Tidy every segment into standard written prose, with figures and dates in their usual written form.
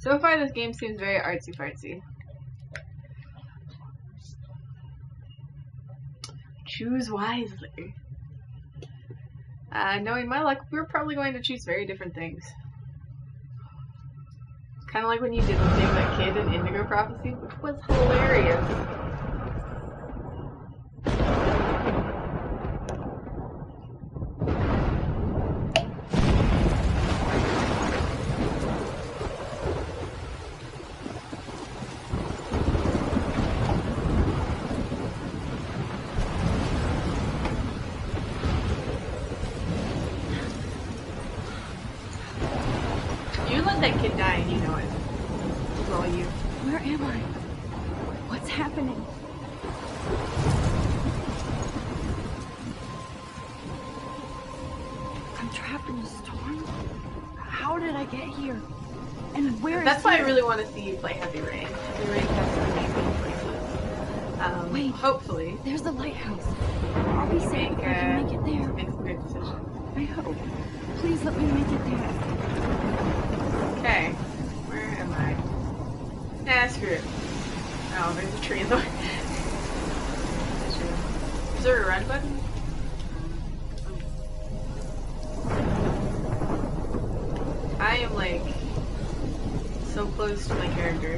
So far, this game seems very artsy-fartsy. Choose wisely. Knowing my luck, we're probably going to choose very different things. Kind of like when you didn't save that kid in Indigo Prophecy, which was hilarious. You let that kid die and you know it. It's all you. Where am I? What's happening? I'm trapped in a storm? How did I get here? And where That's is why I he? really want to see you play Heavy Rain. Heavy Rain has some amazing places. Wait. Hopefully. There's the lighthouse. Are we safe if I can make it there? Make some good decisions. I hope. Please let me make it there. Okay. Where am I? Nah, screw it. Oh, there's a tree in the way. Is there a run button? I am like so close to my character,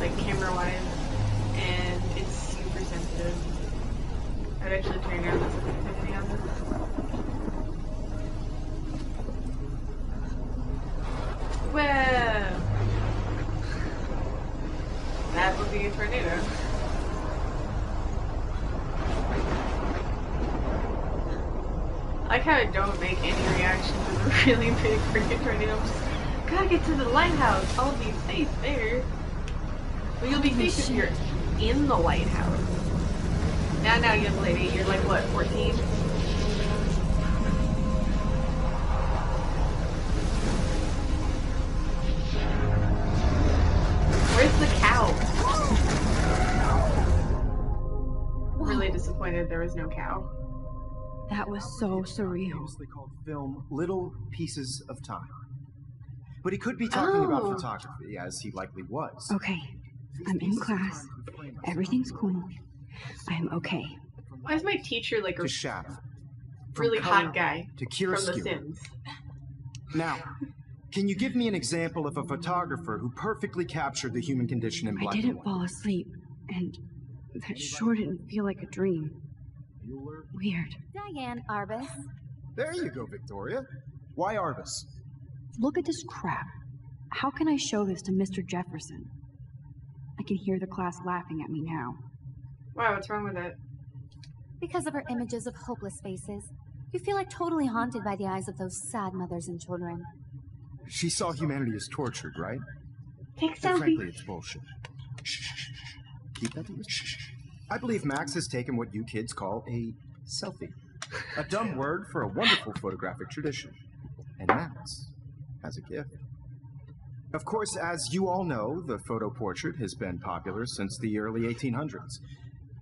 like camera wise, and it's super sensitive. I'd actually turn down the sensitivity on this. Whoa! That would be a tornado. I like how I don't make any reaction to the really big freaking tornado. I'm just, gotta get to the lighthouse. I'll be safe there. Well, you'll be safe if you're in the lighthouse. Now, young lady, you're like, what, 14? Where's the cow? Really disappointed there was no cow. That was so surreal. Famously called film Little Pieces of Time. But he could be talking about photography, as he likely was. Okay, I'm in class. Everything's cool. I'm okay. Why is my teacher like a To shadow. From really color hot guy to from The chiaroscuro. Sims? Now, can you give me an example of a photographer who perfectly captured the human condition in I black and didn't white? fall asleep, and that sure didn't feel like a dream. Weird. Diane Arbus. There you go, Victoria. Why Arbus? Look at this crap. How can I show this to Mr. Jefferson? I can hear the class laughing at me now. Wow, what's wrong with it? Because of her images of hopeless faces, you feel like totally haunted by the eyes of those sad mothers and children. She saw humanity as tortured, right? Take And frankly, selfie. it's bullshit. Shh. Keep that to yourself. Shh. I believe Max has taken what you kids call a selfie. A dumb word for a wonderful photographic tradition. And Max has a gift. Of course, as you all know, the photo portrait has been popular since the early 1800s.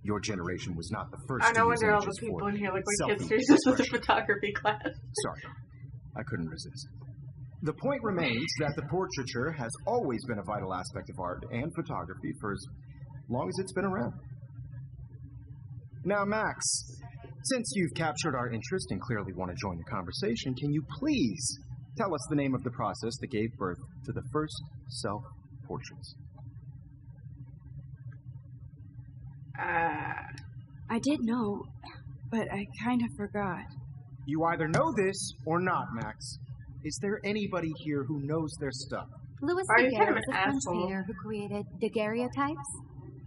Your generation was not the first I to know use wonder all the images people for in here look like selfie hipsters. This was a expression. photography class. Sorry, I couldn't resist. The point remains that the portraiture has always been a vital aspect of art and photography for as long as it's been around. Now, Max, since you've captured our interest and clearly want to join the conversation, can you please tell us the name of the process that gave birth to the first self-portraits? I did know, but I kind of forgot. You either know this or not, Max. Is there anybody here who knows their stuff? Louis Are you kind of Daguerre is an a French asshole? painter who created daguerreotypes,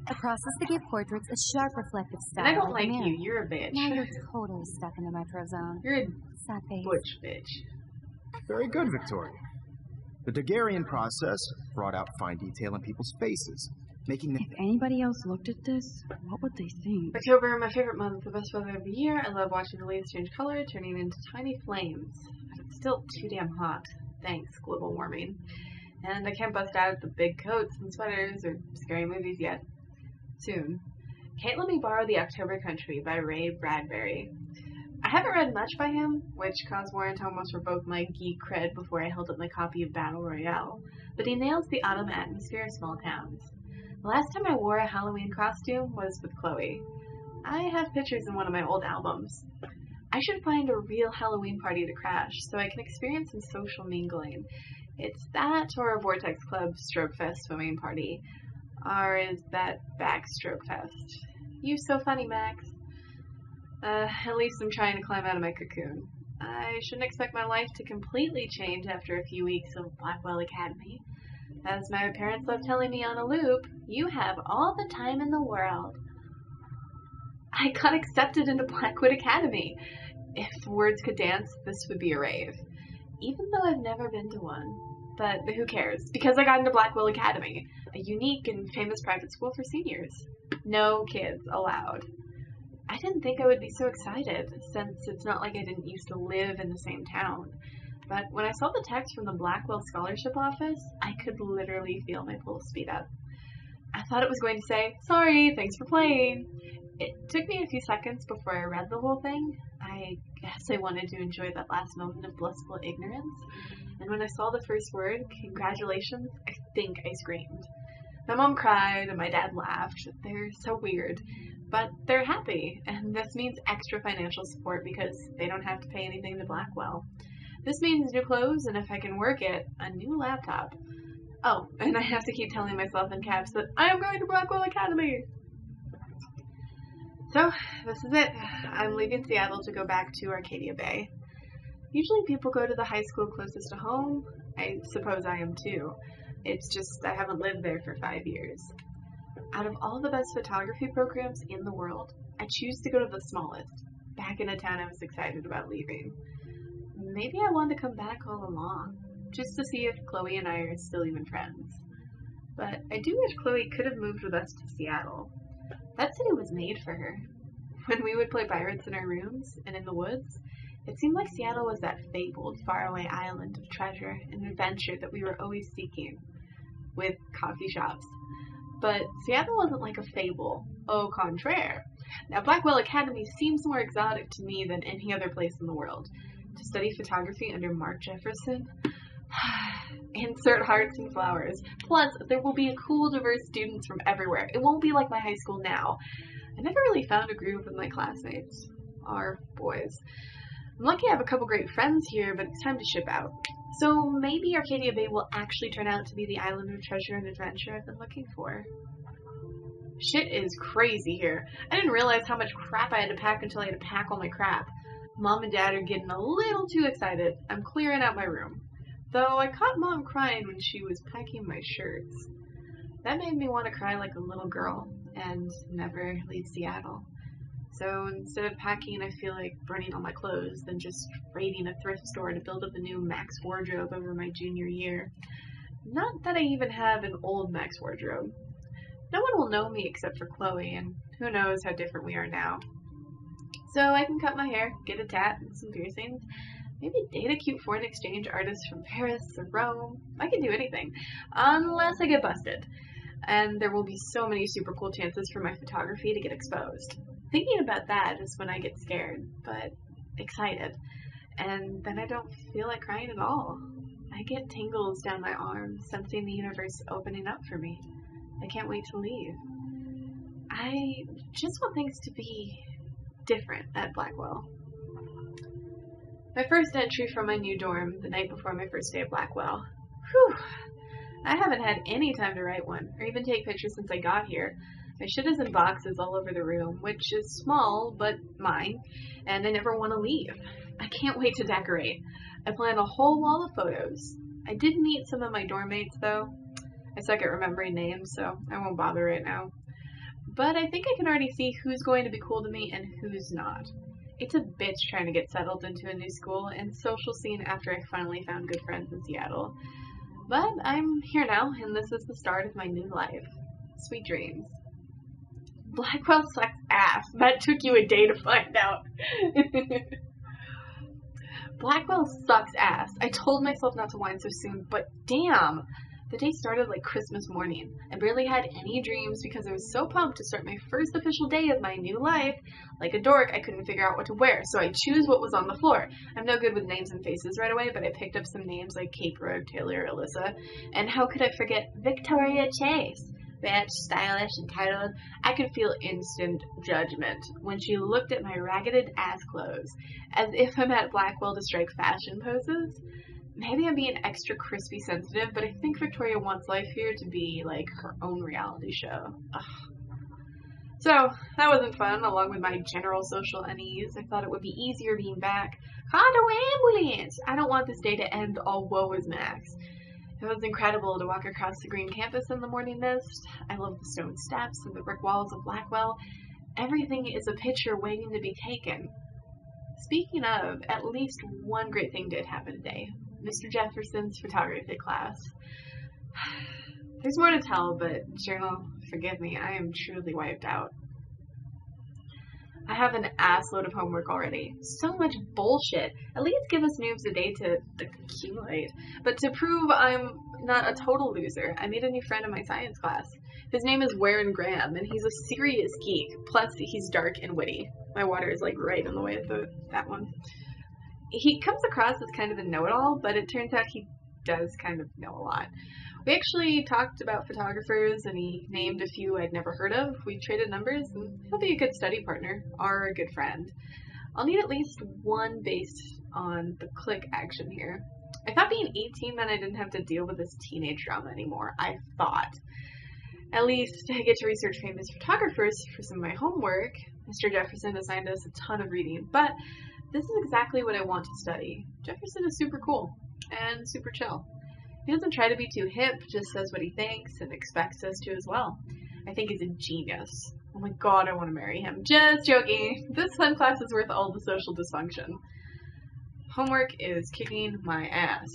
a process that gave portraits a sharp reflective style. And I don't like a like mirror. you. You're a bitch. Now you're totally stuck in the retro zone. You're a Sad face. butch bitch. Very good, Victoria. The Daguerrean process brought out fine detail in people's faces, making them... If anybody else looked at this, what would they think? October, my favorite month, the best weather of the year. I love watching the leaves change color, turning into tiny flames. But it's still too damn hot. Thanks, global warming. And I can't bust out the big coats and sweaters or scary movies yet. Soon. Can't Let Me Borrow the October Country by Ray Bradbury. I haven't read much by him, which caused Warren to almost revoke my geek cred before I held up my copy of Battle Royale, but he nails the autumn atmosphere of small towns. The last time I wore a Halloween costume was with Chloe. I have pictures in one of my old albums. I should find a real Halloween party to crash so I can experience some social mingling. It's that or a Vortex Club Stroke Fest swimming party. Or is that Backstroke Fest? You so funny, Max. At least I'm trying to climb out of my cocoon. I shouldn't expect my life to completely change after a few weeks of Blackwell Academy. As my parents love telling me on a loop, you have all the time in the world. I got accepted into Blackwood Academy. If words could dance, this would be a rave. Even though I've never been to one. But who cares? Because I got into Blackwell Academy, a unique and famous private school for seniors. No kids allowed. I didn't think I would be so excited, since it's not like I didn't used to live in the same town. But when I saw the text from the Blackwell Scholarship Office, I could literally feel my pulse speed up. I thought it was going to say, "Sorry, thanks for playing." It took me a few seconds before I read the whole thing. I guess I wanted to enjoy that last moment of blissful ignorance. And when I saw the first word, congratulations, I think I screamed. My mom cried and my dad laughed. They're so weird. But they're happy, and this means extra financial support because they don't have to pay anything to Blackwell. This means new clothes, and if I can work it, a new laptop. Oh, and I have to keep telling myself in caps that I am going to Blackwell Academy! So, this is it. I'm leaving Seattle to go back to Arcadia Bay. Usually people go to the high school closest to home. I suppose I am too. It's just I haven't lived there for 5 years. Out of all the best photography programs in the world, I choose to go to the smallest, back in a town I was excited about leaving. Maybe I wanted to come back all along, just to see if Chloe and I are still even friends. But I do wish Chloe could have moved with us to Seattle. That city was made for her. When we would play pirates in our rooms and in the woods, it seemed like Seattle was that fabled, faraway island of treasure and adventure that we were always seeking, with coffee shops. But Seattle wasn't like a fable, au contraire. Now, Blackwell Academy seems more exotic to me than any other place in the world. To study photography under Mark Jefferson? Insert hearts and flowers. Plus, there will be cool, diverse students from everywhere. It won't be like my high school now. I never really found a groove with my classmates. Our boys. I'm lucky I have a couple great friends here, but it's time to ship out. So maybe Arcadia Bay will actually turn out to be the island of treasure and adventure I've been looking for. Shit is crazy here. I didn't realize how much crap I had to pack until I had to pack all my crap. Mom and Dad are getting a little too excited. I'm clearing out my room. Though I caught Mom crying when she was packing my shirts. That made me want to cry like a little girl and never leave Seattle. So instead of packing, I feel like burning all my clothes, then just raiding a thrift store to build up a new Max wardrobe over my junior year. Not that I even have an old Max wardrobe. No one will know me except for Chloe, and who knows how different we are now. So I can cut my hair, get a tat and some piercings, maybe date a cute foreign exchange artist from Paris or Rome. I can do anything, unless I get busted. And there will be so many super cool chances for my photography to get exposed. Thinking about that is when I get scared, but excited. And then I don't feel like crying at all. I get tingles down my arm, sensing the universe opening up for me. I can't wait to leave. I just want things to be different at Blackwell. My first entry from my new dorm, the night before my first day at Blackwell. Whew! I haven't had any time to write one, or even take pictures since I got here. My shit is in boxes all over the room, which is small, but mine, and I never want to leave. I can't wait to decorate. I planned a whole wall of photos. I did meet some of my dorm mates, though. I suck at remembering names, so I won't bother right now. But I think I can already see who's going to be cool to me and who's not. It's a bitch trying to get settled into a new school and social scene after I finally found good friends in Seattle. But I'm here now, and this is the start of my new life. Sweet dreams. Blackwell sucks ass. That took you a day to find out. Blackwell sucks ass. I told myself not to whine so soon, but damn! The day started like Christmas morning. I barely had any dreams because I was so pumped to start my first official day of my new life. Like a dork, I couldn't figure out what to wear, so I choose what was on the floor. I'm no good with names and faces right away, but I picked up some names like Kate Brooke, Taylor, Alyssa, and how could I forget Victoria Chase? Rich, stylish, entitled. I could feel instant judgment when she looked at my ragged ass clothes, as if I'm at Blackwell to strike fashion poses. Maybe I'm being extra crispy sensitive, but I think Victoria wants life here to be like her own reality show. Ugh. So, that wasn't fun, along with my general social unease. I thought it would be easier being back. Condo ambulance! I don't want this day to end all woe is Max. It was incredible to walk across the green campus in the morning mist. I love the stone steps and the brick walls of Blackwell. Everything is a picture waiting to be taken. Speaking of, at least one great thing did happen today. Mr. Jefferson's photography class. There's more to tell, but journal, forgive me, I am truly wiped out. I have an assload of homework already. So much bullshit. At least give us noobs a day to accumulate. But to prove I'm not a total loser, I made a new friend in my science class. His name is Warren Graham, and he's a serious geek. Plus, he's dark and witty. My water is like right in the way of that one. He comes across as kind of a know-it-all, but it turns out he does kind of know a lot. We actually talked about photographers, and he named a few I'd never heard of. We traded numbers, and he'll be a good study partner, or a good friend. I'll need at least one based on the click action here. I thought being 18 meant I didn't have to deal with this teenage drama anymore. I thought. At least I get to research famous photographers for some of my homework. Mr. Jefferson assigned us a ton of reading, but this is exactly what I want to study. Jefferson is super cool and super chill. He doesn't try to be too hip, just says what he thinks and expects us to as well. I think he's a genius. Oh my god, I want to marry him. Just joking. This fun class is worth all the social dysfunction. Homework is kicking my ass.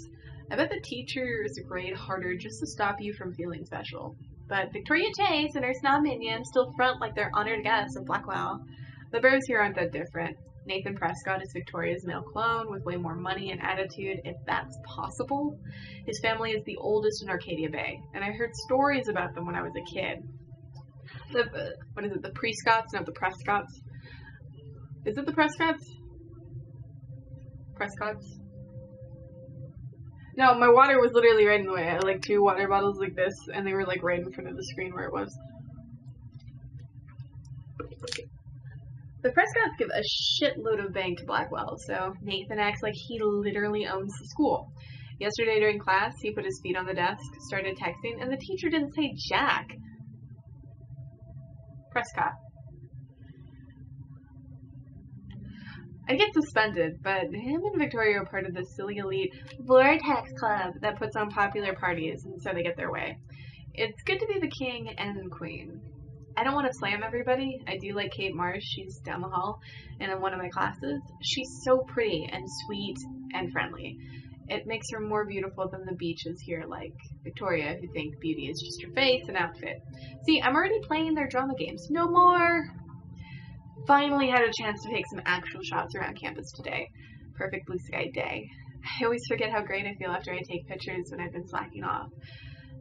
I bet the teachers grade harder just to stop you from feeling special. But Victoria Chase and her snob minions still front like they're honored guests of Blackwell. The bros here aren't that different. Nathan Prescott is Victoria's male clone with way more money and attitude, if that's possible. His family is the oldest in Arcadia Bay, and I heard stories about them when I was a kid. What is it, the Prescotts? No, the Prescotts. Is it the Prescotts? Prescotts? No, my water was literally right in the way. I had like 2 water bottles like this, and they were like right in front of the screen where it was. The Prescotts give a shitload of bang to Blackwell, so Nathan acts like he literally owns the school. Yesterday during class, he put his feet on the desk, started texting, and the teacher didn't say jack. Prescott. I'd get suspended, but him and Victoria are part of this silly elite Vortex Club that puts on popular parties, and so they get their way. It's good to be the king and queen. I don't want to slam everybody. I do like Kate Marsh. She's down the hall and in one of my classes. She's so pretty and sweet and friendly. It makes her more beautiful than the beaches here like Victoria, who think beauty is just your face and outfit. See, I'm already playing their drama games. No more! Finally had a chance to take some actual shots around campus today. Perfect blue sky day. I always forget how great I feel after I take pictures when I've been slacking off.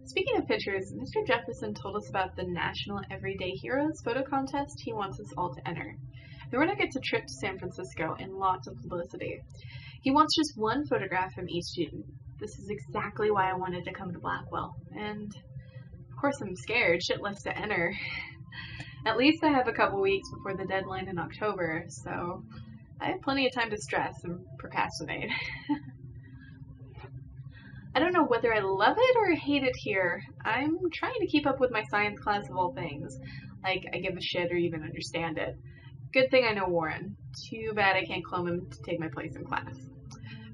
Speaking of pictures, Mr. Jefferson told us about the National Everyday Heroes photo contest he wants us all to enter. The winner gets a trip to San Francisco and lots of publicity. He wants just one photograph from each student. This is exactly why I wanted to come to Blackwell. And, of course, I'm scared shitless to enter. At least I have a couple weeks before the deadline in October, so I have plenty of time to stress and procrastinate. I don't know whether I love it or hate it here. I'm trying to keep up with my science class of all things. Like, I give a shit or even understand it. Good thing I know Warren. Too bad I can't clone him to take my place in class.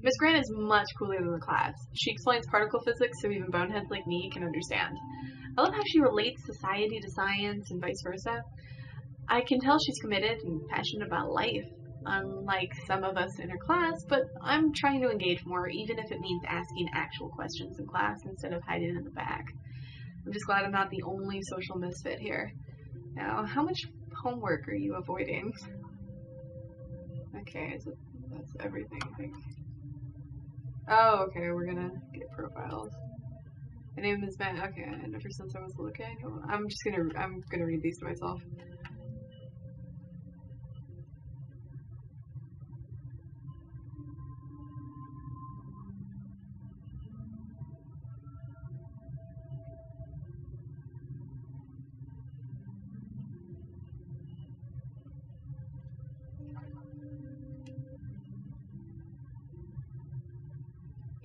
Miss Grant is much cooler than the class. She explains particle physics so even boneheads like me can understand. I love how she relates society to science and vice versa. I can tell she's committed and passionate about life, unlike some of us in her class, but I'm trying to engage more, even if it means asking actual questions in class instead of hiding in the back. I'm just glad I'm not the only social misfit here. Now, how much homework are you avoiding? Okay, so that's everything, I think. Oh, okay, we're gonna get profiles. My name is Matt. Okay, and ever since I was a little kid, I'm gonna read these to myself.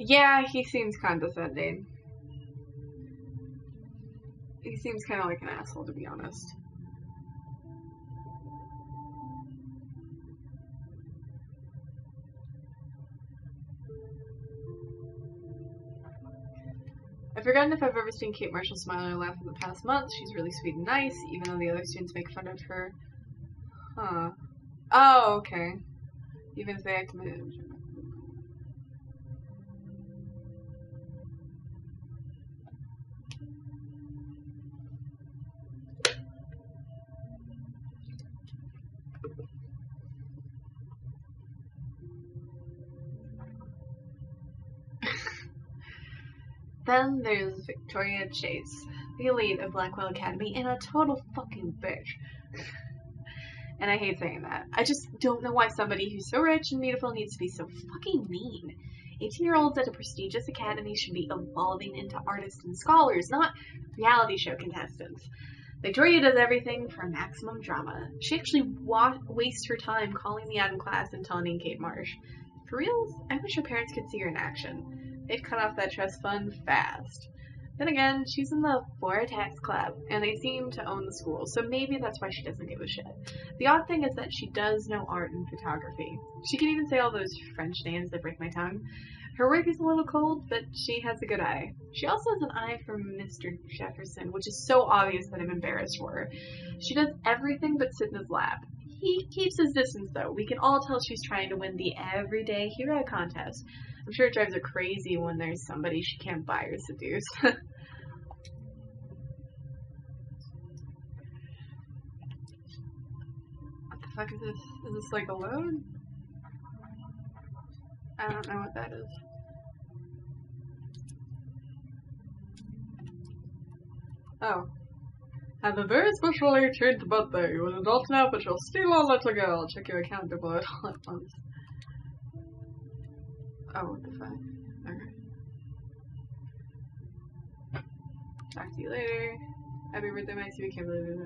Yeah, he seems condescending. He seems kind of like an asshole, to be honest. I've forgotten if I've ever seen Kate Marshall smile or laugh in the past month. She's really sweet and nice, even though the other students make fun of her. Huh. Oh, okay. Even if they act Then there's Victoria Chase, the elite of Blackwell Academy, and a total fucking bitch. And I hate saying that. I just don't know why somebody who's so rich and beautiful needs to be so fucking mean. 18-year-olds at a prestigious academy should be evolving into artists and scholars, not reality show contestants. Victoria does everything for maximum drama. She actually wastes her time calling the Adam class and taunting Kate Marsh. For reals, I wish her parents could see her in action. They'd cut off that trust fund fast. Then again, she's in the Vortex Club, and they seem to own the school, so maybe that's why she doesn't give a shit. The odd thing is that she does know art and photography. She can even say all those French names that break my tongue. Her work is a little cold, but she has a good eye. She also has an eye for Mr. Jefferson, which is so obvious that I'm embarrassed for her. She does everything but sit in his lap. He keeps his distance, though. We can all tell she's trying to win the Everyday Hero contest. I'm sure it drives her crazy when there's somebody she can't buy or seduce. What the fuck is this? Is this like a load? I don't know what that is. Oh. Have a very special 18th birthday. You're an adult now, but you're still a little girl. Check your account below at all at once. Oh, what the fuck? Okay. Talk to you later. Happy birthday, Maxie. We can't believe it.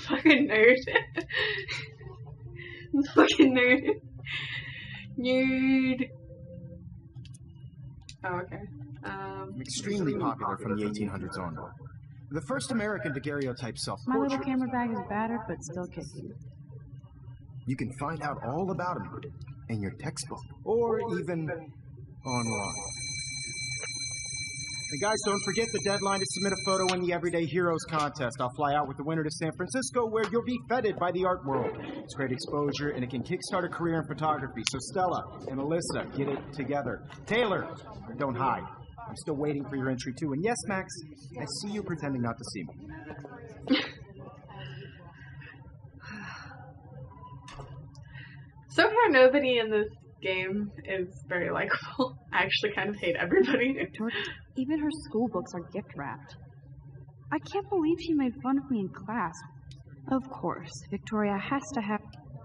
Fucking nerd. Fucking nerd. Nerd. Oh, okay. Extremely popular from the 1800s on. The first American daguerreotype self-portrait. My little camera bag is battered, but still kicking. You can find out all about him in your textbook, or even online. Hey guys, don't forget the deadline to submit a photo in the Everyday Heroes contest. I'll fly out with the winner to San Francisco, where you'll be feted by the art world. It's great exposure, and it can kickstart a career in photography. So Stella and Alyssa, get it together. Taylor, don't hide. I'm still waiting for your entry too. And yes, Max, I see you pretending not to see me. So far, nobody in this game is very likable. I actually kind of hate everybody. Even her school books are gift wrapped. I can't believe she made fun of me in class. Of course, Victoria has to have...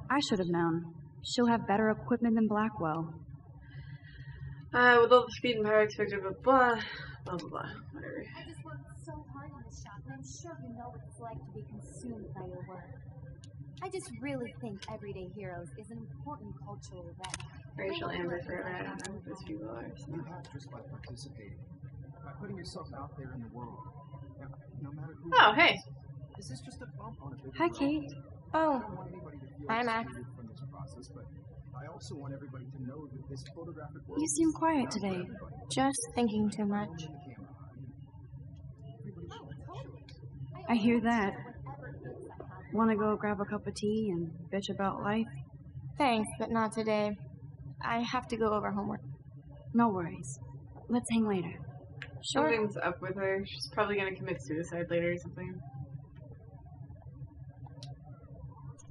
I should have known. She'll have better equipment than Blackwell. With all the speed and power expected, blah, blah, blah, blah, blah, whatever. I just worked so hard in this shop, and I'm sure you know what it's like to be consumed by your work. I just really think Everyday Heroes is an important cultural event. Rachel Amber forever. I don't know who those people are. So. You have just by participating, by putting yourself out there in the world. No matter who. Oh, hey. This is just a bump on a big Hi, road. Kate. Oh, I don't want anybody to feel hi, Max. excluded from this process, but I also want everybody to know that this photographic world You seem quiet today. just thinking too much. I hear that. Want to go grab a cup of tea and bitch about life? Thanks, but not today. I have to go over homework. No worries. Let's hang later. Sure. Something's up with her. She's probably gonna commit suicide later or something.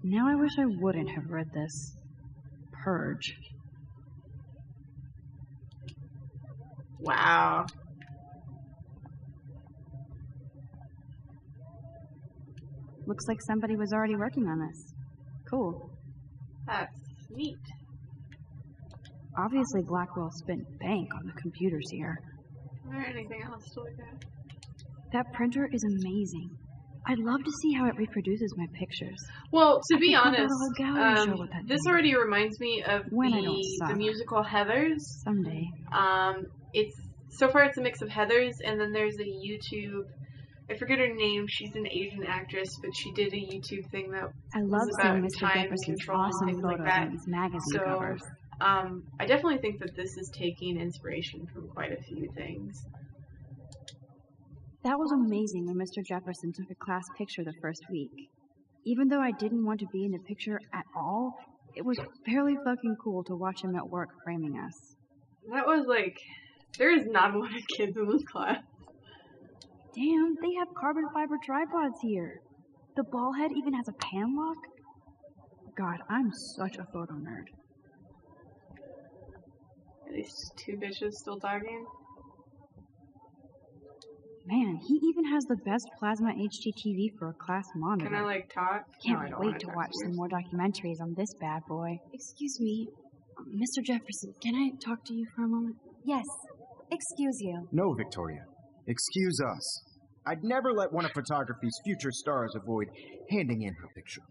Now I wish I wouldn't have read this. Purge. Wow. Looks like somebody was already working on this. Cool. That's neat. Obviously Blackwell spent bank on the computers here. Is there anything else to look at? That printer is amazing. I'd love to see how it reproduces my pictures. Well, to I be could put out a honest, whole gallery show with that this thing. already reminds me of When I don't the suck. musical Heathers. Someday. It's so far it's a mix of Heathers, and then there's a YouTube. I forget her name. She's an Asian actress, but she did a YouTube thing that I love was seeing about Mr. time Jefferson's control and awesome things like photos that. on these magazine So, covers. I definitely think that this is taking inspiration from quite a few things. That was amazing when Mr. Jefferson took a class picture the first week. Even though I didn't want to be in the picture at all, it was fairly fucking cool to watch him at work framing us. That was like, there is not a lot of kids in this class. Damn, they have carbon fiber tripods here. The ball head even has a pan lock? God, I'm such a photo nerd. Are these two bitches still talking? Man, he even has the best plasma HDTV for a class monitor. Can I like talk? Can't No, I don't wait wanna to talk watch you. some more documentaries on this bad boy. Excuse me, Mr. Jefferson, can I talk to you for a moment? Yes. Excuse you. No, Victoria. Excuse us. I'd never let one of photography's future stars avoid handing in her picture.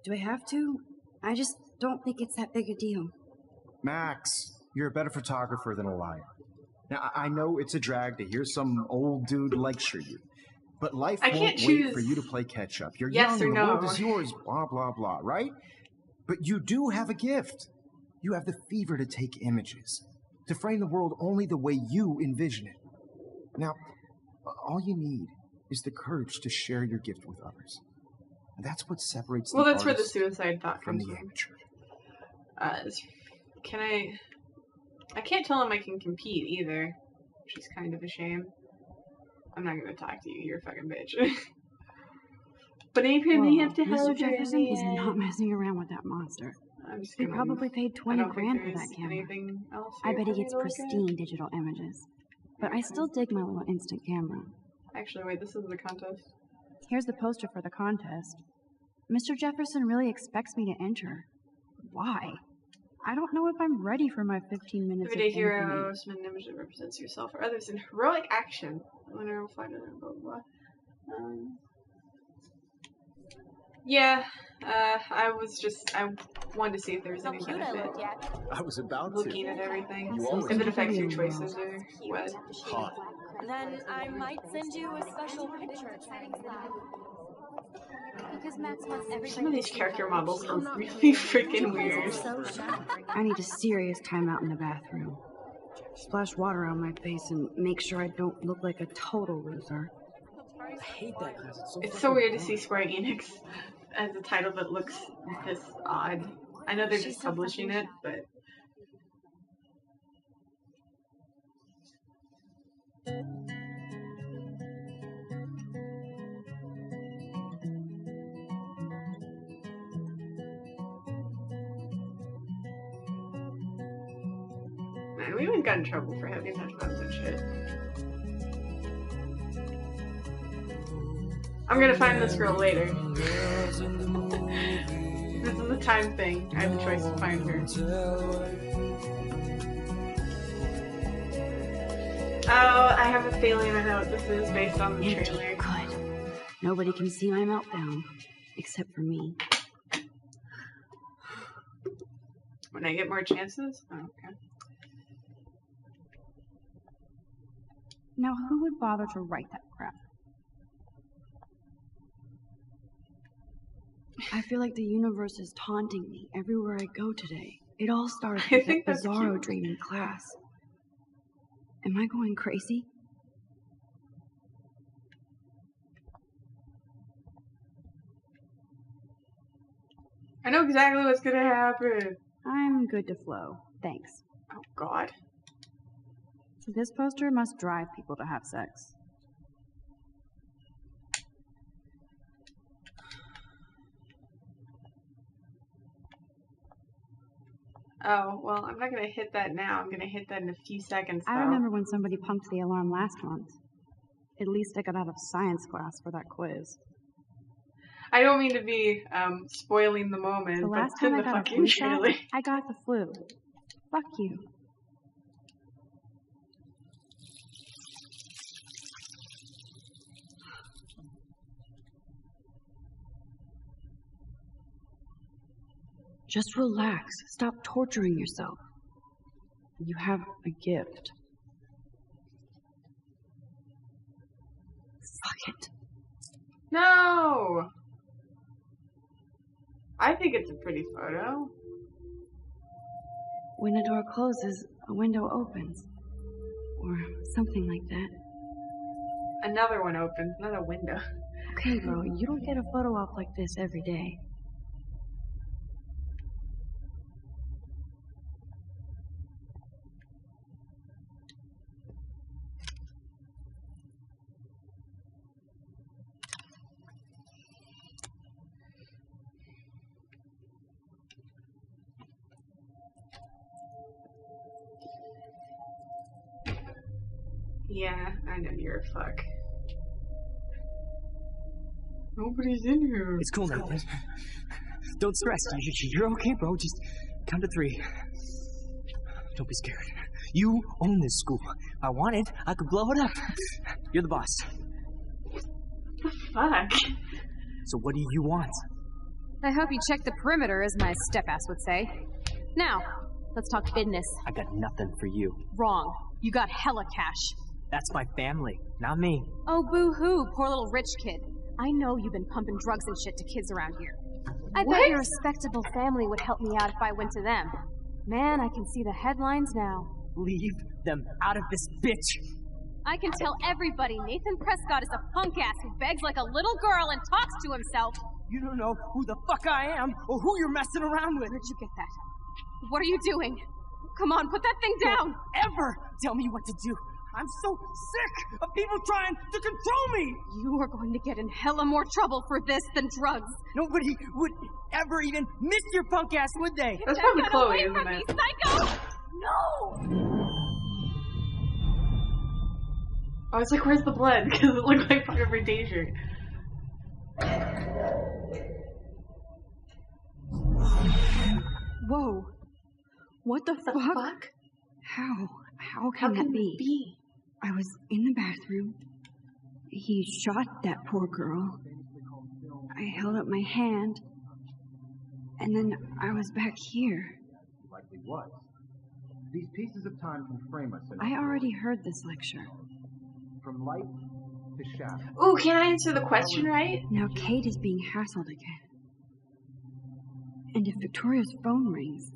Do I have to? I just don't think it's that big a deal. Max, you're a better photographer than a liar. Now, I know it's a drag to hear some old dude lecture you, but life I won't can't wait choose for you to play catch up. You're yes young or and the world no. is yours, blah, blah, blah, right? But you do have a gift. You have the fever to take images, to frame the world only the way you envision it. Now, all you need is the courage to share your gift with others. And that's what separates Well, the that's where the artist suicide thought from comes the from. amateur. Can I can't tell him I can compete either, which is kind of a shame. I'm not gonna talk to you, you're a fucking bitch. But if you have to Mr. help her in Jefferson the is end. not messing around with that monster. I'm just He gonna probably paid I 20 don't think grand for there's that camera. anything else I here bet for he me gets to look at. pristine digital images. But I still dig my little instant camera. Actually, wait, this is the contest. Here's the poster for the contest. Mr. Jefferson really expects me to enter. Why? I don't know if I'm ready for my 15 minutes Everyday of hero, infamy. submit an image that represents yourself or others in heroic action. Winner will find it, blah, blah, blah. Yeah, I wanted to see if there was How any cute I benefit look yet. I was about looking at everything. You always If it do. affects your choices or what. Hot. Then I might send you a special picture. Because Max wants everybody Some of these to see character how models rich are she is. really freaking Your face weird. is so sharp. I need a serious timeout in the bathroom. Splash water on my face and make sure I don't look like a total loser. I hate that class. It's so weird to see Square Enix as a title that looks this odd. I know they're She's just so publishing fucking it, but man, we even got in trouble for having headphones and shit. I'm gonna find this girl later. This is a time thing. I have a choice to find her. Oh, I have a feeling I know what this is based on the Empty. trailer. Good. Nobody can see my meltdown. Except for me. When I get more chances? Oh, okay. Now, who would bother to write that crap? I feel like the universe is taunting me everywhere I go today. It all started I with think that that's bizarro cute. dream in class. Am I going crazy? I know exactly what's gonna happen. I'm good to flow. Thanks. Oh, God. This poster must drive people to have sex. Oh, well, I'm not gonna hit that now. I'm gonna hit that in a few seconds, though. I remember when somebody punked the alarm last month. At least I got out of science class for that quiz. I don't mean to be spoiling the moment, The but last it's in time I the got a fucking flu shot, trailer. I got the flu. Fuck you. Just relax. Stop torturing yourself. You have a gift. Fuck it. No! I think it's a pretty photo. When a door closes, a window opens. Or something like that. Another one opens, not a window. Okay, bro, you don't get a photo op like this every day. Yeah, I know you're a fuck. Nobody's in here. It's cool, Nathan. Don't stress. You're okay, bro. Just count to 3. Don't be scared. You own this school. If I wanted, I could blow it up. You're the boss. What the fuck? So what do you want? I hope you check the perimeter, as my step-ass would say. Now, let's talk business. I got nothing for you. Wrong. You got hella cash. That's my family, not me. Oh, boo-hoo, poor little rich kid. I know you've been pumping drugs and shit to kids around here. I bet your respectable family would help me out if I went to them. Man, I can see the headlines now. Leave them out of this bitch. I can tell everybody Nathan Prescott is a punk ass who begs like a little girl and talks to himself. You don't know who the fuck I am or who you're messing around with. Where'd you get that? What are you doing? Come on, put that thing down! Don't ever tell me what to do. I'm so sick of people trying to control me! You are going to get in hella more trouble for this than drugs. Nobody would ever even miss your punk ass, would they? That's probably Get Chloe, away isn't from me, it? psycho! No! I was like, where's the blood? Because it looked like part of her t-shirt. Whoa. What the fuck? Fuck? How can that be? I was in the bathroom. He shot that poor girl. I held up my hand. And then I was back here. Likely was. These pieces of time can frame us in I already heard this lecture. from light to shadow. Ooh, can I answer the question right? Now Kate is being hassled again. And if Victoria's phone rings,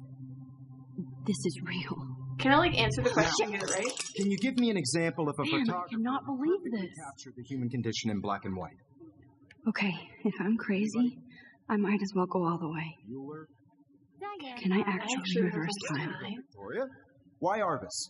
this is real. Can I, like, answer the question and get it right? Can you give me an example of a Man, I photographer cannot believe who this. captured the human condition in black and white? Okay, if I'm crazy, I might as well go all the way. Bueller? Can I actually reverse time? Victoria? Why Arvis?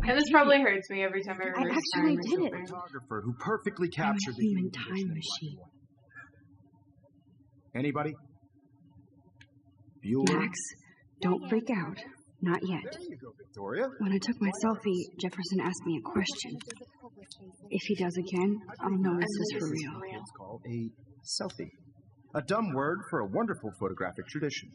And this probably hurts me every time I I remember actually did it. A photographer who perfectly I'm a captured the human human time condition in black machine. and white. Anybody? Bueller? Max, don't freak out. Not yet. There you go, Victoria. When I took my selfie, Jefferson asked me a question. If he does again, I'll know this is for real. It's called a selfie. A dumb word for a wonderful photographic tradition.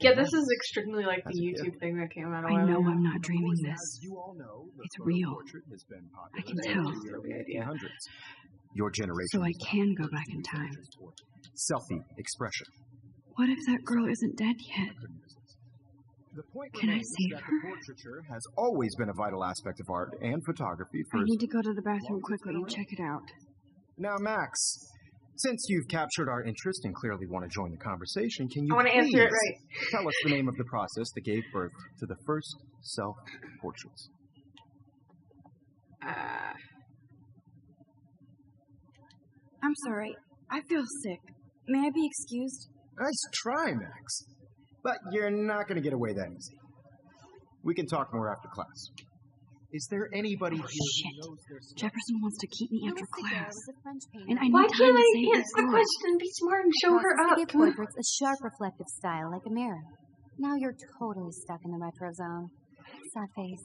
Yeah, this is extremely like the That's a gift. YouTube thing that came out a I while know ago. I'm not dreaming As this. you all know, the It's photo real. portrait has been popular I can since tell. the early 1800s. Your generation. So I was can go back in time. Selfie expression. What if that girl isn't dead yet? Couldn't resist. The point Can I remains save that her? the portraiture has always been a vital aspect of art and photography for I need to go to the bathroom quickly and check it out. Now, Max, since you've captured our interest and clearly want to join the conversation, can you I want to answer it please right. tell us the name of the process that gave birth to the first self-portraits? I'm sorry. I feel sick. May I be excused? Nice try, Max. But you're not going to get away that easy. We can talk more after class. Is there anybody here Shit. who knows their stuff? Jefferson wants to keep me after Louis Daguerre class. was a French painter. And I Why need time can't to I say answer the question and be smart and show her Process to up? give portraits a sharp reflective style like a mirror. Now you're totally stuck in the retro zone. Sad face.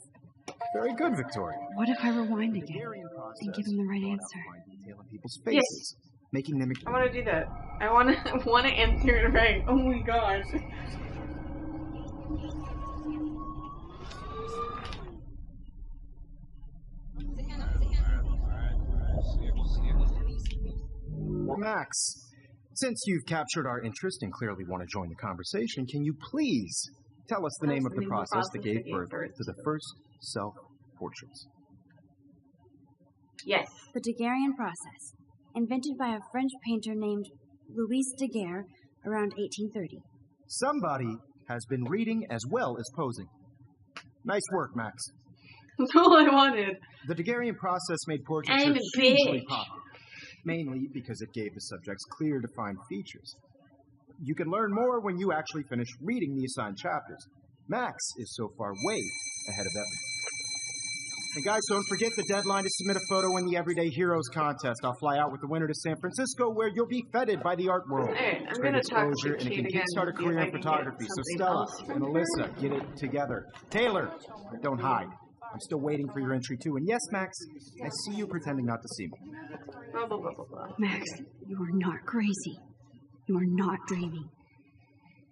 Very good, Victoria. What if I rewind The again? Hungarian process And give him the right brought out answer. fine detail in people's Yes. faces, making them. I want to do that. I want to answer it right. Oh my gosh. Max, since you've captured our interest and clearly want to join the conversation, can you please tell us the name of the process that gave birth to the first self-portraits? Yes. The Daguerrean process, invented by a French painter named Louis Daguerre around 1830. Somebody has been reading as well as posing. Nice work, Max. That's all I wanted. The Daguerrean process made portraiture I'm a hugely bitch. popular, mainly because it gave the subjects clear, defined features. You can learn more when you actually finish reading the assigned chapters. Max is so far way ahead of everyone. And guys, don't forget the deadline to submit a photo in the Everyday Heroes contest. I'll fly out with the winner to San Francisco, where you'll be feted by the art world. Alright, I'm It's great gonna talk to exposure, and it Kate can again kickstart a and see career if I in can get photography. So something Stella else and from Alyssa, get it together. Taylor, don't hide. I'm still waiting for your entry too. And yes, Max, I see you pretending not to see me. Blah, blah, blah, blah, blah. Max, you are not crazy. You are not dreaming.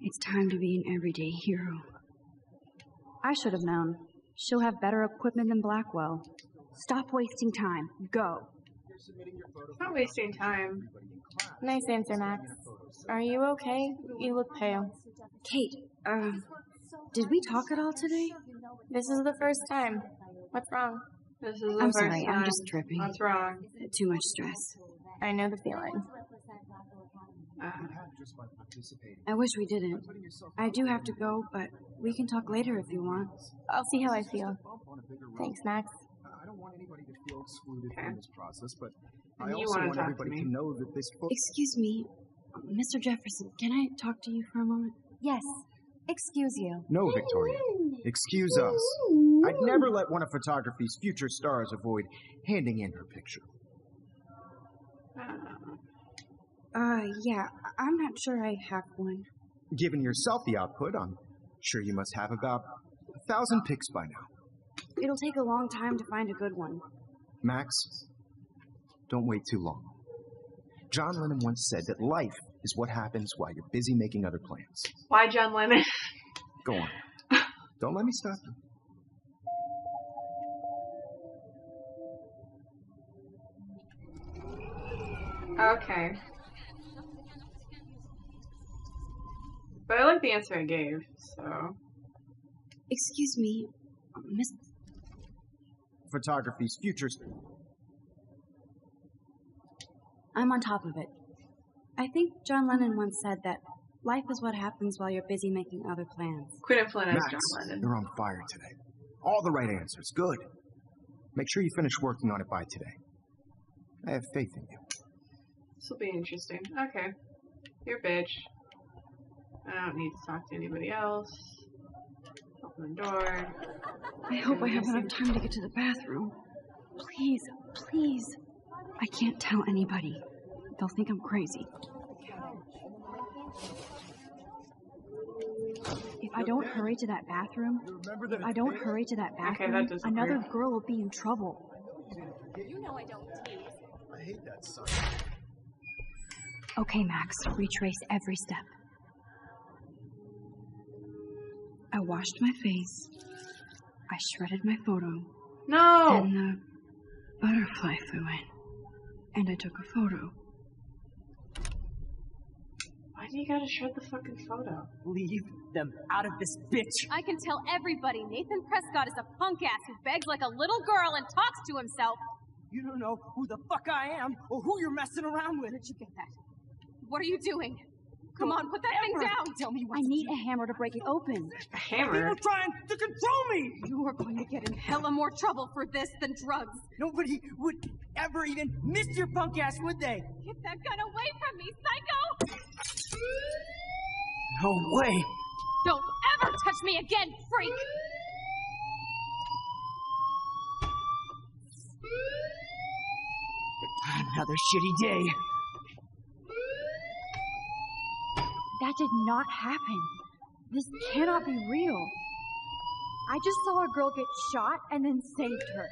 It's time to be an everyday hero. I should have known. She'll have better equipment than Blackwell. Stop wasting time. Go. Not wasting time. Nice answer, Max. Are you okay? You look pale. Kate, did we talk at all today? This is the first time. What's wrong? This is the I'm first sorry, time. I'm just tripping. What's wrong? Too much stress. I know the feeling. Just by participating. I wish we didn't. I do have to go, but we can talk later if you want. I'll see how I feel. Thanks, Max. I don't want anybody to feel excluded Okay. from this process, but I You also wanna want talk to everybody me. to know that this book. Excuse me, Mr. Jefferson, can I talk to you for a moment? Yes. Excuse you. No, Victoria. Excuse us. I'd never let one of photography's future stars avoid handing in her picture. Yeah, I'm not sure I have one. Given yourself the output, I'm sure you must have about 1,000 pics by now. It'll take a long time to find a good one. Max, don't wait too long. John Lennon once said that life is what happens while you're busy making other plans. Why John Lennon? Go on. Don't let me stop you. Okay. But I like the answer I gave, so. Excuse me, Miss... Photography's future. I'm on top of it. I think John Lennon once said that life is what happens while you're busy making other plans. Quinn and Flynn as Max, John Lennon. you're on fire today. All the right answers. Good. Make sure you finish working on it by today. I have faith in you. This will be interesting. Okay. You're a bitch. I don't need to talk to anybody else. Open the door. I hope I have enough time to get to the bathroom. Please, please. I can't tell anybody. They'll think I'm crazy. If I don't hurry to that bathroom, Okay, that doesn't another work. girl will be in trouble. I hate that son. Okay, Max, retrace every step. I washed my face. I shredded my photo. No! And the butterfly flew in. And I took a photo. Why do you gotta shred the fucking photo? Leave them out of this bitch. I can tell everybody Nathan Prescott is a punk ass who begs like a little girl and talks to himself. You don't know who the fuck I am or who you're messing around with. Where did you get that? What are you doing? Come on, put that thing down! Tell me what I need a hammer to break it open. A hammer? People trying to control me! You are going to get in hella more trouble for this than drugs. Nobody would ever even miss your punk ass, would they? Get that gun away from me, psycho! No way! Don't ever touch me again, freak! Another shitty day. That did not happen. This cannot be real. I just saw a girl get shot and then saved her.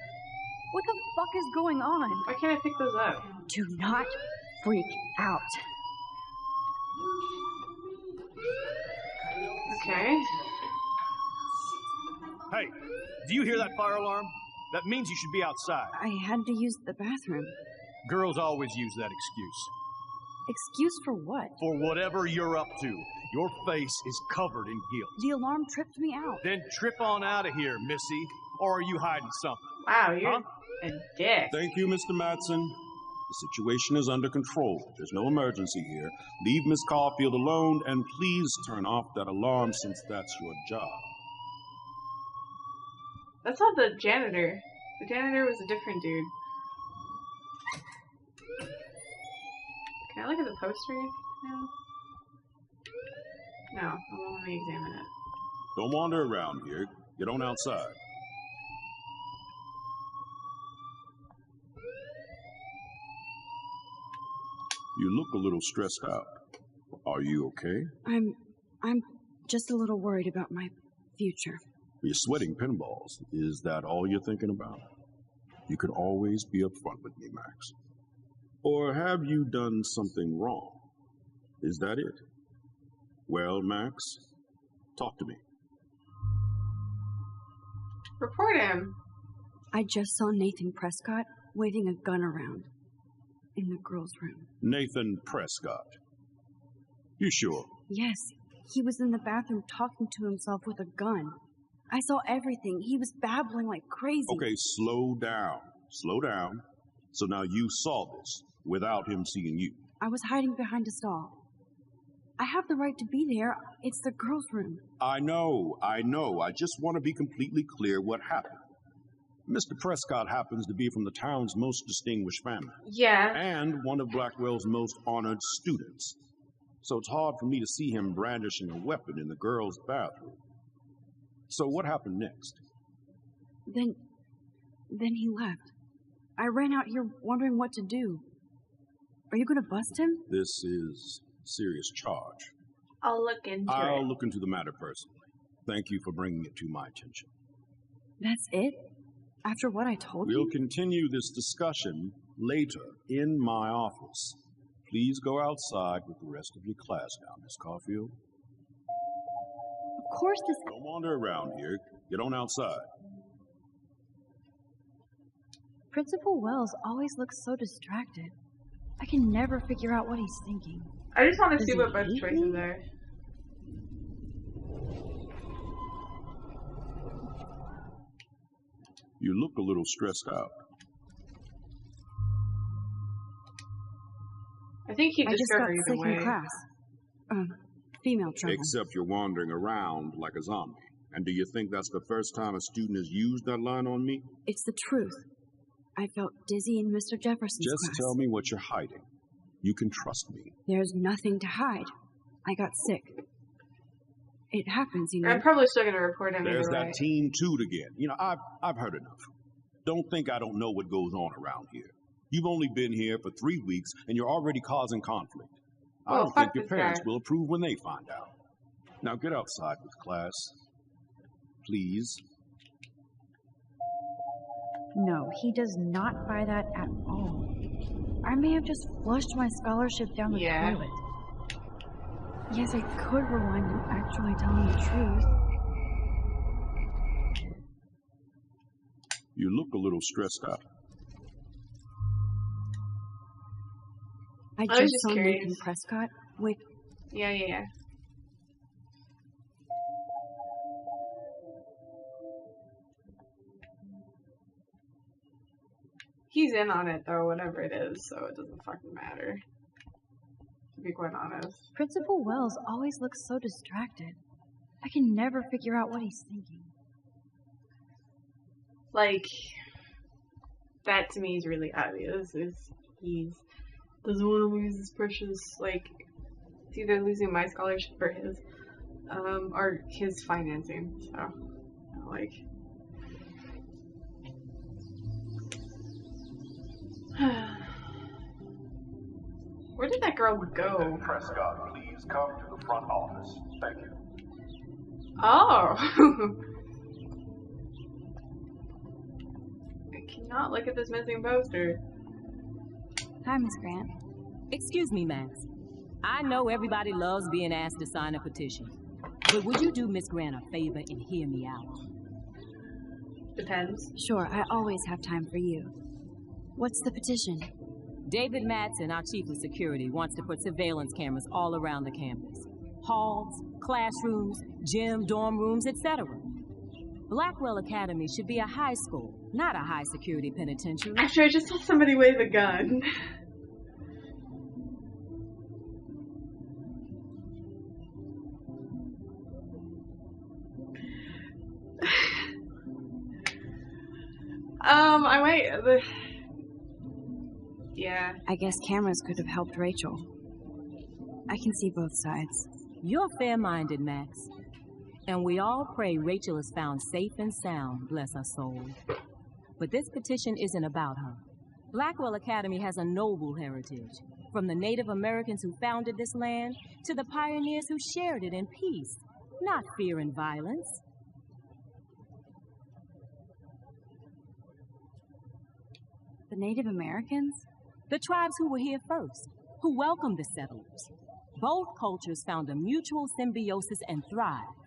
What the fuck is going on? Why can't I pick those up? Do not freak out. Okay. Hey, do you hear that fire alarm? That means you should be outside. I had to use the bathroom. Girls always use that excuse. Excuse for what? For whatever you're up to, your face is covered in guilt. The alarm tripped me out. Then trip on out of here, Missy. Or are you hiding something? Wow, you're Huh? a dick. Thank you, Mr. Matson. The situation is under control. There's no emergency here. Leave Miss Caulfield alone, and please turn off that alarm since that's your job. That's not the janitor. The janitor was a different dude. Can I look at the poster now? No, I won't let me examine it. Don't wander around here. Get on outside. You look a little stressed out. Are you okay? I'm just a little worried about my future. You're sweating pinballs. Is that all you're thinking about? You can always be upfront with me, Max. Or have you done something wrong? Is that it? Well, Max, talk to me. Report him. I just saw Nathan Prescott waving a gun around in the girls' room. Nathan Prescott. You sure? Yes, he was in the bathroom talking to himself with a gun. I saw everything. He was babbling like crazy. Okay, slow down. Slow down. So now you saw this without him seeing you. I was hiding behind a stall. I have the right to be there. It's the girls' room. I know. I just want to be completely clear what happened. Mr. Prescott happens to be from the town's most distinguished family. Yeah. And one of Blackwell's most honored students. So it's hard for me to see him brandishing a weapon in the girls' bathroom. So what happened next? Then he left. I ran out here wondering what to do. Are you going to bust him? This is a serious charge. I'll look into I'll it. look into the matter personally. Thank you for bringing it to my attention. That's it? After what I told We'll you? continue this discussion later in my office. Please go outside with the rest of your class now, Miss Caulfield. Of course this... Don't wander around here. Get on outside. Principal Wells always looks so distracted. I can never figure out what he's thinking. I just want to Does see he what best hate choices me? are. You look a little stressed out. I think he I just discovered got either sick way. in class. Female trouble. Except you're wandering around like a zombie. And do you think that's the first time a student has used that line on me? It's the truth. I felt dizzy in Mr. Jefferson's Just class. tell me what you're hiding. You can trust me. There's nothing to hide. I got sick. It happens, you know. I'm probably still gonna report him There's either that way. Teen Toot again. You know, I've heard enough. Don't think I don't know what goes on around here. You've only been here for 3 weeks, and you're already causing conflict. I Well, don't fuck think your this parents guy. will approve when they find out. Now get outside with class. Please. No, he does not buy that at all. I may have just flushed my scholarship down the Yeah. toilet. Yes, I could rewind and actually tell him the truth. You look a little stressed out. I was just just saw curious. Nathan Prescott with... Yeah. He's in on it though, whatever it is, so it doesn't fucking matter. To be quite honest. Principal Wells always looks so distracted. I can never figure out what he's thinking. Like, that to me is really obvious. He's doesn't want to lose his precious, like, it's either losing my scholarship or his financing. So, like, where did that girl go? Prescott, please come to the front office. Thank you. Oh. I cannot look at this missing poster. Hi, Miss Grant. Excuse me, Max. I know everybody loves being asked to sign a petition. But would you do Miss Grant a favor and hear me out? Depends. Sure, I always have time for you. What's the petition? David Madsen, our chief of security, wants to put surveillance cameras all around the campus. Halls, classrooms, gym, dorm rooms, etc. Blackwell Academy should be a high school, not a high-security penitentiary. Actually, I just saw somebody wave a gun. I might... Yeah. I guess cameras could have helped Rachel. I can see both sides. You're fair-minded, Max. And we all pray Rachel is found safe and sound, bless her soul. But this petition isn't about her. Blackwell Academy has a noble heritage, from the Native Americans who founded this land to the pioneers who shared it in peace, not fear and violence. The Native Americans? The tribes who were here first, who welcomed the settlers. Both cultures found a mutual symbiosis and thrived.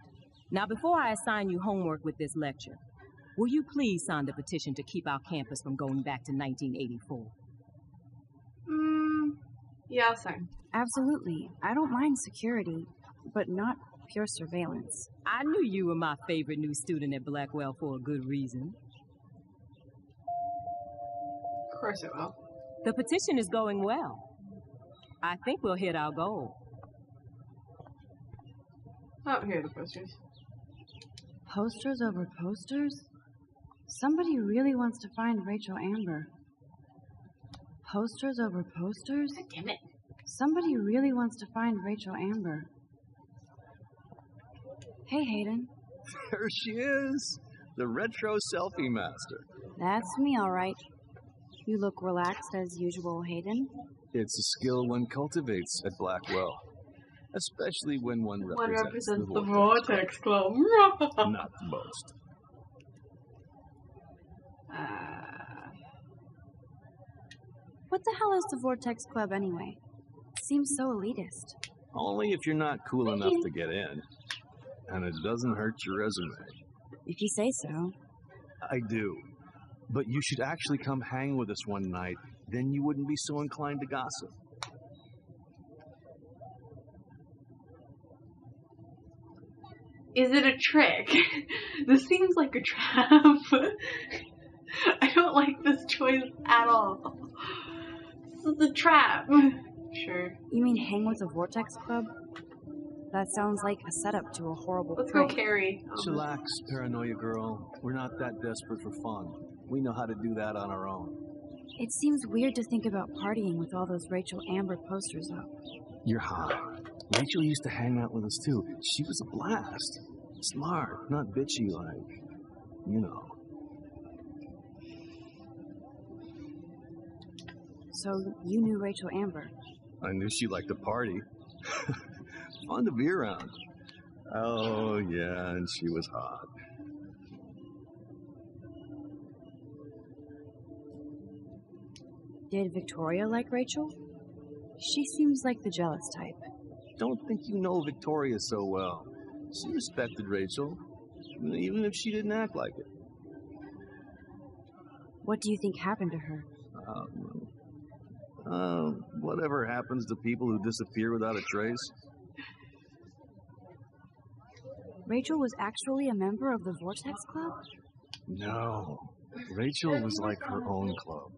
Now, before I assign you homework with this lecture, will you please sign the petition to keep our campus from going back to 1984? Yeah, I'll sign. Absolutely. I don't mind security, but not pure surveillance. I knew you were my favorite new student at Blackwell for a good reason. Of course it will. The petition is going well. I think we'll hit our goal. Oh, here are the posters. Posters over posters? Somebody really wants to find Rachel Amber. Posters over posters? God damn it. Somebody really wants to find Rachel Amber. Hey, Hayden. There she is. The retro selfie master. That's me, all right. You look relaxed as usual, Hayden. It's a skill one cultivates at Blackwell. Especially when one represents the Vortex Club. Not the most. What the hell is the Vortex Club anyway? Seems so elitist. Only if you're not cool enough to get in. And it doesn't hurt your resume. If you say so. I do. But you should actually come hang with us one night. Then you wouldn't be so inclined to gossip. Is it a trick? This seems like a trap. I don't like this choice at all. This is a trap. Sure. You mean hang with the Vortex Club? That sounds like a setup to a horrible Let's prank. go, Carrie. Chillax, paranoia girl. We're not that desperate for fun. We know how to do that on our own. It seems weird to think about partying with all those Rachel Amber posters up. You're high. Rachel used to hang out with us too. She was a blast. Smart, not bitchy like, you know. So you knew Rachel Amber? I knew she liked to party. Fun to be around. Oh, yeah, and she was hot. Did Victoria like Rachel? She seems like the jealous type. Don't think you know Victoria so well. She respected Rachel, even if she didn't act like it. What do you think happened to her? Whatever happens to people who disappear without a trace. Rachel was actually a member of the Vortex Club? No. Rachel was like her own club.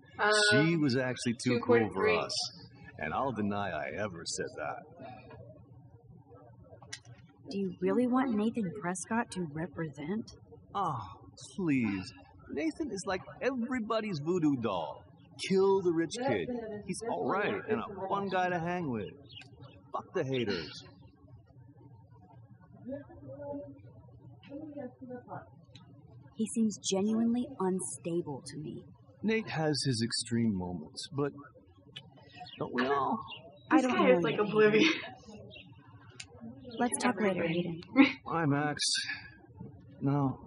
She was actually too cool for us. And I'll deny I ever said that. Do you really want Nathan Prescott to represent? Oh, please. Nathan is like everybody's voodoo doll. Kill the rich kid. He's alright and a fun guy to hang with. Fuck the haters. He seems genuinely unstable to me. Nate has his extreme moments, but don't we all? I don't guy know is like yet. oblivious. Let's talk later, Hayden. Bye, Max. No,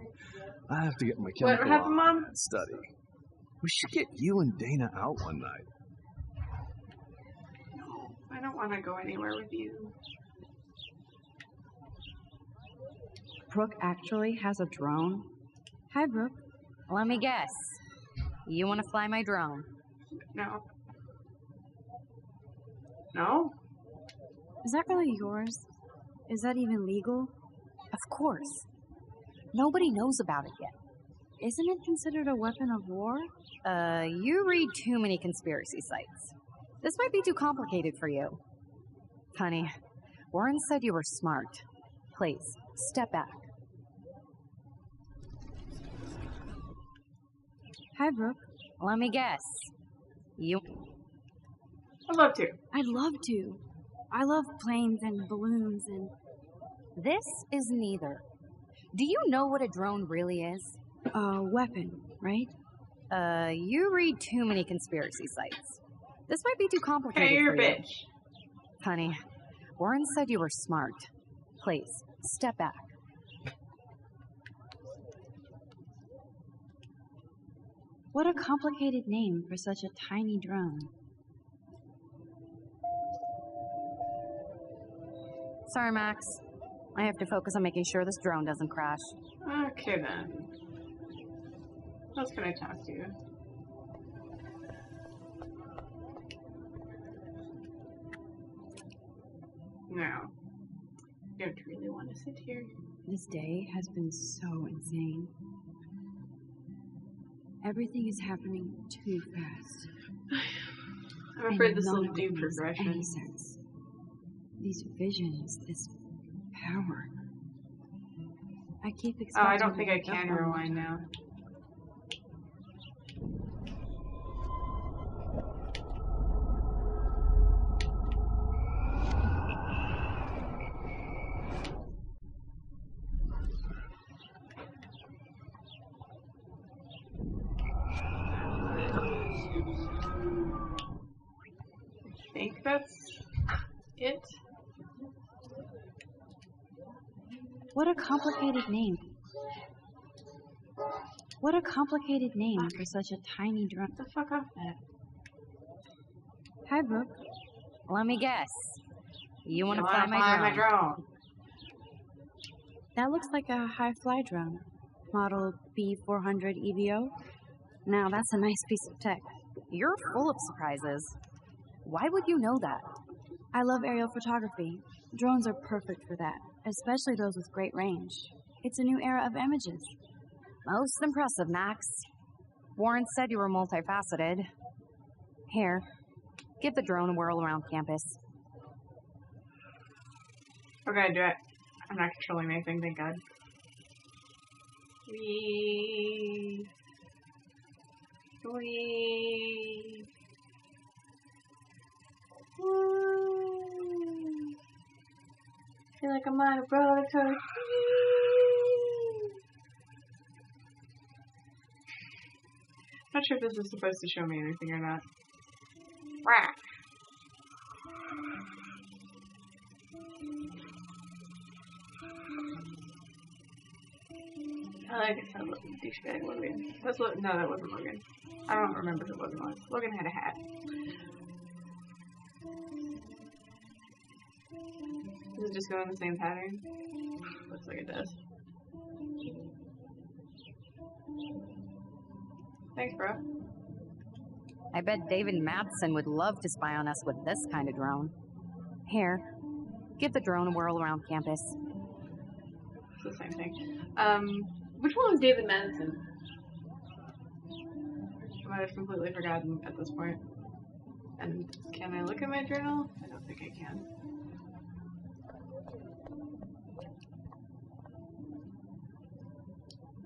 I have to get my What chemical happened, on Mom? and study. We should get you and Dana out one night. I don't want to go anywhere with you. Brooke actually has a drone? Hi, Brooke. Let me guess. You want to fly my drone? No. No? Is that really yours? Is that even legal? Of course. Nobody knows about it yet. Isn't it considered a weapon of war? You read too many conspiracy sites. This might be too complicated for you. Honey, Warren said you were smart. Please, step back. Hi, Brooke. Let me guess. You... I'd love to. I'd love to. I love planes and balloons and... This is neither. Do you know what a drone really is? A weapon, right? You read too many conspiracy sites. This might be too complicated Hey, you're for a you. bitch. Honey, Warren said you were smart. Please, step back. What a complicated name for such a tiny drone. Sorry, Max. I have to focus on making sure this drone doesn't crash. Okay, then. What else can I talk to you? No. Don't really want to sit here. This day has been so insane. Everything is happening too fast. I'm afraid And this will none of do it makes progression. any sense. These visions, this power. I keep Oh, expecting I don't to think I wake up can one rewind now. I think that's it. What a complicated name. What a complicated name for such a tiny drone. Get the fuck off that. Hi, Brooke. Let me guess. You want to wanna fly my drone? That looks like a high-fly drone. Model B400 EVO. Now, that's a nice piece of tech. You're full of surprises. Why would you know that? I love aerial photography. Drones are perfect for that, especially those with great range. It's a new era of images. Most impressive, Max. Warren said you were multifaceted. Here, give the drone a whirl around campus. Okay, do it. I'm not controlling anything, thank God. Wee. Woo. Feel like I'm on a roller coaster. Not sure if this is supposed to show me anything or not. Rah. I like it. Sounds like a douchebag Logan. That's no, that wasn't Logan. I don't remember who Logan was. Logan had a hat. Does it just go in the same pattern? Looks like it does. Thanks, bro. I bet David Madsen would love to spy on us with this kind of drone. Here, give the drone a whirl around campus. It's the same thing. Which one was David Madsen? I might have completely forgotten at this point. And can I look at my journal? I don't think I can.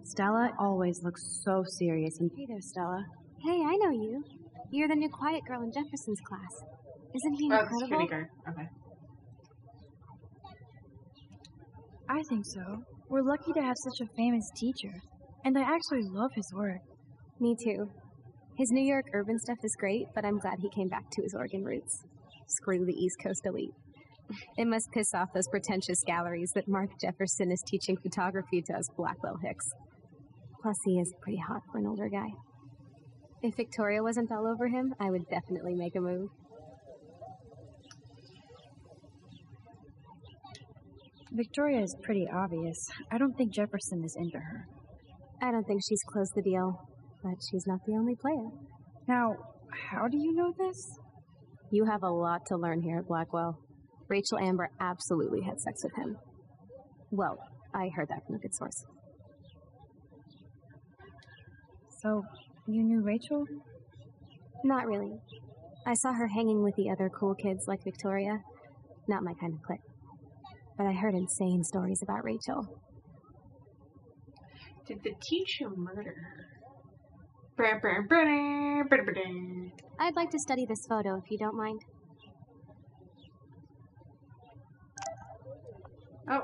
Stella always looks so serious and... Hey there, Stella. Hey, I know you. You're the new quiet girl in Jefferson's class. Isn't he Oh, incredible? security guard. Okay. I think so. We're lucky to have such a famous teacher. And I actually love his work. Me too. His New York urban stuff is great, but I'm glad he came back to his Oregon roots. Screw the East Coast elite. It must piss off those pretentious galleries that Mark Jefferson is teaching photography to us Blackwell Hicks. Plus, he is pretty hot for an older guy. If Victoria wasn't all over him, I would definitely make a move. Victoria is pretty obvious. I don't think Jefferson is into her. I don't think she's closed the deal, but she's not the only player. Now, how do you know this? You have a lot to learn here at Blackwell. Rachel Amber absolutely had sex with him. Well, I heard that from a good source. So, you knew Rachel? Not really. I saw her hanging with the other cool kids like Victoria. Not my kind of clique. But I heard insane stories about Rachel. Did the teacher murder her? I'd like to study this photo if you don't mind. Oh,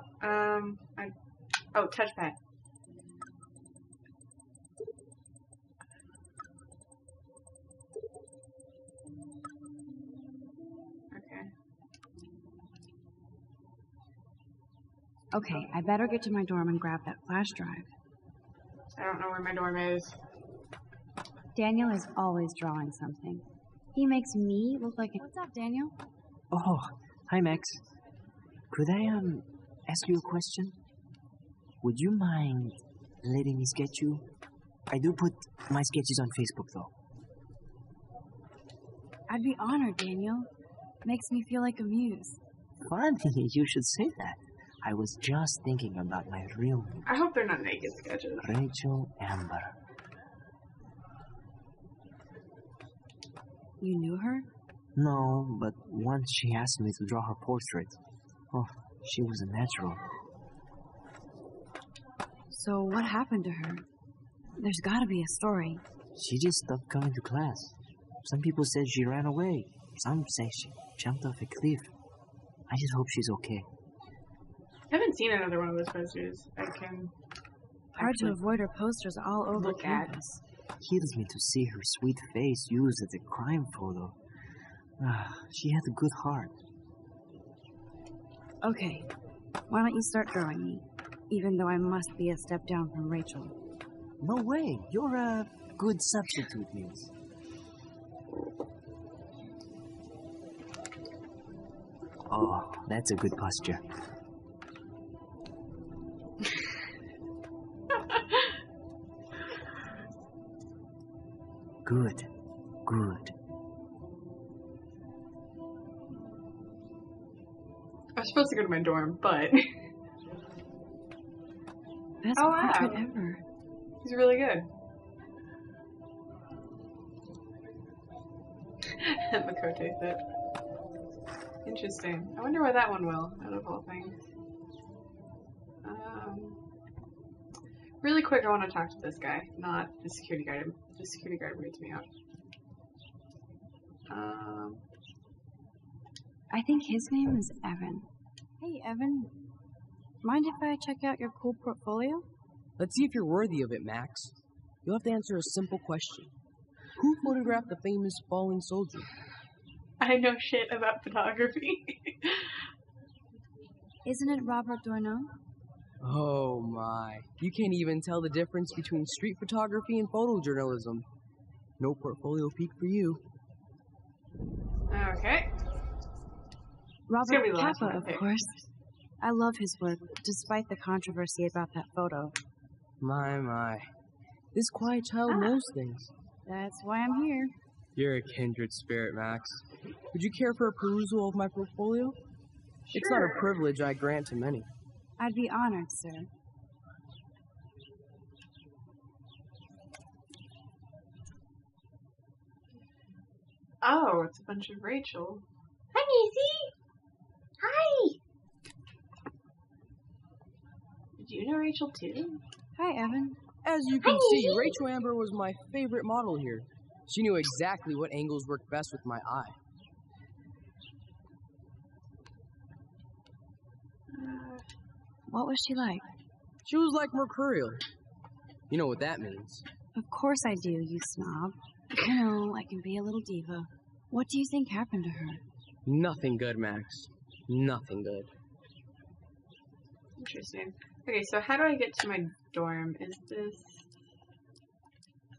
oh, touchpad. Okay, I better get to my dorm and grab that flash drive. I don't know where my dorm is. Daniel is always drawing something. He makes me look like a... What's up, Daniel? Oh, hi, Max. Could I, ask you a question? Would you mind letting me sketch you? I do put my sketches on Facebook, though. I'd be honored, Daniel. Makes me feel like a muse. Funny, you should say that. I was just thinking about my real name. I hope they're not naked sketches. Rachel Amber. You knew her? No, but once she asked me to draw her portrait. Oh, she was a natural. So what happened to her? There's gotta be a story. She just stopped coming to class. Some people said she ran away. Some say she jumped off a cliff. I just hope she's okay. I haven't seen another one of those posters. I can... Hard to avoid her posters all over look at. campus. Kills me to see her sweet face used as a crime photo. She had a good heart. Okay, why don't you start drawing me? Even though I must be a step down from Rachel. No way, you're a good substitute, Muse. Oh, that's a good posture. Good, good. I was supposed to go to my dorm, but... Best oh, wow. portrait ever. He's really good. Makote fit. Interesting. I wonder why that one will, out of all things. Really quick, I want to talk to this guy, not the security guard. The security guard weirds me out. I think his name is Evan. Hey, Evan. Mind if I check out your cool portfolio? Let's see if you're worthy of it, Max. You'll have to answer a simple question. Who photographed the famous falling soldier? I know shit about photography. Isn't it Robert Doisneau? Oh my. You can't even tell the difference between street photography and photojournalism. No portfolio peek for you. Okay. Robert Capa, of course. I love his work, despite the controversy about that photo. My. This quiet child knows things. That's why I'm here. You're a kindred spirit, Max. Would you care for a perusal of my portfolio? Sure. It's not a privilege I grant to many. I'd be honored, sir. Oh, it's a bunch of Rachel. Hi, Macy. Hi. Did you know Rachel too? Hi, Evan. As you can see, Rachel Amber was my favorite model here. She knew exactly what angles worked best with my eye. What was she like? She was like Mercurial. You know what that means. Of course I do, you snob. You know, I can be a little diva. What do you think happened to her? Nothing good, Max. Nothing good. Interesting. Okay, so how do I get to my dorm? Is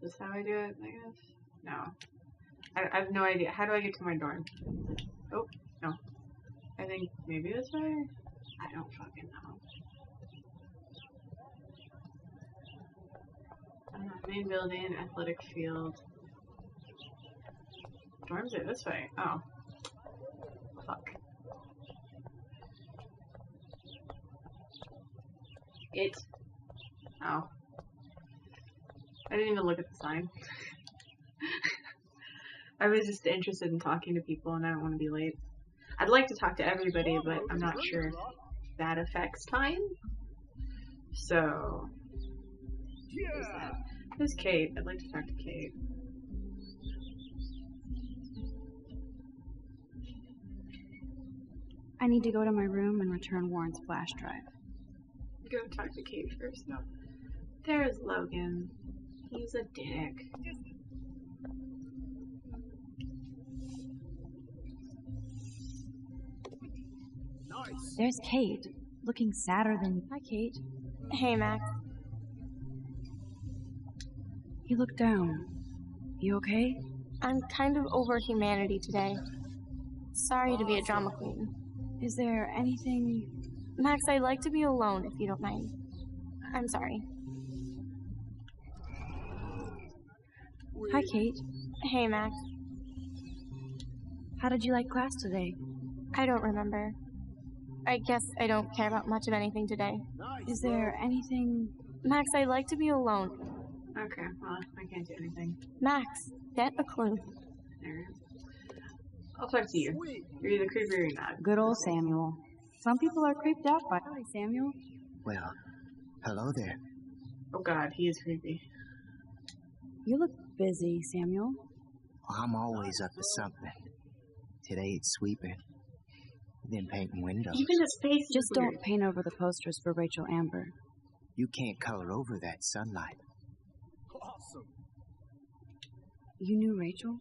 this how I do it, I guess? No. I have no idea. How do I get to my dorm? Oh, no. I think maybe this way? I don't fucking know. Main building, athletic field. Dorms are this way. Oh. Fuck. Oh. I didn't even look at the sign. I was just interested in talking to people and I don't want to be late. I'd like to talk to everybody, but I'm not sure if that affects time. So... Who's that? Who's Kate? I'd like to talk to Kate. I need to go to my room and return Warren's flash drive. Go talk to Kate first. No. There's Logan. He's a dick. Nice. There's Kate, looking sadder than... Hi, Kate. Hey, Max. You look down. You okay? I'm kind of over humanity today. Sorry to be a drama queen. Is there anything... Max, I'd like to be alone if you don't mind. I'm sorry. Hi, Kate. Hey, Max. How did you like class today? I don't remember. I guess I don't care about much of anything today. Is there anything... Max, I'd like to be alone. Okay, well, I can't do anything. Max, get a clue. There. I'll talk to you. You're either creepy or you're not. Good old Samuel. Some people are creeped out by... Hi, Samuel. Well, hello there. Oh god, he is creepy. You look busy, Samuel. I'm always up to something. Today it's sweeping. Then painting windows. Even his face Just is weird. don't paint over the posters for Rachel Amber. You can't color over that sunlight. Awesome. You knew Rachel?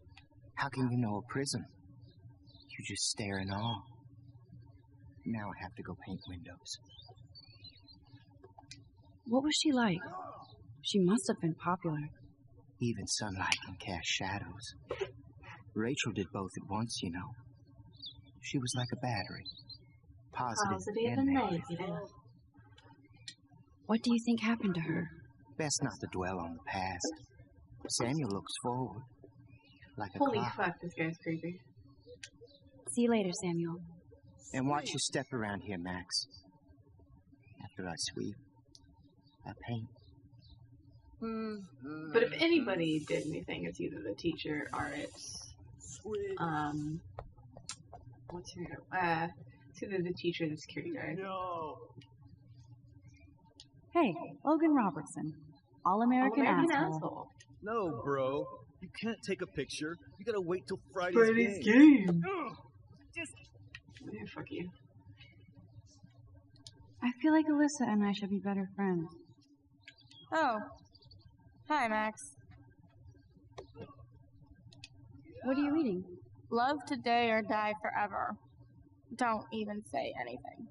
How can you know a prism? You just stare in awe. Now I have to go paint windows. What was she like? She must have been popular. Even sunlight can cast shadows. Rachel did both at once, you know. She was like a battery. Positive and negative. What do you think happened to her? Best not to dwell on the past. Samuel looks forward. Like a Holy clock. fuck, this guy's creepy. See you later, Samuel. And watch your step around here, Max. After I sweep, I paint. But if anybody did anything, it's either the teacher or it's what's her name? It's either the teacher or the security guard. No. Hey, Logan Robertson. All-American asshole. No, bro. You can't take a picture. You gotta wait till Friday's Friday's game. game. Just... Yeah, fuck you. I feel like Alyssa and I should be better friends. Oh. Hi, Max. What are you reading? Love today or die forever. Don't even say anything.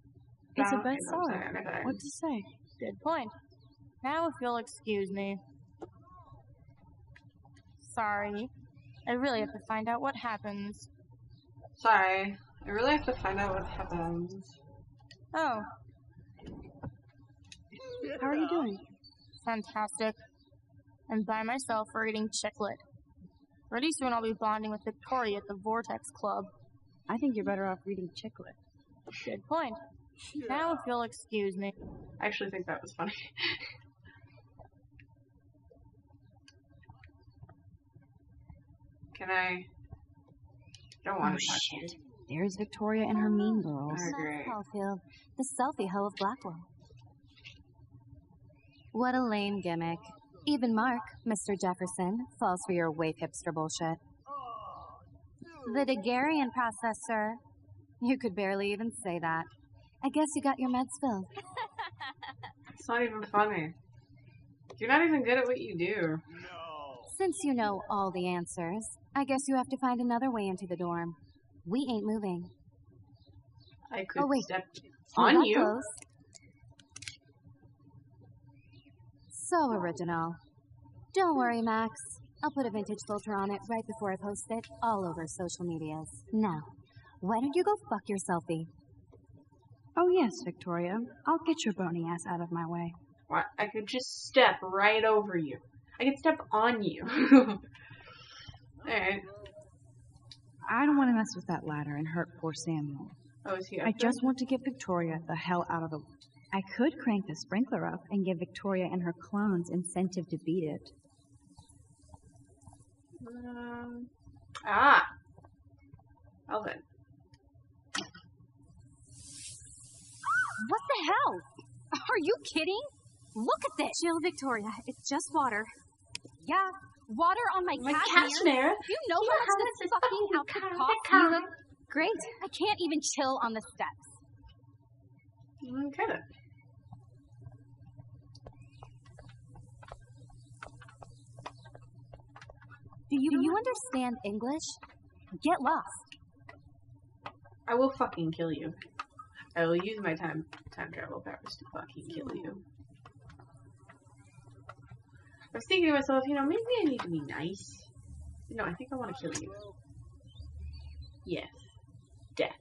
It's a Don't even say bestseller. anything. What to say? Good point. Now if you'll excuse me. Sorry. I really have to find out what happens. Sorry. I really have to find out what happens. Oh. How are you doing? Fantastic. I'm by myself reading Chicklet. Pretty soon I'll be bonding with Victoria at the Vortex Club. I think you're better off reading Chicklet. Good point. Now if you'll excuse me. I actually think that was funny. Can I Don't want to talk to you. There's Victoria and her mean girls. Oh, great. Caulfield, the selfie hoe of Blackwell. What a lame gimmick. Even Mark, Mr. Jefferson, falls for your waif hipster bullshit. The Daguerrean process, sir. You could barely even say that. I guess you got your meds filled. It's not even funny. You're not even good at what you do. Since you know all the answers, I guess you have to find another way into the dorm. We ain't moving. I could step You on got you. close. So original. Don't worry, Max. I'll put a vintage filter on it right before I post it all over social medias. Now, why don't you go fuck your selfie? Oh yes, Victoria. I'll get your bony ass out of my way. What? I could just step right over you. I could step on you. Alright. I don't want to mess with that ladder and hurt poor Samuel. Oh, is he up I there? just want to get Victoria the hell out of the way. I could crank the sprinkler up and give Victoria and her clones incentive to beat it. Well then. What the hell? Are you kidding? Look at this. Chill, Victoria. It's just water. Yeah, water on my cashmere. You know how much this fucking outfit costs? You look great. I can't even chill on the steps. Okay. Do you understand English? Get lost. I will fucking kill you. I will use my time travel powers to fucking kill you. I was thinking to myself, you know, maybe I need to be nice. No, I think I want to kill you. Yes. Death.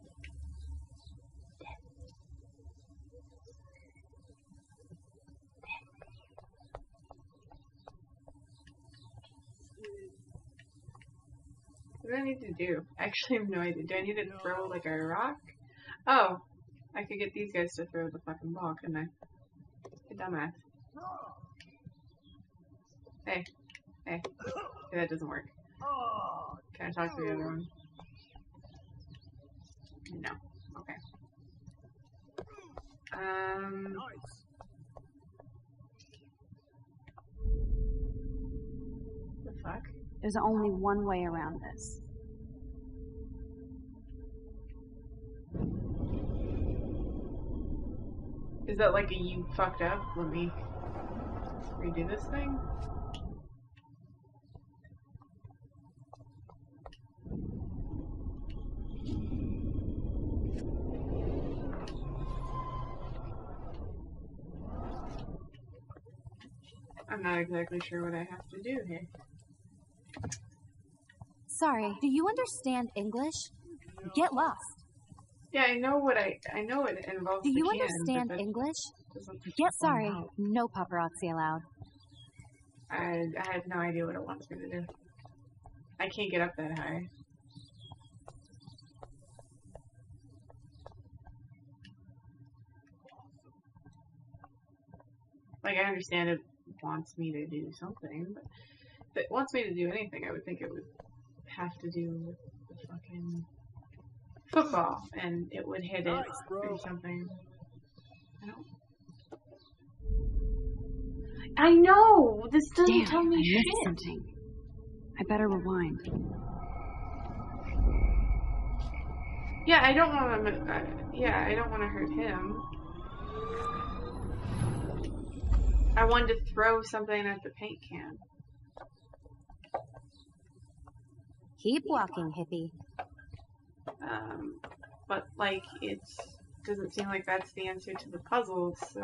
What do I need to do? I actually have no idea. Do I need to throw like a rock? Oh, I could get these guys to throw the fucking ball, couldn't I? Good dumbass. Hey. Hey. Okay, that doesn't work. Can I talk to the other one? No. Okay. The fuck? There's only one way around this. Is that like a you fucked up? Let me redo this thing? I'm not exactly sure what I have to do here. Sorry, do you understand English? Get lost. Yeah, I know what it involves. Do you the can, understand but that English? doesn't Get sorry. help. No paparazzi allowed. I have no idea what it wants me to do. I can't get up that high. Like, I understand it wants me to do something, but if it wants me to do anything, I would think it would have to do with the fucking football, and it would hit it or something. I know! This doesn't Damn, tell me I missed shit! something. I better rewind. Yeah, I don't want to. I don't want to hurt him. I wanted to throw something at the paint can. Keep walking, hippie. But like it doesn't seem like that's the answer to the puzzle. So.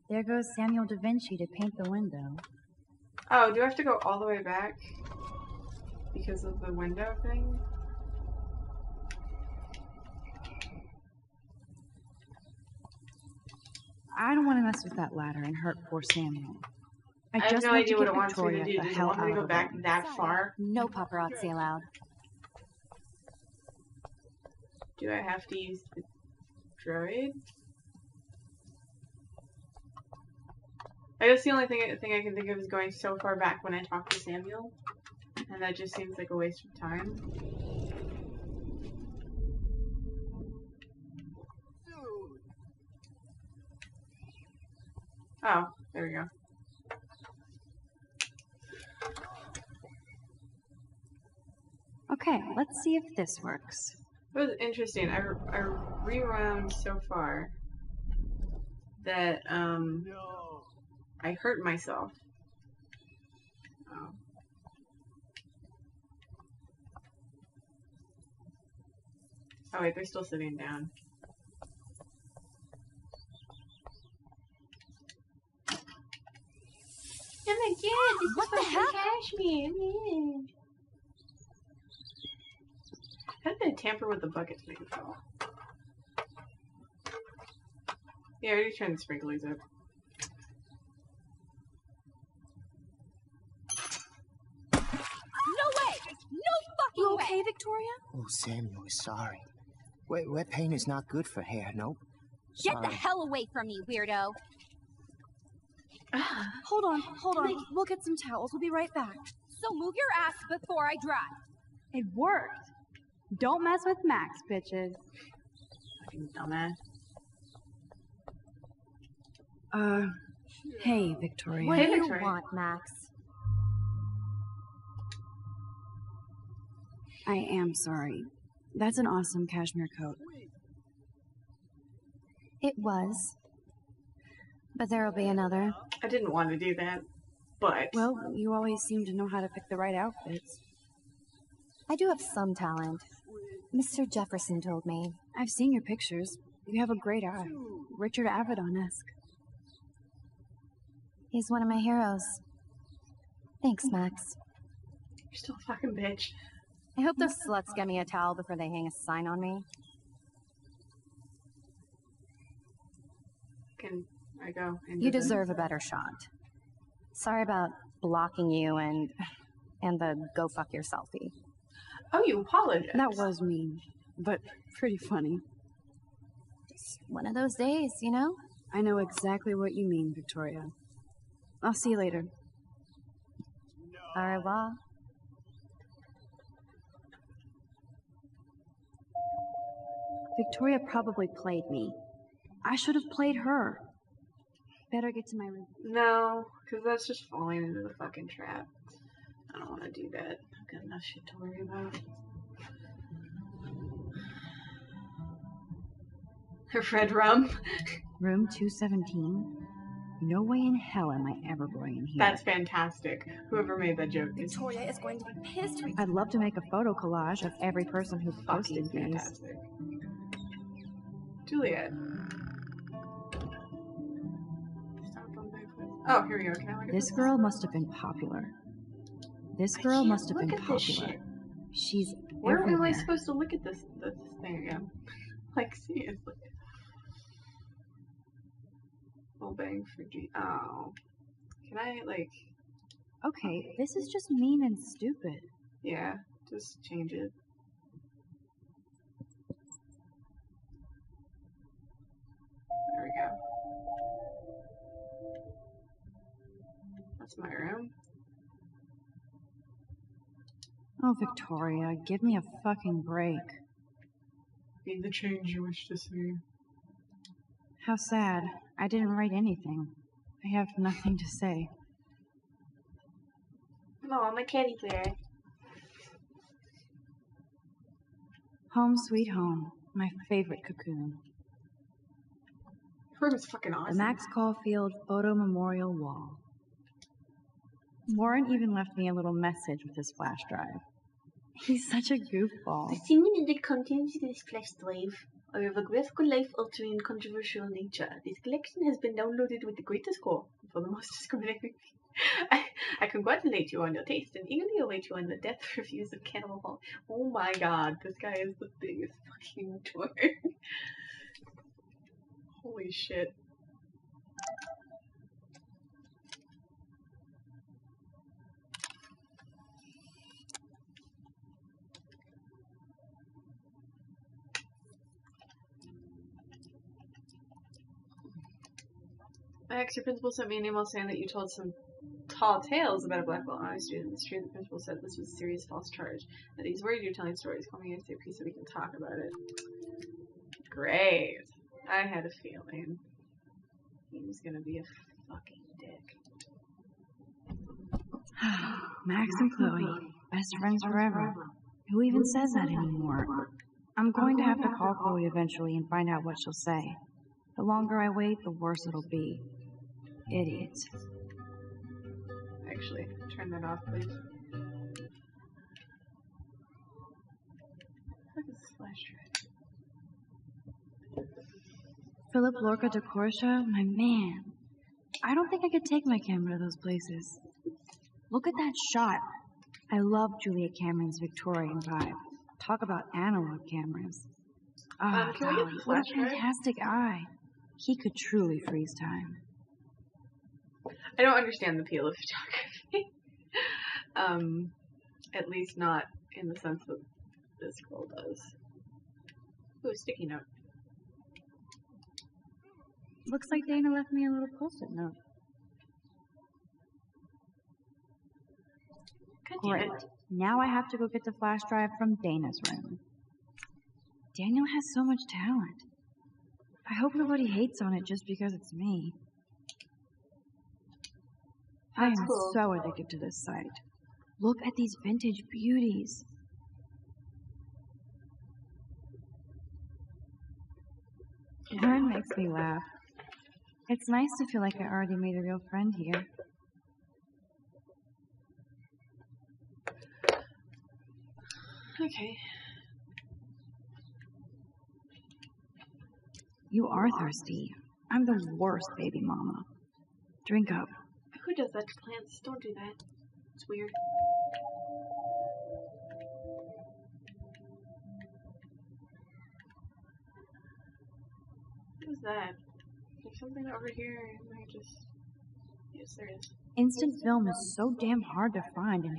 There goes Samuel da Vinci to paint the window. Oh, do I have to go all the way back because of the window thing? I don't want to mess with that ladder and hurt poor Samuel. I have just no want idea to what get it wants me to Victoria do. the Does it hell want me out to of go the back way. that far? No paparazzi allowed. Do I have to use the droid? I guess the only thing I can think of is going so far back when I talked to Samuel, and that just seems like a waste of time. Oh, there we go. Okay, let's see if this works. It was interesting. I rewound so far that I hurt myself. Oh. Oh wait, they're still sitting down. Oh my god, this What is the fucking hell? Cashmere. How did they tamper with the bucket to make it fall? Yeah, I already turned the sprinklers up. No way! No fucking You way! okay, Victoria? Oh, Samuel is sorry. Wet paint is not good for hair, nope. Get the Sorry. hell away from me, weirdo! Hold on. We'll get some towels. We'll be right back. So move your ass before I dry. It worked. Don't mess with Max, bitches. Fucking dumbass. Hey, Victoria. What do you want, Max? I am sorry. That's an awesome cashmere coat. It was. But there'll be another. I didn't want to do that, but... Well, you always seem to know how to pick the right outfits. I do have some talent. Mr. Jefferson told me. I've seen your pictures. You have a great eye. Richard Avedon-esque. He's one of my heroes. Thanks, Max. You're still a fucking bitch. I hope those sluts get me a towel before they hang a sign on me. Can I go? You deserve a better shot. Sorry about blocking you and the go fuck your selfie. Oh, you apologize. That was mean, but pretty funny. Just one of those days, you know? I know exactly what you mean, Victoria. I'll see you later. Au revoir. Victoria probably played me. I should have played her. Better get to my room. No, because that's just falling into the fucking trap. I don't want to do that. I've got enough shit to worry about. Red rum. Room 217? No way in hell am I ever going in here. That's fantastic. Whoever made that joke is Victoria is going to be pissed. I'd love to make a photo collage of every person who posted these. fantastic. Juliet. Oh, here we go. Can I look at This girl must have been popular. This girl must have been look at this popular. shit. She's Where am I everywhere. supposed to look at this thing again? Like, seriously. Full bang for G. Oh. Can I, like... Okay, this is just mean and stupid. Yeah, just change it. There we go. That's my room. Oh, Victoria, give me a fucking break. Be the change you wish to see. How sad. I didn't write anything. I have nothing to say. Oh, I'm a teddy bear. Home sweet home. My favorite cocoon. Her was fucking awesome. The Max Caulfield Photo Memorial Wall. Warren even left me a little message with his flash drive. He's such a goofball. The thing that contains this flash drive are of a graphical, life-altering, and controversial nature. This collection has been downloaded with the greatest score for the most discriminating. I congratulate you on your taste and eagerly await you on the death reviews of Cannibal Hall. Oh my god, this guy is the biggest fucking dork. Holy shit. Your principal sent me an email saying that you told some tall tales about a black belt honor student. The student principal said this was a serious false charge. That he's worried you're telling stories. Call me ASAP so we can talk about it. Great. I had a feeling he was gonna be a fucking dick. Max and Chloe, best friends forever. Who even says that anymore? I'm going to have to call Chloe eventually and find out what she'll say. The longer I wait, the worse it'll be. Idiots. Actually, turn that off, please. What is this flash drive? Philip Lorca de Corsia, my man. I don't think I could take my camera to those places. Look at that shot. I love Julia Cameron's Victorian vibe. Talk about analog cameras. Oh, God, what a fantastic eye. He could truly freeze time. I don't understand the appeal of photography. At least not in the sense that this girl does. Ooh, a sticky note. Looks like Dana left me a little post-it note. Great. Now I have to go get the flash drive from Dana's room. Daniel has so much talent. I hope nobody hates on it just because it's me. I am so addicted to this site. Look at these vintage beauties. Lauren makes me laugh. It's nice to feel like I already made a real friend here. Okay. You are thirsty. I'm the worst baby mama. Drink up. Who does that to plants? Don't do that. It's weird. What is that? There's something over here. Am I just... Yes, there is. Instant film is so damn hard to find, and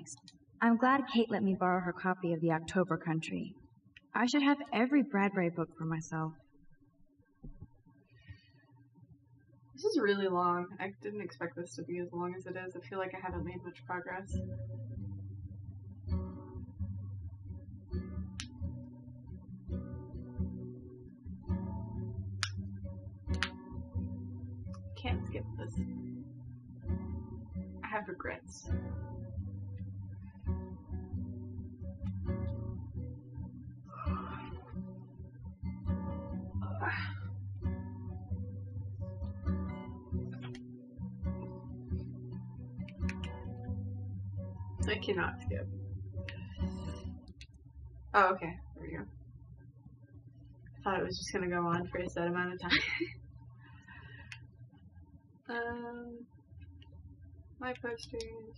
I'm glad Kate let me borrow her copy of The October Country. I should have every Bradbury book for myself. This is really long. I didn't expect this to be as long as it is. I feel like I haven't made much progress. Can't skip this. I have regrets. I cannot skip. Oh, okay. There we go. I thought it was just gonna go on for a set amount of time. My posters.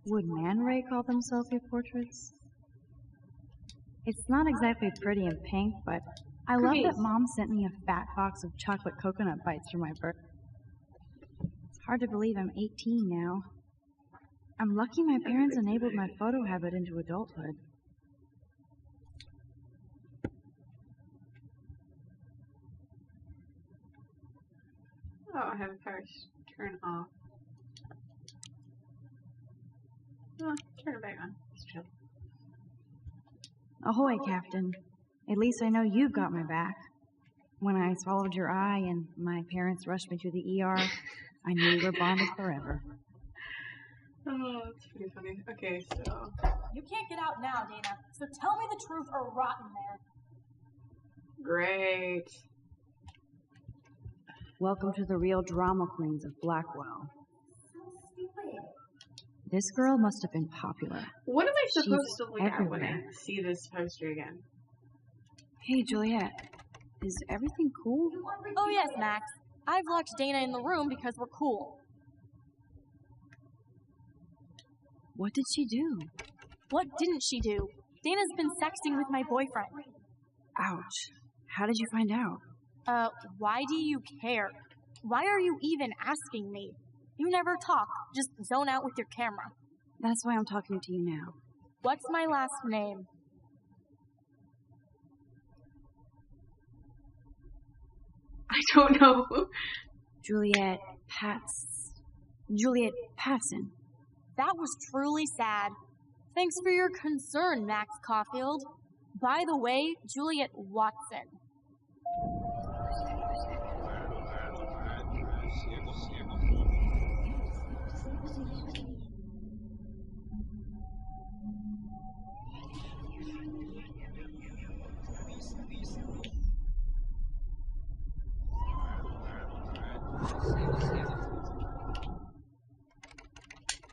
Would Man Ray call them selfie portraits? It's not exactly pretty and pink, but I love that Mom sent me a fat box of chocolate coconut bites for my birthday. It's hard to believe I'm 18 now. I'm lucky my parents enabled my photo habit into adulthood. Oh, I have a power turn off. Oh, turn it back on. It's chill. Ahoy, Captain. At least I know you've got my back. When I swallowed your eye and my parents rushed me to the ER, I knew we were bonded forever. Oh, that's pretty funny. Okay, so... You can't get out now, Dana, so tell me the truth or rot in there. Great. Welcome to the real drama queens of Blackwell. So stupid. This girl must have been popular. What am I supposed She's to look at when I see this poster again? Hey, Juliet. Is everything cool? Oh yes, Max. I've locked Dana in the room because we're cool. What did she do? What didn't she do? Dana's been sexting with my boyfriend. Ouch. How did you find out? Why do you care? Why are you even asking me? You never talk, just zone out with your camera. That's why I'm talking to you now. What's my last name? I don't know. Juliet, Juliet Patson. That was truly sad. Thanks for your concern, Max Caulfield. By the way, Juliet Watson.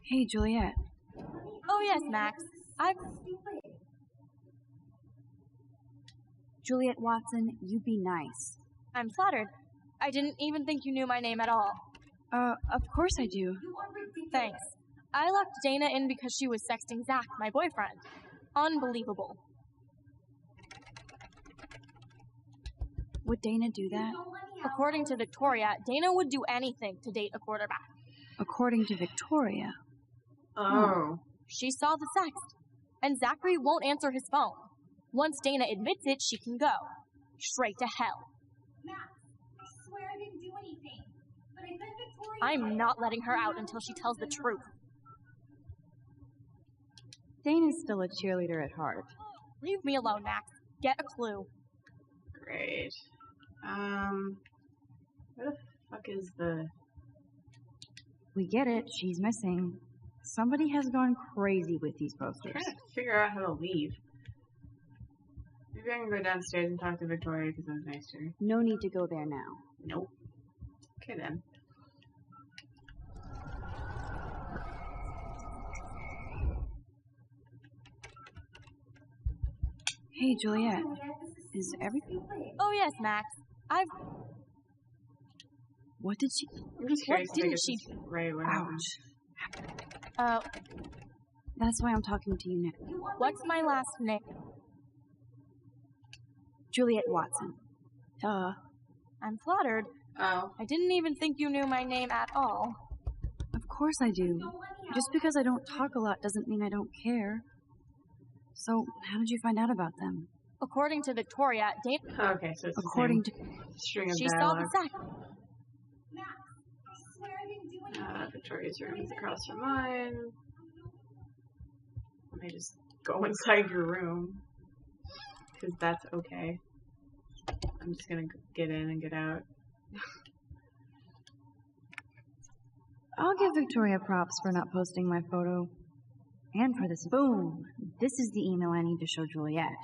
Hey, Juliet. Oh yes, Max. Juliet Watson, you be nice. I'm flattered. I didn't even think you knew my name at all. Of course I do. Thanks. I left Dana in because she was sexting Zach, my boyfriend. Unbelievable. Would Dana do that? According to Victoria, Dana would do anything to date a quarterback. According to Victoria? Oh. She saw the sext, and Zachary won't answer his phone. Once Dana admits it, she can go. Straight to hell. Max, I swear I didn't do anything. But I bet Victoria... I'm not letting her out until she tells the truth. Dana's still a cheerleader at heart. Leave me alone, Max. Get a clue. Great. Where the fuck is the... We get it. She's missing. Somebody has gone crazy with these posters. I'm trying to figure out how to leave. Maybe I can go downstairs and talk to Victoria because I was nice to her. No need to go there now. Nope. Okay then. Hey, Juliet. Is everything... Oh yes, Max. What did she... I'm just curious if I get this right. Ouch. That's why I'm talking to you now. What's my last name? Juliet Watson. I'm flattered. Oh. I didn't even think you knew my name at all. Of course I do. Just because I don't talk a lot doesn't mean I don't care. So, how did you find out about them? According to Victoria, Dana... Okay, so it's according to... string of she dialogue. saw the sex. Max, I swear I didn't do anything. Victoria's room is across from mine. Let me just go inside your room. Because that's okay. I'm just gonna get in and get out. I'll give Victoria props for not posting my photo. And for this. Boom! This is the email I need to show Juliet.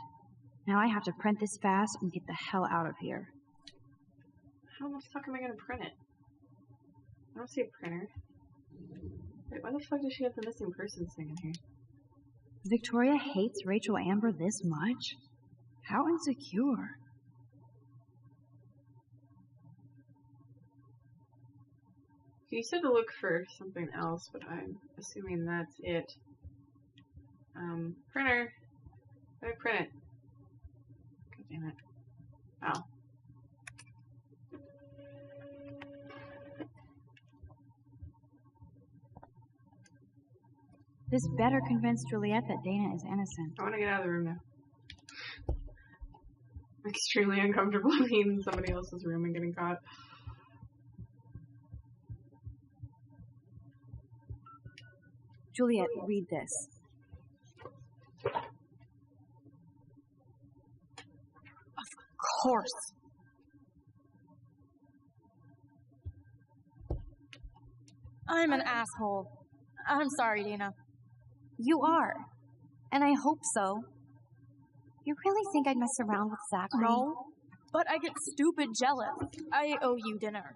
Now I have to print this fast and get the hell out of here. How the fuck am I gonna print it? I don't see a printer. Wait, why the fuck does she have the missing persons thing in here? Victoria hates Rachel Amber this much? How insecure. You said to look for something else, but I'm assuming that's it. Printer. How do I print it? God damn it. Oh. This better convince Juliet that Dana is innocent. I want to get out of the room now. I'm extremely uncomfortable being in somebody else's room and getting caught. Juliet, read this. Of course. I'm an asshole. I'm sorry, Dana. You are. And I hope so. You really think I'd mess around with Zachary? No, but I get stupid jealous. I owe you dinner.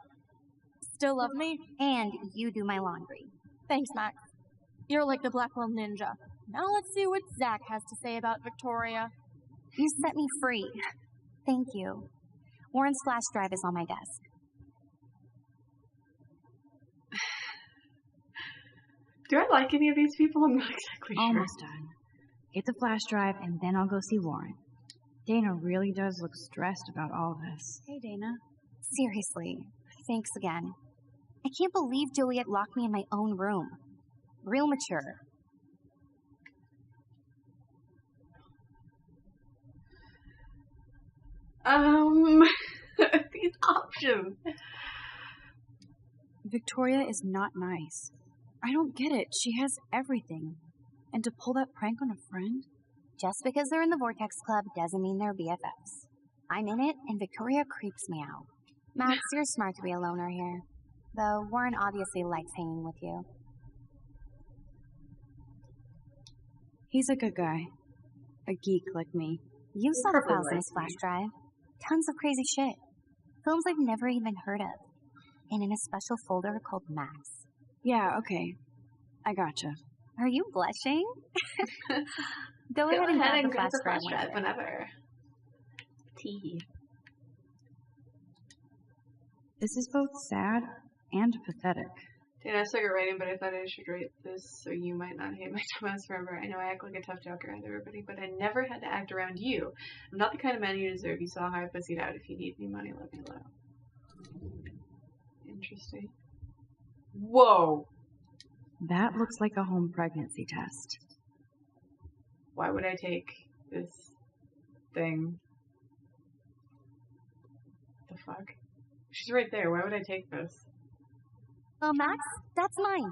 Still love me? And you do my laundry. Thanks, Max. You're like the Blackwell Ninja. Now let's see what Zach has to say about Victoria. You set me free. Thank you. Warren's flash drive is on my desk. Do I like any of these people? I'm not exactly sure. Almost done. Get the flash drive, and then I'll go see Warren. Dana really does look stressed about all this. Hey, Dana. Seriously, thanks again. I can't believe Juliet locked me in my own room. Real mature. These options. Victoria is not nice. I don't get it. She has everything. And to pull that prank on a friend? Just because they're in the Vortex Club doesn't mean they're BFFs. I'm in it, and Victoria creeps me out. Max, you're smart to be a loner here. Though Warren obviously likes hanging with you. He's a good guy. A geek like me. You saw the files in his flash drive. Tons of crazy shit. Films I've never even heard of. And in a special folder called Max. Yeah, okay. I gotcha. Are you blushing? Go ahead and grab the flash drive whenever. Tee. This is both sad and pathetic. Dude, I started writing, but I thought I should write this so you might not hate my dumbass forever. I know I act like a tough joker around everybody, but I never had to act around you. I'm not the kind of man you deserve. You saw how I pussied out. If you need me money, let me know. Interesting. Whoa! That looks like a home pregnancy test. Why would I take this thing? The fuck? She's right there. Why would I take this? Oh, Max, that's mine.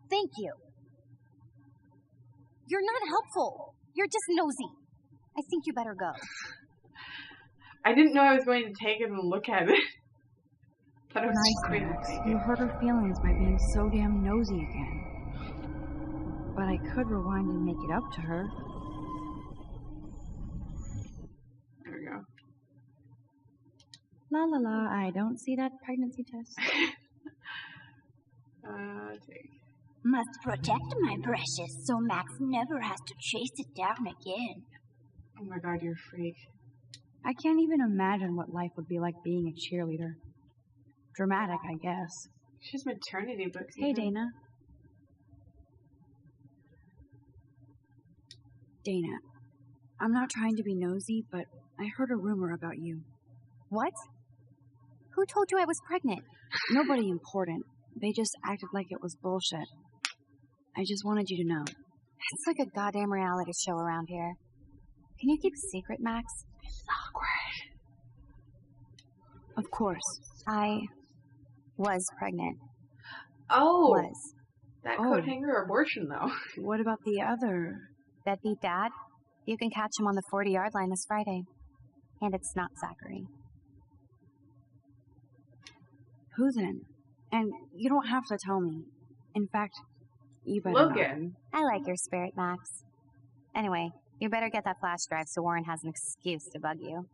Thank you. You're not helpful. You're just nosy. I think you better go. I didn't know I was going to take it and look at it. Thought it was nice, Max. You hurt her feelings by being so damn nosy again. But I could rewind and make it up to her. There we go. La la la, I don't see that pregnancy test. Take. Must protect my precious so Max never has to chase it down again. Oh my god, you're a freak. I can't even imagine what life would be like being a cheerleader. Dramatic, I guess. She has maternity books. Hey, Dana. Dana, I'm not trying to be nosy, but I heard a rumor about you. What? Who told you I was pregnant? Nobody important. They just acted like it was bullshit. I just wanted you to know. It's like a goddamn reality show around here. Can you keep a secret, Max? It's awkward. Of course. I was pregnant. Oh! Was. That coat hanger abortion, though. What about the other? Deadbeat dad? You can catch him on the 40-yard line this Friday. And it's not Zachary. Who then? And you don't have to tell me. In fact, you better Logan. Not. I like your spirit, Max. Anyway, you better get that flash drive so Warren has an excuse to bug you.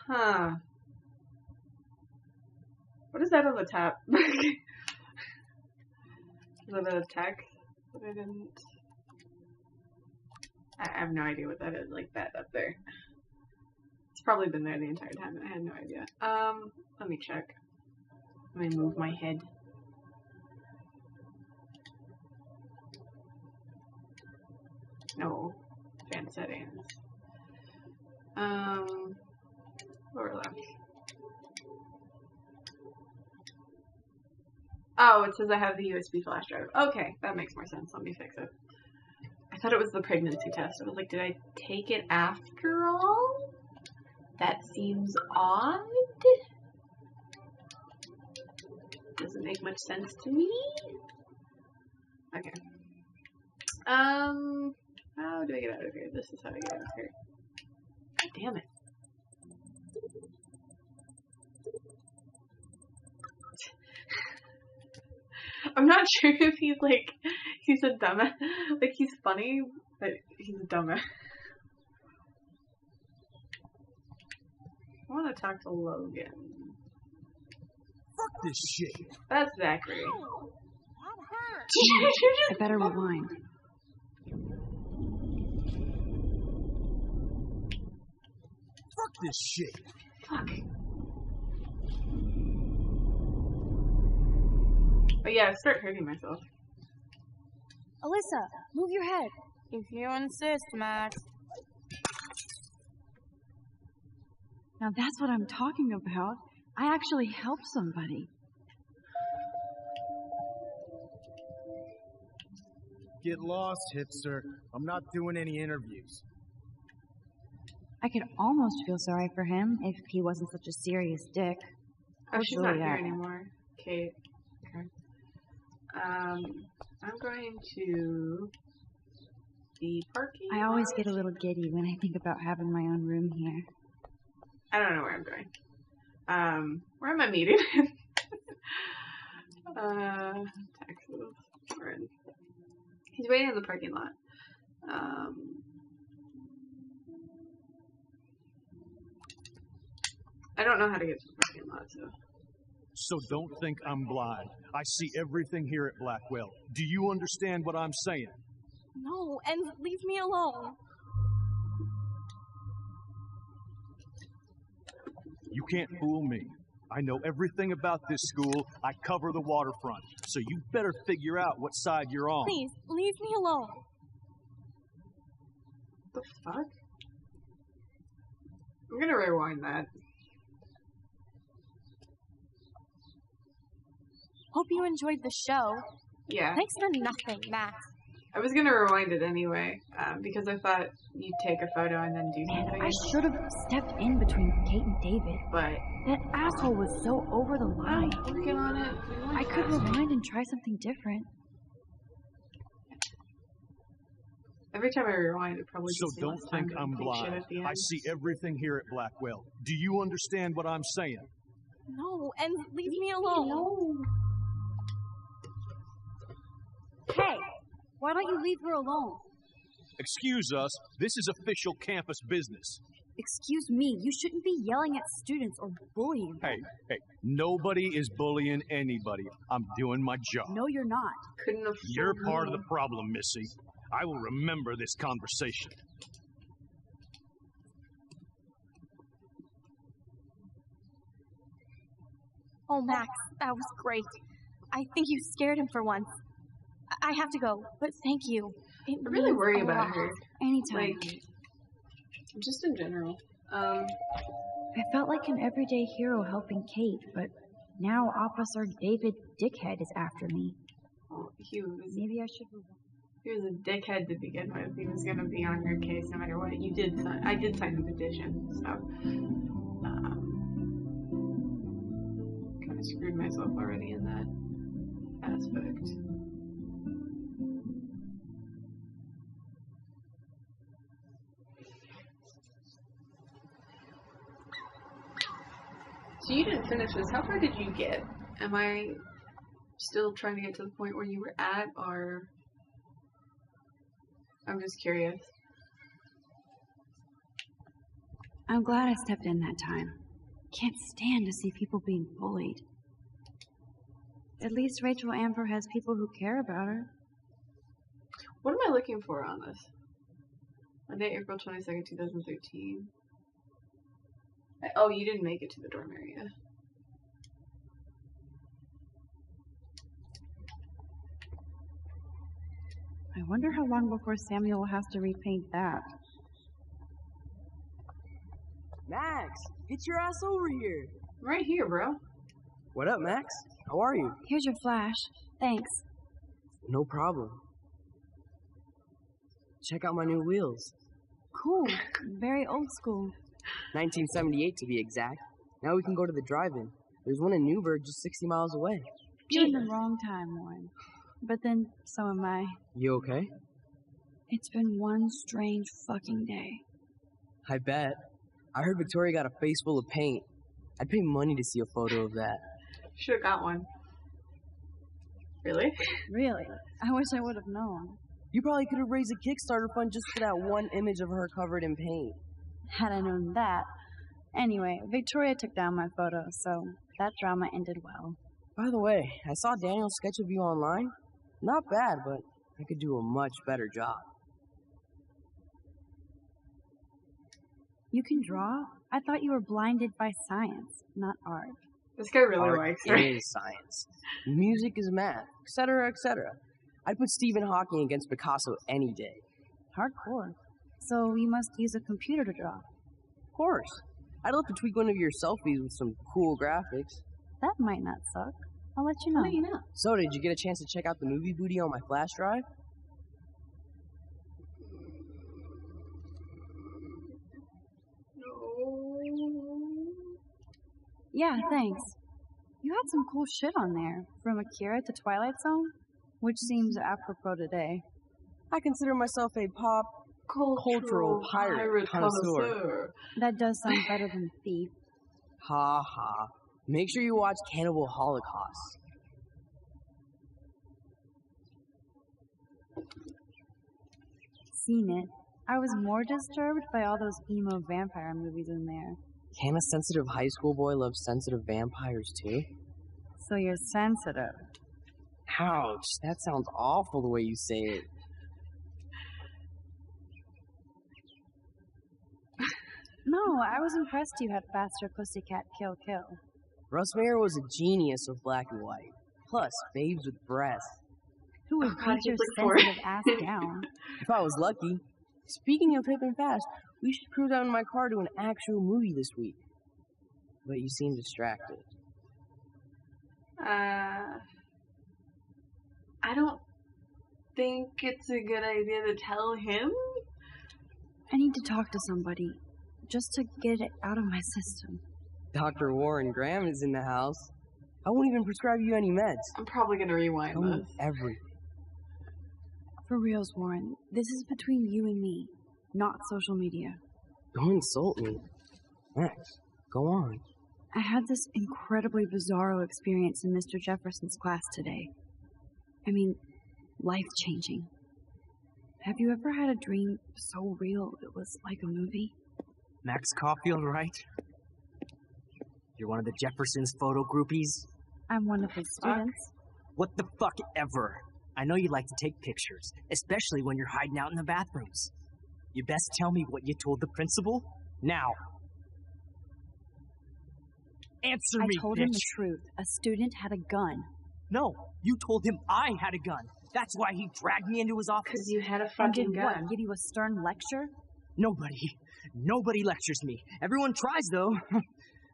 Huh. What is that on the top? Is that a text that I didn't... I have no idea what that is, like that up there. It's probably been there the entire time and I had no idea. Let me check. Let me move my head. No. Advanced settings. Lower left. Oh, it says I have the USB flash drive. Okay, that makes more sense. Let me fix it. I thought it was the pregnancy test. I was like, did I take it after all? That seems odd. Doesn't make much sense to me. Okay. How do I get out of here? This is how I get out of here. God damn it. I'm not sure if he's like, he's a dumbass. Like, he's funny, but he's a dumbass. I want to talk to Logan. Fuck this shit. That's Zachary. I better rewind. Fuck this shit. Fuck. But yeah, I start hurting myself. Alyssa, move your head. If you insist, Max. Now that's what I'm talking about. I actually helped somebody. Get lost, hipster. I'm not doing any interviews. I could almost feel sorry for him if he wasn't such a serious dick. Oh, she's not here anymore. Kate. Okay. I'm going to the parking I always get a little giddy when I think about having my own room here. I don't know where I'm going. Where am I meeting? Texas. We're in. He's waiting in the parking lot. I don't know how to get to the parking lot, so. So don't think I'm blind. I see everything here at Blackwell. Do you understand what I'm saying? No, and leave me alone. You can't fool me. I know everything about this school. I cover the waterfront. So you better figure out what side you're on. Please, leave me alone. What the fuck? I'm gonna rewind that. Hope you enjoyed the show. Yeah. Thanks for nothing, Max. I was gonna rewind it anyway, because I thought you'd take a photo and then do something. I should have stepped in between Kate and David. But that asshole was so over the line. I'm working on it. I could rewind and try something different. Every time I rewind, it probably So don't think I'm blind. I see everything here at Blackwell. Do you understand what I'm saying? No, and leave me alone. Hey, why don't you leave her alone? Excuse us, this is official campus business. Excuse me, you shouldn't be yelling at students or bullying them. Hey, nobody is bullying anybody. I'm doing my job. No, you're not. Couldn't have. You're part of the problem, Missy. I will remember this conversation. Oh, Max, that was great. I think you scared him for once. I have to go, but thank you. I really worry about her. Anytime. Like, just in general. I felt like an everyday hero helping Kate, but now Officer David Dickhead is after me. Well, maybe I should. He was a dickhead to begin with. He was gonna be on your case no matter what. I did sign the petition, so kind of screwed myself already in that aspect. So you didn't finish this. How far did you get? Am I still trying to get to the point where you were at, or I'm just curious. I'm glad I stepped in that time. Can't stand to see people being bullied. At least Rachel Amber has people who care about her. What am I looking for on this? Monday, April 22nd, 2013. Oh, you didn't make it to the dorm area. I wonder how long before Samuel has to repaint that. Max, get your ass over here. I'm right here, bro. What up, Max? How are you? Here's your flash. Thanks. No problem. Check out my new wheels. Cool. Very old school. 1978 to be exact. Now we can go to the drive-in. There's one in Newburgh just 60 miles away. You're in the wrong time, Warren. But then, so am I. You okay? It's been one strange fucking day. I bet. I heard Victoria got a face full of paint. I'd pay money to see a photo of that. Should've got one. Really? Really? I wish I would have known. You probably could have raised a Kickstarter fund just for that one image of her covered in paint. Had I known that. Anyway, Victoria took down my photo, so that drama ended well. By the way, I saw Daniel's sketch of you online. Not bad, but I could do a much better job. You can draw? I thought you were blinded by science, not art. This guy really Art likes her. is science. Music is math, etc., etc. I'd put Stephen Hawking against Picasso any day. Hardcore. So you must use a computer to draw. Of course. I'd love to tweak one of your selfies with some cool graphics. That might not suck. I'll let you know. So, did you get a chance to check out the movie booty on my flash drive? Yeah, thanks. You had some cool shit on there, from Akira to Twilight Zone, which seems apropos today. I consider myself a pop cultural pirate connoisseur. That does sound better than thief. Ha ha. Make sure you watch Cannibal Holocaust. Seen it. I was more disturbed by all those emo vampire movies in there. Can a sensitive high school boy love sensitive vampires too? So you're sensitive. Ouch, that sounds awful the way you say it. No, I was impressed you had Faster Pussycat Kill Kill. Russ Meyer was a genius of black and white. Plus, babes with breasts. Who would beat your sensitive ass down? If I was lucky. Speaking of hip and fast, we should cruise out in my car to an actual movie this week. But you seem distracted. I don't think it's a good idea to tell him. I need to talk to somebody, just to get it out of my system. Dr. Warren Graham is in the house. I won't even prescribe you any meds. I'm probably gonna rewind Tell me this. everything. For reals, Warren, this is between you and me, not social media. Don't insult me. Max, go on. I had this incredibly bizarro experience in Mr. Jefferson's class today. I mean, life-changing. Have you ever had a dream so real it was like a movie? Max Caulfield, right? You're one of the Jefferson's photo groupies? I'm one of his students. What the fuck ever? I know you like to take pictures, especially when you're hiding out in the bathrooms. You best tell me what you told the principal now. Answer me, I told him the truth. A student had a gun. No, you told him I had a gun. That's why he dragged me into his office. Because you had a And fucking did gun. what, give you a stern lecture? Nobody lectures me. Everyone tries, though.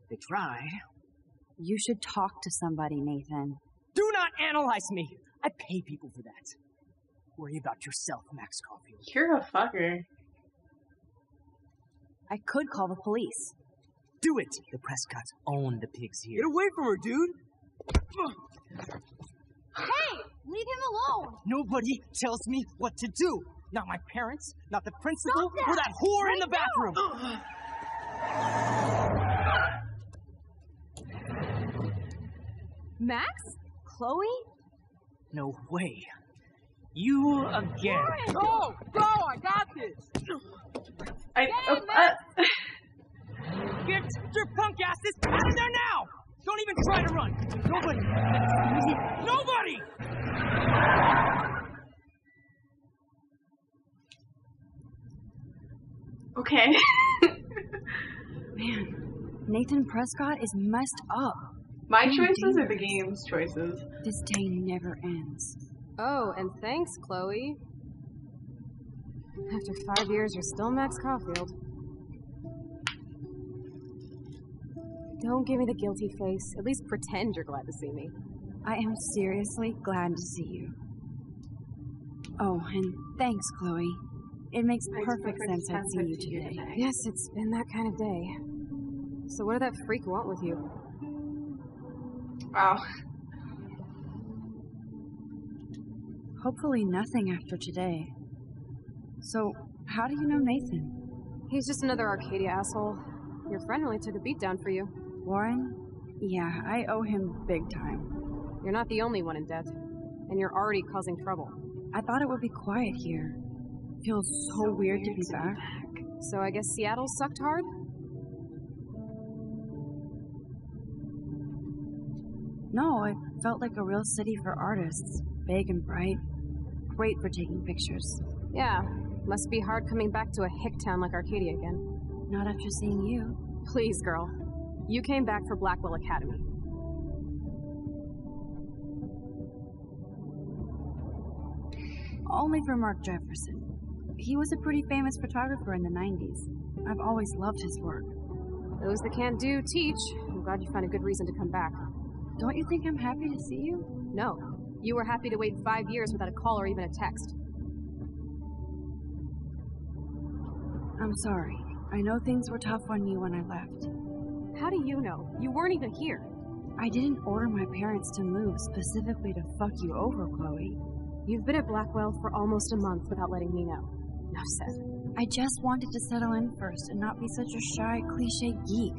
They try. You should talk to somebody, Nathan. Do not analyze me. I pay people for that. Worry about yourself, Max Caulfield. You're a fucker. I could call the police. Do it! The Prescotts own the pigs here. Get away from her, dude! Hey! Leave him alone! Nobody tells me what to do. Not my parents, not the principal, or that whore in the bathroom. Max? Chloe? No way. You again. Go! Go! I got this! Get your punk asses out of there now! Don't even try to run! Nobody! Nobody! Okay. Man, Nathan Prescott is messed up. My choices are the game's choices. This day never ends. Oh, and thanks, Chloe. After 5 years, you're still Max Caulfield. Don't give me the guilty face. At least pretend you're glad to see me. I am seriously glad to see you. Oh, and thanks, Chloe. It makes perfect sense I'd see you today. Yes, it's been that kind of day. So what did that freak want with you? Wow. Hopefully nothing after today. So, how do you know Nathan? He's just another Arcadia asshole. Your friend really took a beat down for you. Warren? Yeah, I owe him big time. You're not the only one in debt. And you're already causing trouble. I thought it would be quiet here. Feels so weird to be back. So I guess Seattle sucked hard? No, it felt like a real city for artists. Big and bright. Great for taking pictures. Yeah, must be hard coming back to a hick town like Arcadia again. Not after seeing you. Please, girl. You came back for Blackwell Academy. Only for Mark Jefferson. He was a pretty famous photographer in the 90s. I've always loved his work. Those that can't do, teach. I'm glad you found a good reason to come back. Don't you think I'm happy to see you? No. You were happy to wait 5 years without a call or even a text. I'm sorry. I know things were tough on you when I left. How do you know? You weren't even here. I didn't order my parents to move specifically to fuck you over, Chloe. You've been at Blackwell for almost a month without letting me know. Enough said. I just wanted to settle in first and not be such a shy, cliche geek.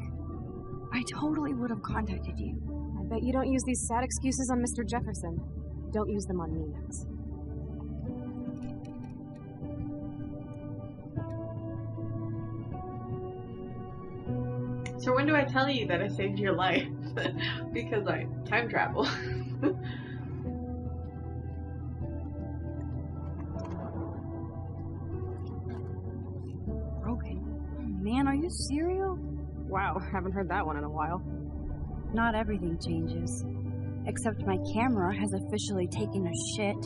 I totally would have contacted you. I bet you don't use these sad excuses on Mr. Jefferson. Don't use them on me, Max. So when do I tell you that I saved your life? Because I time travel. Broken? Man, are you serial? Wow, haven't heard that one in a while. Not everything changes. Except my camera has officially taken a shit.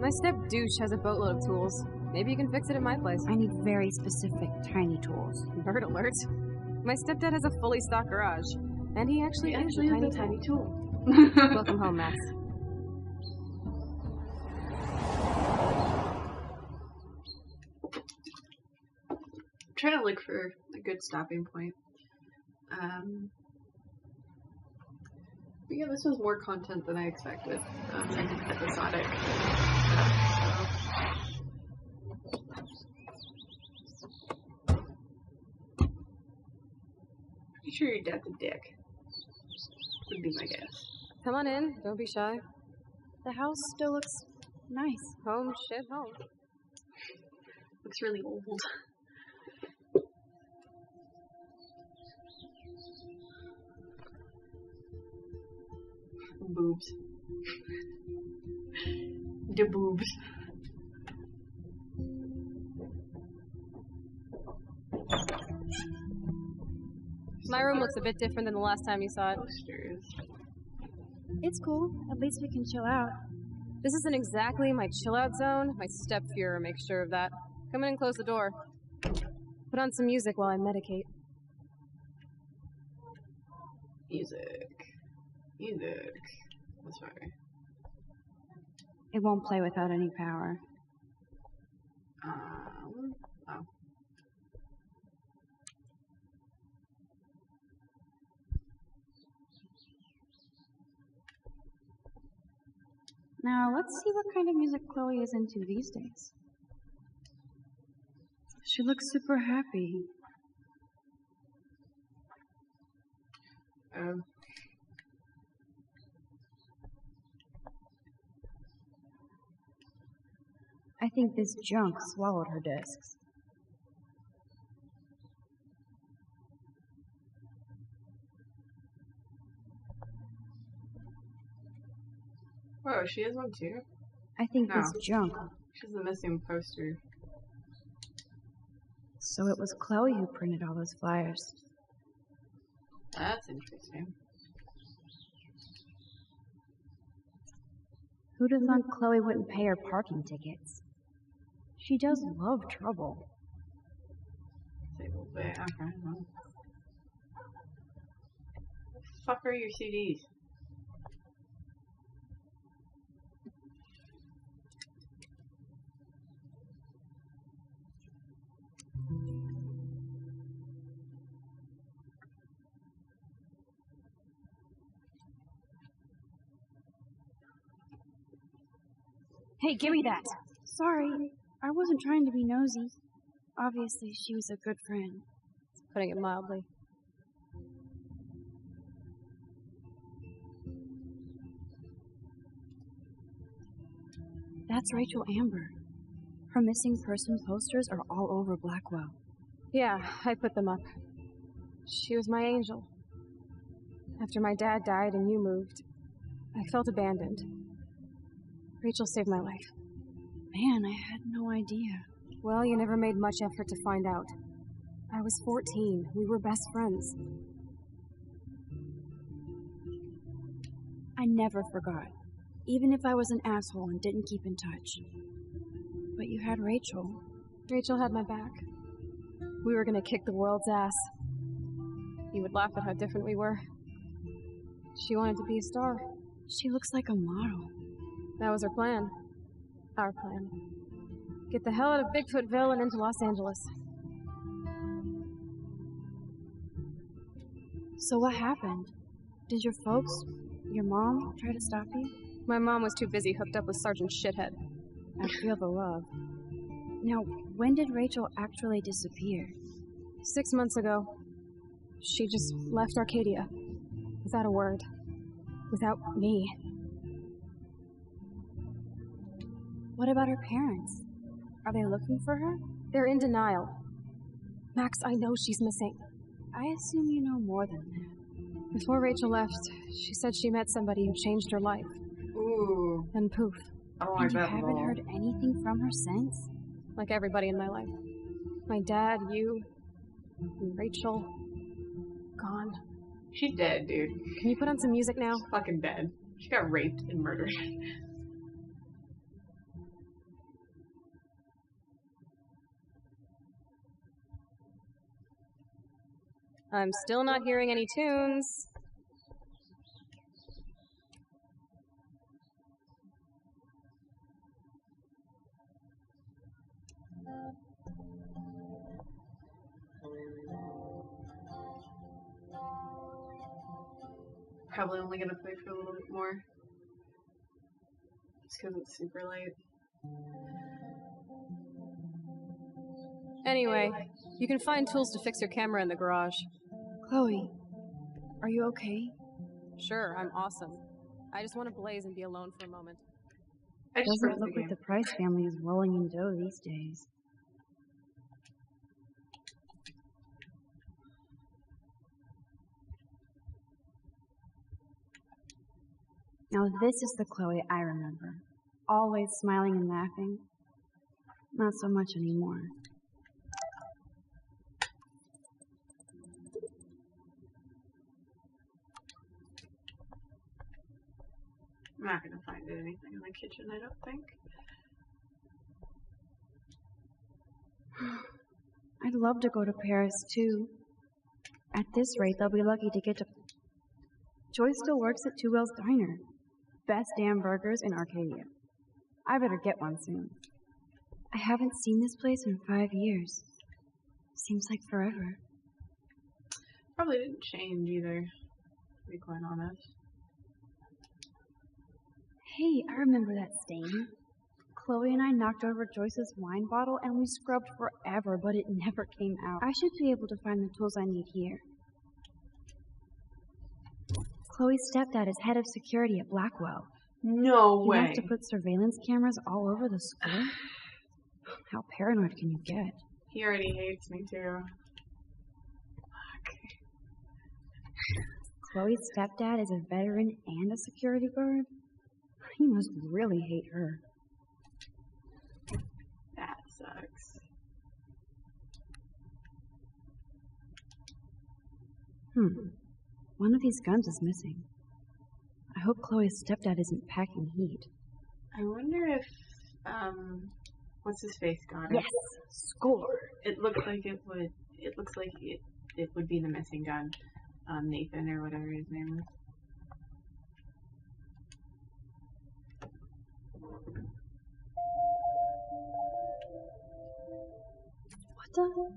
My step douche has a boatload of tools. Maybe you can fix it at my place. I need very specific, tiny tools. Nerd alert. My stepdad has a fully stocked garage. And he actually is a tiny tool. Welcome home, Max. I'm trying to look for a good stopping point. But yeah, this was more content than I expected. Episodic. Pretty sure your dad's a dick. Would be my guess. Come on in. Don't be shy. The house still looks nice. Home, shit, home. Looks really old. Boobs. The boobs. My room looks a bit different than the last time you saw it. It's cool. At least we can chill out. This isn't exactly my chill out zone. My stepfuhrer makes sure of that. Come in and close the door. Put on some music while I medicate. Music. That's right. It won't play without any power. Oh. Now, let's see what kind of music Chloe is into these days. She looks super happy. I think this junk swallowed her discs. Whoa, she has one too? I think this junk. She's the missing poster. So it was Chloe who printed all those flyers. That's interesting. Who'd have thought Chloe wouldn't pay her parking tickets? She does love trouble. Okay. Well. Fuck are your CDs? Hey, give me that! Sorry, I wasn't trying to be nosy. Obviously, she was a good friend. Putting it mildly. That's Rachel Amber. Her missing person posters are all over Blackwell. Yeah, I put them up. She was my angel. After my dad died and you moved, I felt abandoned. Rachel saved my life. Man, I had no idea. Well, you never made much effort to find out. I was 14. We were best friends. I never forgot. Even if I was an asshole and didn't keep in touch. But you had Rachel. Rachel had my back. We were gonna kick the world's ass. You would laugh at how different we were. She wanted to be a star. She looks like a model. That was her plan. Our plan. Get the hell out of Bigfootville and into Los Angeles. So what happened? Did your folks, your mom, try to stop you? My mom was too busy hooked up with Sergeant Shithead. I feel the love. Now, when did Rachel actually disappear? 6 months ago. She just left Arcadia. Without a word. Without me. What about her parents? Are they looking for her? They're in denial. Max, I know she's missing. I assume you know more than that. Before Rachel left, she said she met somebody who changed her life. Ooh. And poof. I don't And like you that at haven't all. heard anything from her since? Like everybody in my life. My dad, you, and Rachel. Gone. She's dead, dude. Can you put on some music now? She's fucking dead. She got raped and murdered. I'm still not hearing any tunes. Probably only gonna play for a little bit more. Just because it's super late. Anyway, you can find tools to fix your camera in the garage. Chloe, are you okay? Sure, I'm awesome. I just want to blaze and be alone for a moment. Doesn't look like the Price family is rolling in dough these days. Now this is the Chloe I remember. Always smiling and laughing. Not so much anymore. I'm not gonna find anything in the kitchen, I don't think. I'd love to go to Paris too. At this rate, they'll be lucky to get to... Joy still works at Two Whales Diner. Best damn burgers in Arcadia. I better get one soon. I haven't seen this place in 5 years. Seems like forever. Probably didn't change either, to be quite honest. Hey, I remember that stain. Chloe and I knocked over Joyce's wine bottle and we scrubbed forever, but it never came out. I should be able to find the tools I need here. Chloe's stepdad is head of security at Blackwell. No way. You have to put surveillance cameras all over the school? How paranoid can you get? He already hates me too. Chloe's stepdad is a veteran and a security guard? He must really hate her. That sucks. One of these guns is missing. I hope Chloe's stepdad isn't packing heat. I wonder if, what's his face got it? Yes! Score! It looks like it would be the missing gun. Nathan or whatever his name is. What the?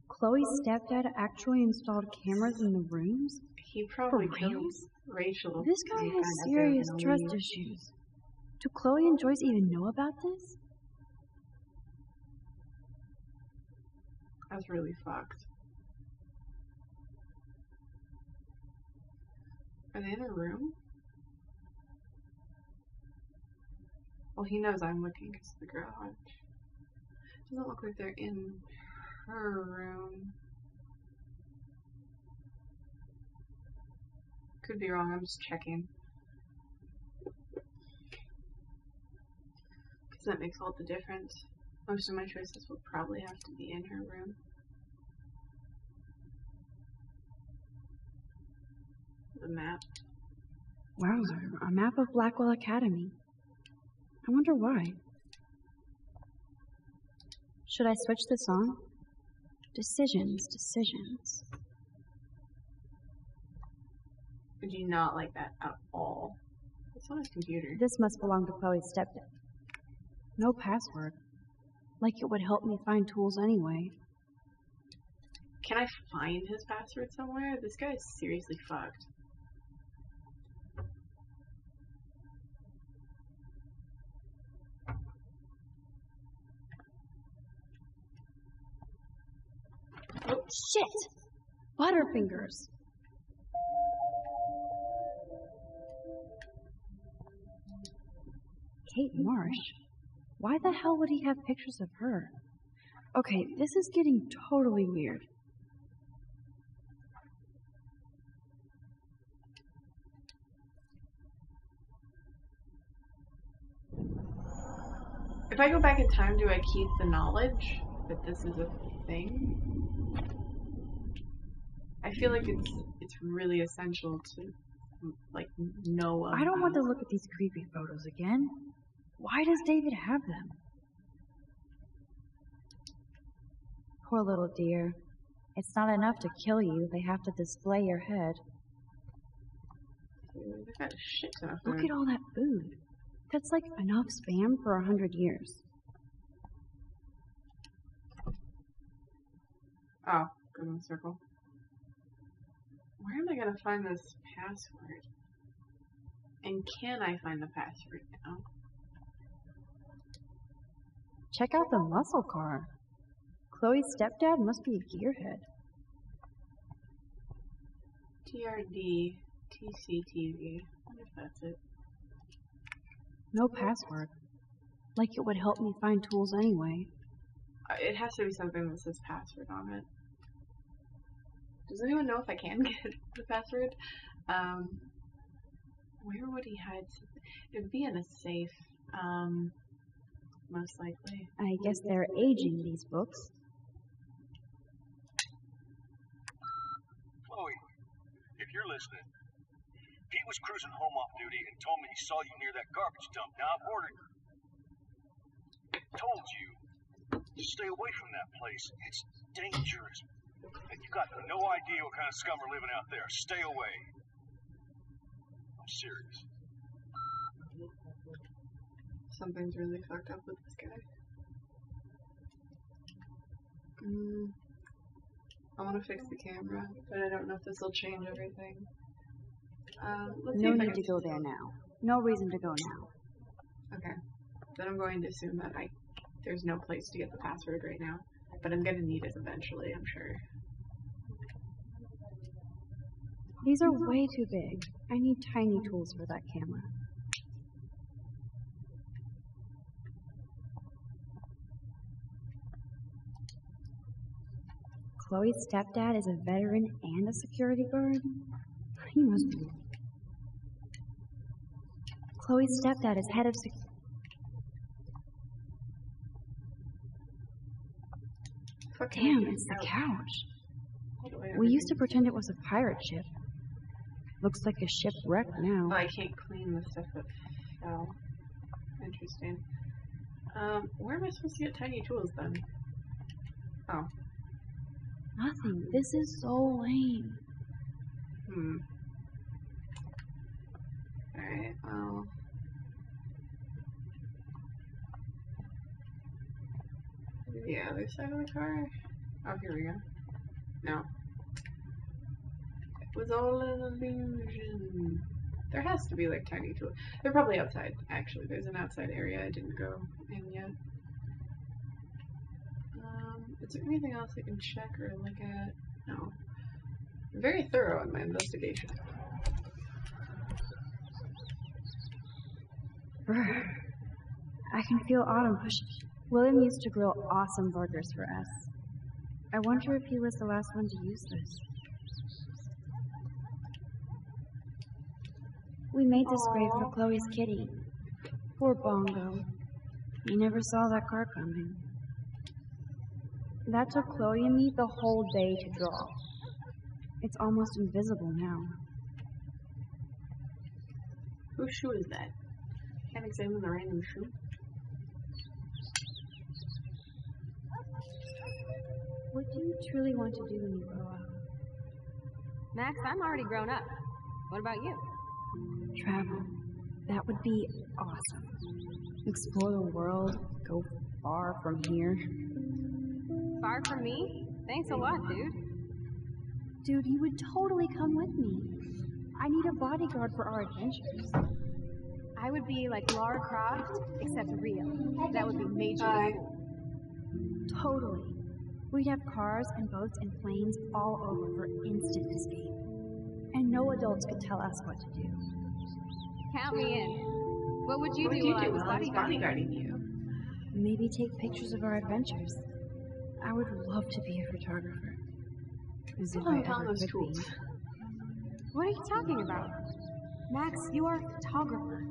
Chloe's stepdad actually installed cameras in the rooms? He probably For killed reals? Rachel. This guy has serious trust issues. Do Chloe and Joyce even know about this? That's really fucked. Are they in a room? Well, he knows I'm looking because of the garage. Doesn't look like they're in her room. Could be wrong, I'm just checking. Because that makes all the difference. Most of my choices will probably have to be in her room. The map. Wowzer, a map of Blackwell Academy. I wonder why. Should I switch this on? Decisions, decisions. Did you not like that at all? It's on his computer. This must belong to Chloe's stepdad. No password. Like it would help me find tools anyway. Can I find his password somewhere? This guy is seriously fucked. Oh, shit! Butterfingers. Kate Marsh? Why the hell would he have pictures of her? Okay, this is getting totally weird. If I go back in time, do I keep the knowledge that this is a thing? I feel like it's really essential to like know. I don't want to look at these creepy photos again. Why does David have them? Poor little dear. It's not enough to kill you, they have to display your head. They've got a shit ton of Look food. at all that food. That's like enough spam for 100 years. Oh, go in a circle. Where am I gonna find this password? And can I find the password now? Check out the muscle car. Chloe's stepdad must be a gearhead. TRD TCTV. I wonder if that's it. No password. Like it would help me find tools anyway. It has to be something that says password on it. Does anyone know if I can get the password? Where would he hide something? It would be in a safe, most likely. I guess they're aging these books. Chloe, if you're listening, Pete was cruising home off duty and told me he saw you near that garbage dump. Now I've ordered. Told you to stay away from that place. It's dangerous. And you got no idea what kind of scum are living out there. Stay away. I'm serious. Something's really fucked up with this guy. I want to fix the camera, but I don't know if this will change everything. Let's see No if I need can to go there now. No reason to go now. Okay. Then I'm going to assume that there's no place to get the password right now. But I'm gonna need it eventually, I'm sure. These are way too big. I need tiny tools for that camera. Chloe's stepdad is a veteran and a security guard? He must be. Chloe's stepdad is head of Damn, it's the couch. We used to pretend it was a pirate ship. Looks like a shipwreck now. Oh, I can't clean the stuff that fell. Interesting. Where am I supposed to get tiny tools then? Oh. Nothing. This is so lame. Alright, well. The other side of the car? Oh, here we go. No. It was all an illusion. There has to be like tiny tools. They're probably outside, actually. There's an outside area I didn't go in yet. Is there anything else I can check or look at? No. I'm very thorough in my investigation. I can feel Autumn pushing. William used to grill awesome burgers for us. I wonder if he was the last one to use this. We made this grave for Chloe's kitty. Poor Bongo. He never saw that car coming. That took Chloe and me the whole day to draw. It's almost invisible now. Whose shoe is that? Can't examine the random shoe. What do you truly want to do when you grow up? Max, I'm already grown up. What about you? Travel. That would be awesome. Explore the world. Go far from here. Far from me? Thanks a lot, dude. Dude, you would totally come with me. I need a bodyguard for our adventures. I would be like Lara Croft, except real. That would be major cool. Totally. We'd have cars and boats and planes all over for instant escape. And no adults could tell us what to do. Count me in. What would you do while I was bodyguarding you? Maybe take pictures of our adventures. I would love to be a photographer. As if I ever could be. What are you talking about? Max, you are a photographer.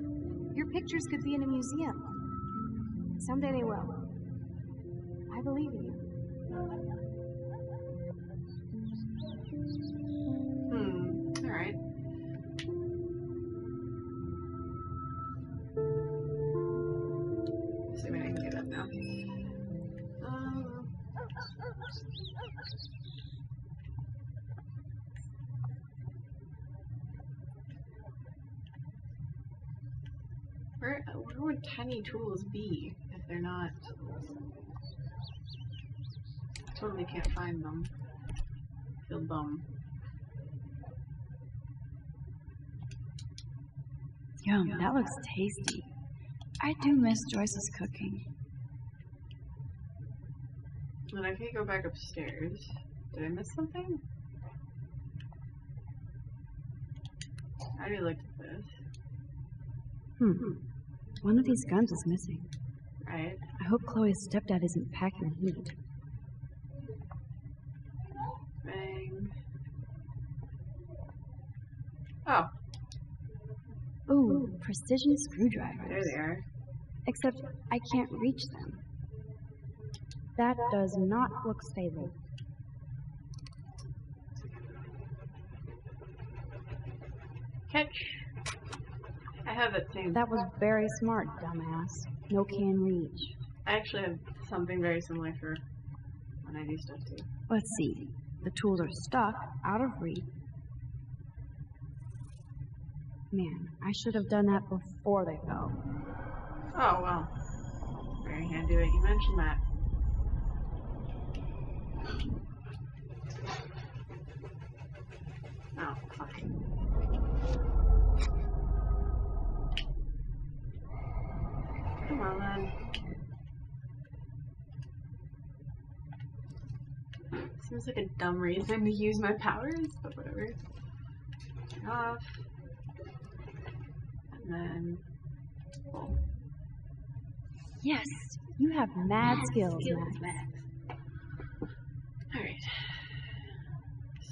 Your pictures could be in a museum. Someday they will. I believe in you. Alright. See if I can get up now. Where would tiny tools be if they're not? Totally can't find them. Feel dumb. Yum, that looks tasty. I do miss Joyce's cooking. And I can't go back upstairs. Did I miss something? I already looked at this. One of these guns is missing. Right. I hope Chloe's stepdad isn't packing heat. Bang. Oh. Ooh, precision screwdrivers. There they are. Except I can't reach them. That does not look stable. Catch. I have that same. That was very smart, dumbass. No can reach. I actually have something very similar for when I do stuff too. Let's see. The tools are stuck, out of reach. Man, I should have done that before they fell. Oh, well. Very handy that you mentioned that. Oh, fuck. Come on, then. Seems like a dumb reason to use my powers, but whatever. Turn off. And then... pull. Yes, you have mad skills, Max. Alright.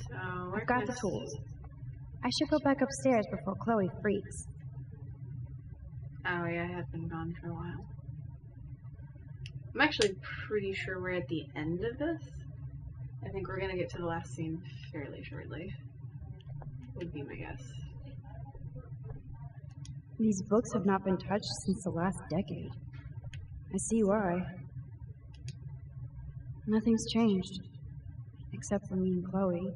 So, I've got the tools. I should go back upstairs before Chloe freaks. Oh yeah, I have been gone for a while. I'm actually pretty sure we're at the end of this. I think we're gonna get to the last scene fairly shortly. Would be my guess. These books have not been touched since the last decade. I see why. Nothing's changed. Except for me and Chloe.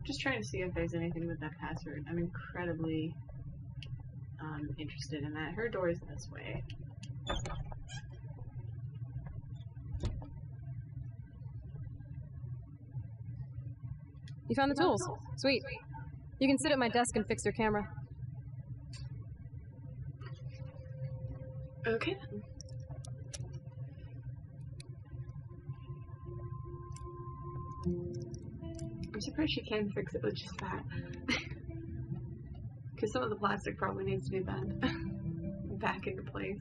Just trying to see if there's anything with that password. I'm incredibly interested in that. Her door is this way. You found the tools. Sweet. You can sit at my desk and fix your camera. Okay then. I'm surprised she can fix it with just that. Because some of the plastic probably needs to be bent back into place.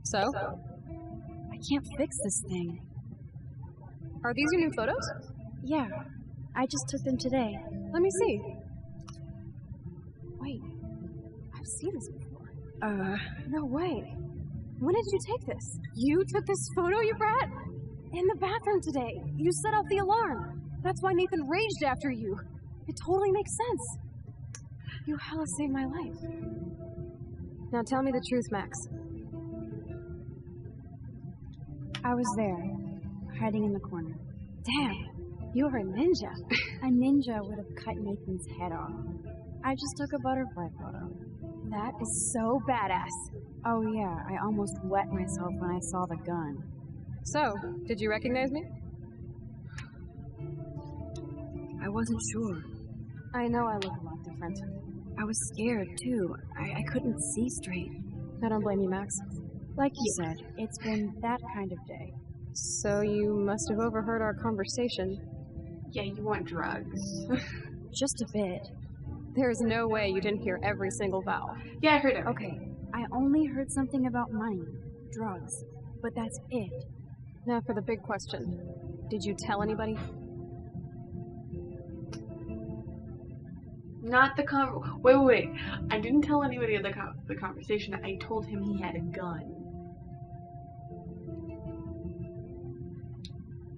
So? I can't fix this thing. Are these your new photos? Yeah. I just took them today. Let me see. Wait. I've seen this before. No way. When did you take this? You took this photo, you brat? In the bathroom today. You set off the alarm. That's why Nathan raged after you. It totally makes sense. You hella saved my life. Now tell me the truth, Max. I was there, hiding in the corner. Damn, you were a ninja. A ninja would have cut Nathan's head off. I just took a butterfly photo. That is so badass. Oh yeah, I almost wet myself when I saw the gun. So, did you recognize me? wasn't sure. I know I look a lot different. I was scared, too. I couldn't see straight. I don't blame you, Max. Like you said, it's been that kind of day. So you must have overheard our conversation. Yeah, you want drugs. Just a bit. There's no way you didn't hear every single vowel. Yeah, I heard it. Okay, I only heard something about money, drugs, but that's it. Now for the big question. Did you tell anybody? Not the wait. I didn't tell anybody of the conversation. I told him he had a gun.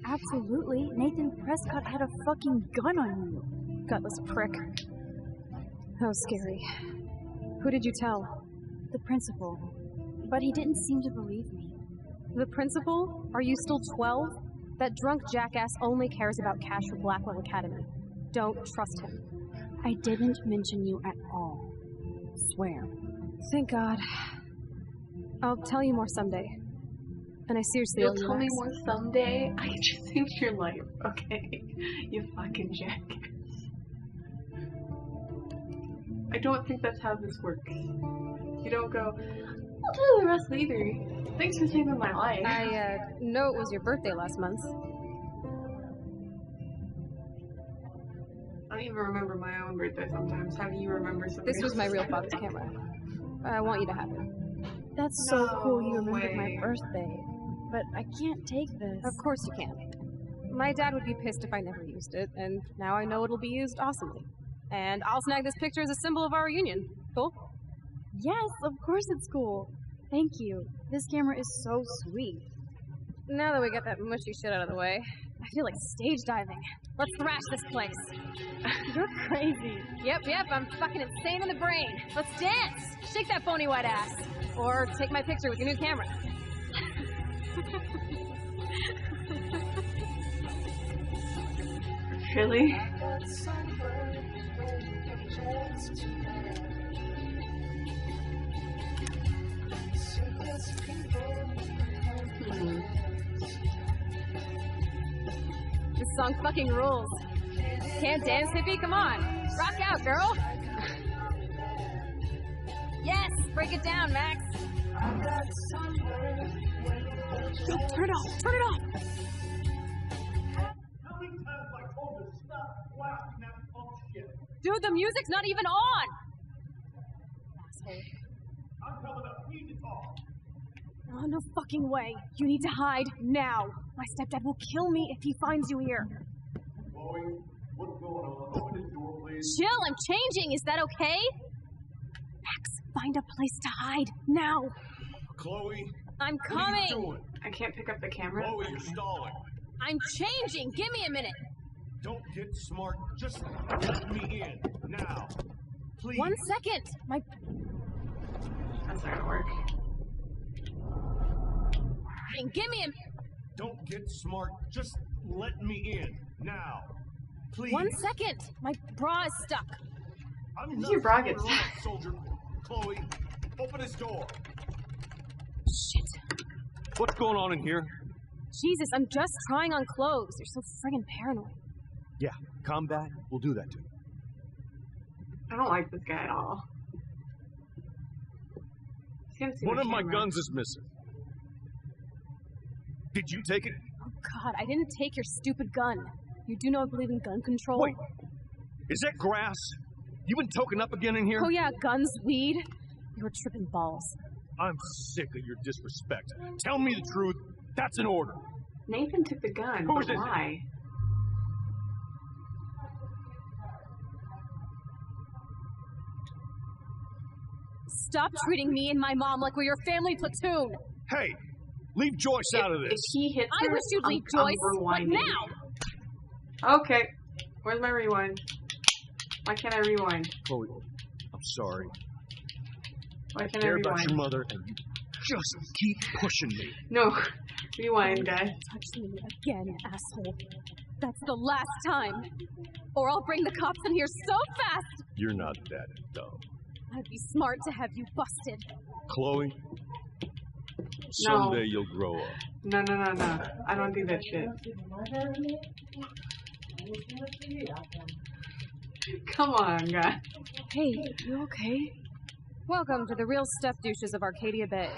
Absolutely. Nathan Prescott had a fucking gun on you. Gutless prick. How scary. Who did you tell? The principal. But he didn't seem to believe me. The principal? Are you still 12? That drunk jackass only cares about cash for Blackwell Academy. Don't trust him. I didn't mention you at all. Swear. Thank God. I'll tell you more someday. And I seriously You'll tell me more someday? I just saved your life, okay? You fucking jackass. I don't think that's how this works. You don't go, I'll tell you the rest later. Thanks for saving my life. I know it was your birthday last month. I don't even remember my own birthday sometimes. How do you remember something? This was my real father's camera. I want you to have it. That's so cool you remembered my birthday. But I can't take this. Of course you can. My dad would be pissed if I never used it, and now I know it'll be used awesomely. And I'll snag this picture as a symbol of our reunion. Cool? Yes, of course it's cool. Thank you. This camera is so sweet. Now that we got that mushy shit out of the way, I feel like stage diving. Let's thrash this place. You're crazy. Yep, I'm fucking insane in the brain. Let's dance! Shake that bony white ass. Or take my picture with your new camera. Really? This song fucking rules. Can't dance, hippie? Come on. Rock out, girl. Yes, break it down, Max. Yo, turn it off! Turn it off! How many times have I told you to stop blasting that punk shit? Dude, the music's not even on! Asshole. I'm coming up. We need to talk. Oh, no fucking way. You need to hide now. My stepdad will kill me if he finds you here. Chloe, what's going on? Open this door, please. Chill, I'm changing. Is that okay? Max, find a place to hide now. Chloe, I'm coming. What are you doing? I can't pick up the camera. Chloe, you're stalling. I'm changing. Give me a minute. Don't get smart. Just let me in now, please. 1 second. That's not gonna work. Give me a. Don't get smart. Just let me in now, please. 1 second. My bra is stuck. I'm Your bra gets stuck, soldier. Chloe, open this door. Shit. What's going on in here? Jesus, I'm just trying on clothes. You're so friggin' paranoid. Yeah, combat will do that to you. I don't like this guy at all. One of my guns is missing. Did you take it? Oh God, I didn't take your stupid gun. You do know I believe in gun control? Wait, is that grass? You been token up again in here? Oh yeah, guns, weed. You're tripping balls. I'm sick of your disrespect. Tell me the truth. That's an order. Nathan took the gun, Who but is it? why? Stop treating me and my mom like we're your family platoon. Hey, leave Joyce out of this. If he hits I her, wish you'd leave I'm Joyce, but rewinding. now. Okay. Where's my rewind? Why can't I rewind? Chloe, I'm sorry. Why I can't I care about rewind? your mother, and you just keep pushing me. No. Rewind, guys. Touch me again, asshole. That's the last time. Or I'll bring the cops in here so fast. You're not that dumb. I'd be smart to have you busted. Chloe, No. someday you'll grow up. No. I don't do that shit. Come on, guys. Hey, you okay? Welcome to the real step douches of Arcadia Bay.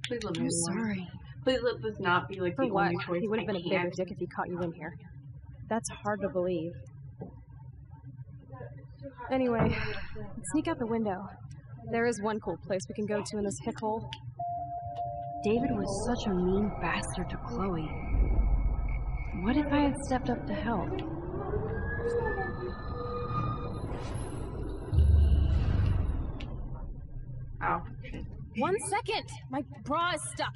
Please let me I'm alone. sorry. Please let this not be like For the what? only choice. He would have I been a bigger can't. dick if he caught you in here. That's hard to believe. Anyway, let's sneak out the window. There is one cool place we can go to in this hick hole. David was such a mean bastard to Chloe. What if I had stepped up to help? Oh. 1 second! My bra is stuck.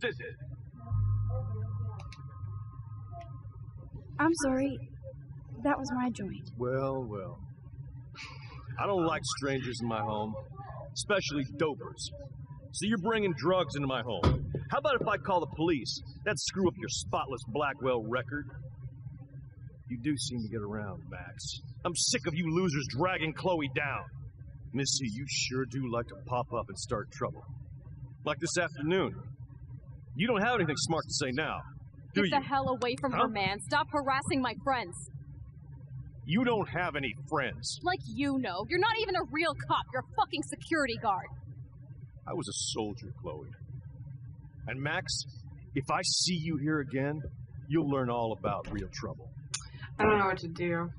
This is. I'm sorry. That was my joint. Well, well. I don't like strangers in my home, especially dopers. So you're bringing drugs into my home. How about if I call the police? That'd screw up your spotless Blackwell record. You do seem to get around, Max. I'm sick of you losers dragging Chloe down. Missy, you sure do like to pop up and start trouble. Like this afternoon. You don't have anything smart to say now, do Get you? the hell away from her, man. Stop harassing my friends. You don't have any friends. Like you know. You're not even a real cop. You're a fucking security guard. I was a soldier, Chloe. And Max, if I see you here again, you'll learn all about real trouble. I don't know what to do.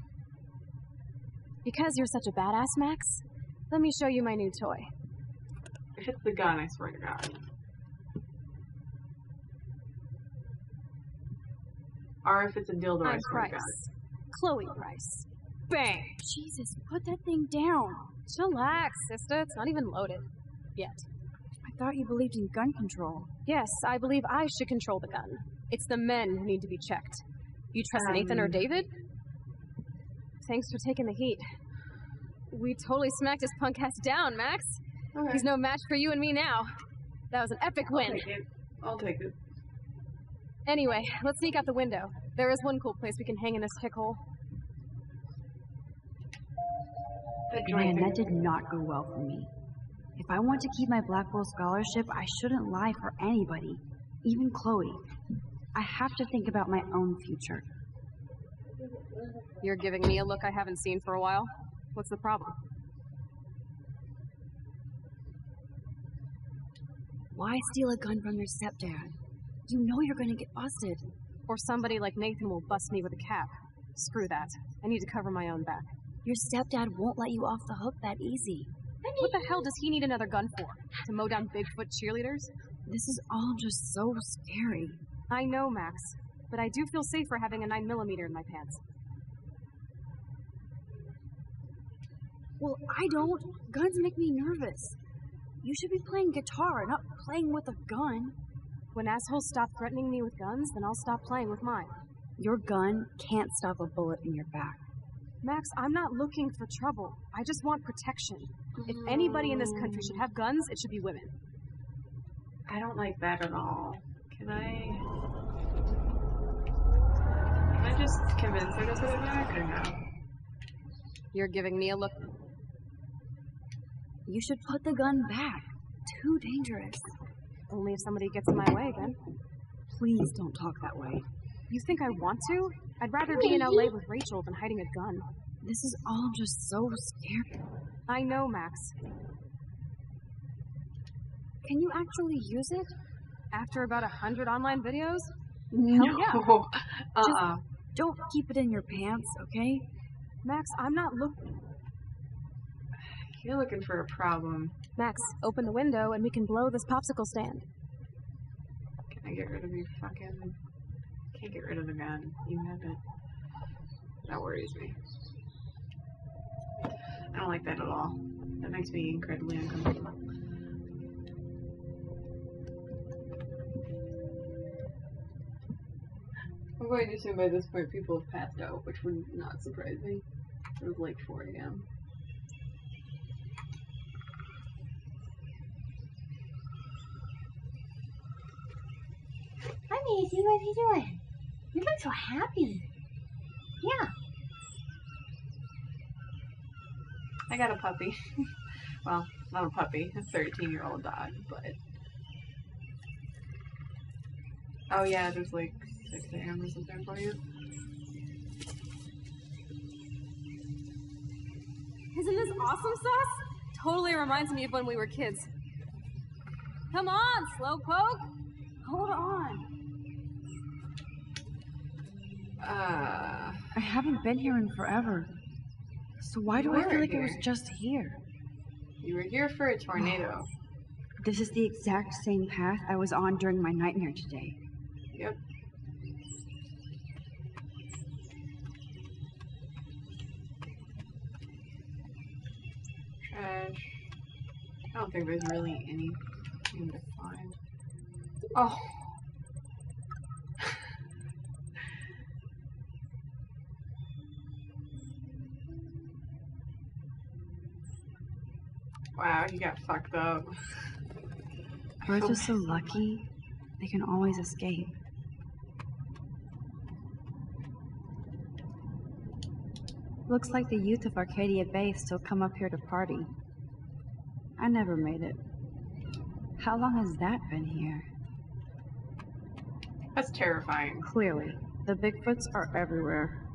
Because you're such a badass, Max, let me show you my new toy. If it's the gun, I swear to God. Or if it's a dildo, I I'm swear to Price. God. Chloe Price. Bang! Jesus, put that thing down. Chillax, sister. It's not even loaded. Yet. I thought you believed in gun control. Yes, I believe I should control the gun. It's the men who need to be checked. You trust Nathan or David? Thanks for taking the heat. We totally smacked his punk ass down, Max. Okay. He's no match for you and me now. That was an epic win. I'll take it. Anyway, let's sneak out the window. There is one cool place we can hang in this hick hole. Man, that did not go well for me. If I want to keep my Blackwell scholarship, I shouldn't lie for anybody, even Chloe. I have to think about my own future. You're giving me a look I haven't seen for a while. What's the problem? Why steal a gun from your stepdad? You know you're gonna get busted. Or somebody like Nathan will bust me with a cap. Screw that. I need to cover my own back. Your stepdad won't let you off the hook that easy. What the hell does he need another gun for? To mow down Bigfoot cheerleaders? This is all just so scary. I know, Max. But I do feel safer having a 9mm in my pants. Well, I don't. Guns make me nervous. You should be playing guitar, not playing with a gun. When assholes stop threatening me with guns, then I'll stop playing with mine. Your gun can't stop a bullet in your back. Max, I'm not looking for trouble. I just want protection. If anybody in this country should have guns, it should be women. I don't like that at all. Can I just convince her to put it back or no? You're giving me a look. You should put the gun back. Too dangerous. Only if somebody gets in my way again. Please don't talk that way. You think I want to? I'd rather be in LA with Rachel than hiding a gun. This is all just so scary. I know, Max. Can you actually use it? After about 100 online videos? No. Hell yeah. Just don't keep it in your pants, okay? Max, I'm not looking. You're looking for a problem. Max, open the window and we can blow this popsicle stand. Can I get rid of your fucking... Can't get rid of the gun. You have it. That worries me. I don't like that at all. That makes me incredibly uncomfortable. I'm going to assume by this point people have passed out, which would not surprise me. It was like 4 a.m. Hi, Maisie. What are you doing? You look so happy. Yeah. I got a puppy. Well, Not a puppy, a 13-year-old dog, but... Oh yeah, there's like 6 animals in there for you. Isn't this awesome sauce? Totally reminds me of when we were kids. Come on, Slowpoke! Hold on. I haven't been here in forever. So why do I feel like it was just here? You were here for a tornado. This is the exact same path I was on during my nightmare today. Yep. Trash. I don't think there's really anything to find. Oh. Wow, he got fucked up. Birds are so lucky, they can always escape. Looks like the youth of Arcadia Bay still come up here to party. I never made it. How long has that been here? That's terrifying. Clearly, the Bigfoots are everywhere.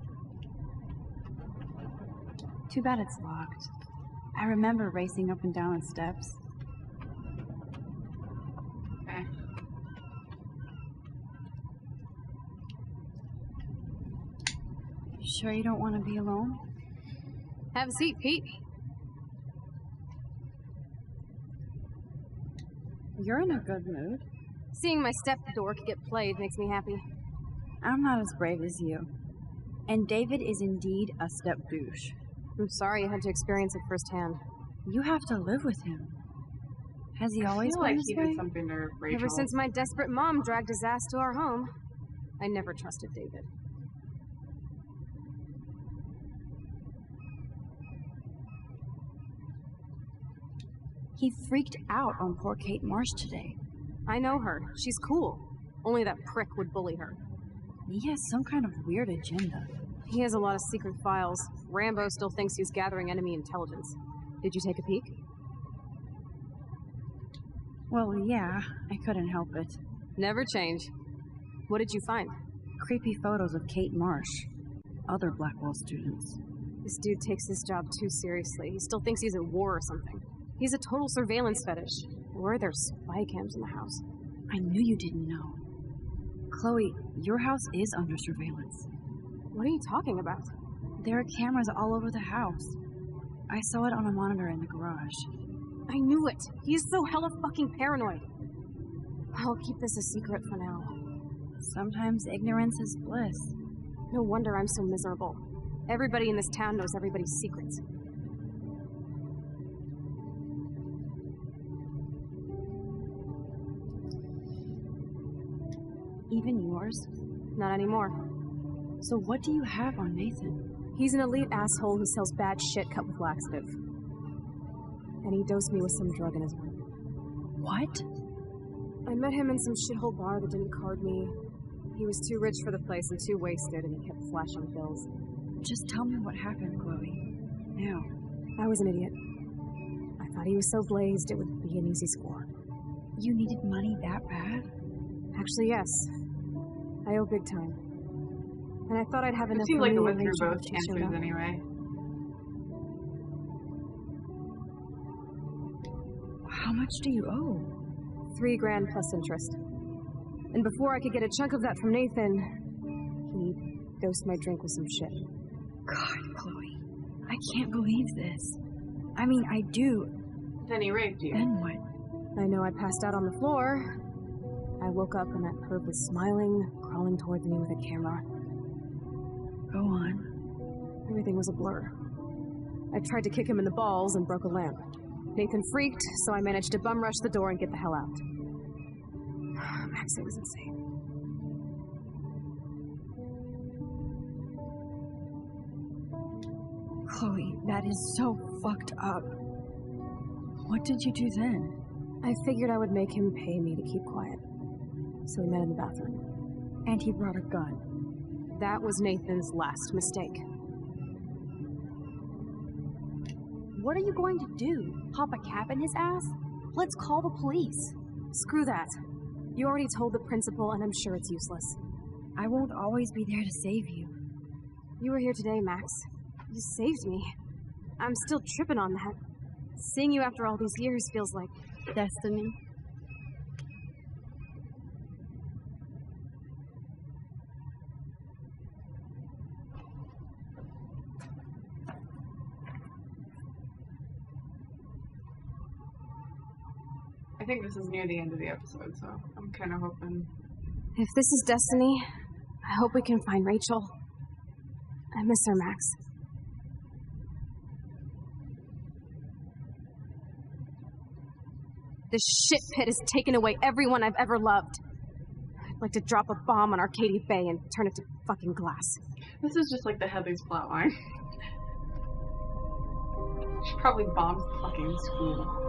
Too bad it's locked. I remember racing up and down the steps. Okay. Sure you don't want to be alone? Have a seat, Pete. You're in a good mood. Seeing my step dork get played makes me happy. I'm not as brave as you. And David is indeed a step douche. I'm sorry you had to experience it firsthand. You have to live with him. Has he always been this way? Did something to Rachel. Ever since my desperate mom dragged his ass to our home, I never trusted David. He freaked out on poor Kate Marsh today. I know her. She's cool. Only that prick would bully her. He has some kind of weird agenda. He has a lot of secret files. Rambo still thinks he's gathering enemy intelligence. Did you take a peek? Well, yeah, I couldn't help it. Never change. What did you find? Creepy photos of Kate Marsh. Other Blackwell students. This dude takes his job too seriously. He still thinks he's at war or something. He's a total surveillance fetish. Where are there spy cams in the house? I knew you didn't know. Chloe, your house is under surveillance. What are you talking about? There are cameras all over the house. I saw it on a monitor in the garage. I knew it! He's so hella fucking paranoid! I'll keep this a secret for now. Sometimes ignorance is bliss. No wonder I'm so miserable. Everybody in this town knows everybody's secrets. Even yours? Not anymore. So what do you have on Nathan? He's an elite asshole who sells bad shit cut with laxative. And he dosed me with some drug in his room. What? I met him in some shithole bar that didn't card me. He was too rich for the place and too wasted, and he kept flashing bills. Just tell me what happened, Chloe. Now. I was an idiot. I thought he was so blazed it would be an easy score. You needed money that bad? Actually, yes. I owe big time. And I thought I'd have enough money. It seemed like it went to through both answers anyway. How much do you owe? $3 grand plus interest. And before I could get a chunk of that from Nathan, he dosed my drink with some shit. God, Chloe. I can't believe this. I mean, I do. Then he raped you. Then what? I know I passed out on the floor. I woke up and that perv was smiling, crawling towards me with a camera. Go on. Everything was a blur. I tried to kick him in the balls and broke a lamp. Nathan freaked, so I managed to bum rush the door and get the hell out. Max, it was insane. Chloe, that is so fucked up. What did you do then? I figured I would make him pay me to keep quiet. So we met in the bathroom. And he brought a gun. That was Nathan's last mistake. What are you going to do? Pop a cap in his ass? Let's call the police. Screw that. You already told the principal, and I'm sure it's useless. I won't always be there to save you. You were here today, Max. You saved me. I'm still tripping on that. Seeing you after all these years feels like destiny. I think this is near the end of the episode, so I'm kind of hoping. If this is destiny, I hope we can find Rachel. I miss her, Max. This shit pit has taken away everyone I've ever loved. I'd like to drop a bomb on Arcadia Bay and turn it to fucking glass. This is just like the Heather's plotline. She probably bombs the fucking school.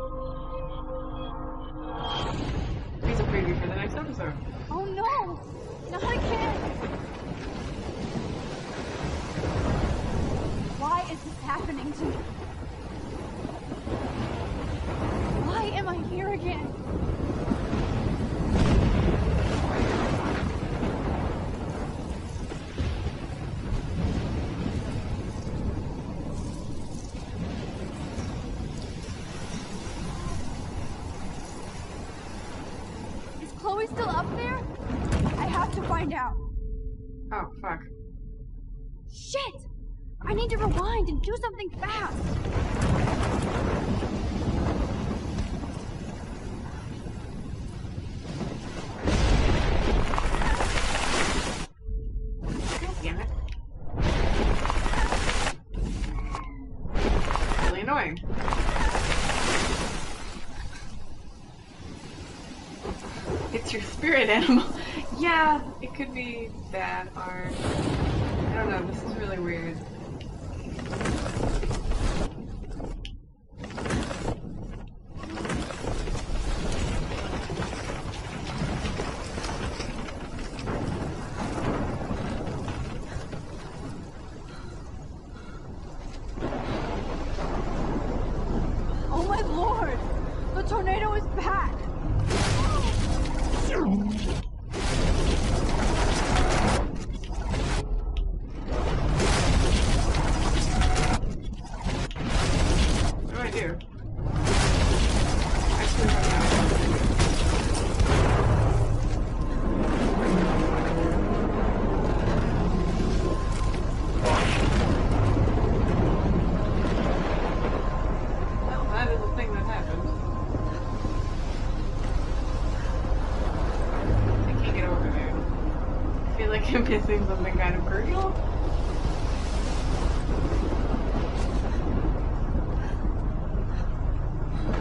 Here's a preview for the next episode. Oh no! Not again! Why is this happening to me? Why am I here again? Is Chloe still up there? I have to find out. Oh, fuck. Shit! I need to rewind and do something fast. Damn it. Really annoying. It's your spirit animal. Yeah, it could be that or I don't know, this is really weird. Oh my lord! The tornado is back! What do I do? Actually, I don't know. Well, that is a thing that happened. I can't get over there. I feel like I'm missing something kind of crucial.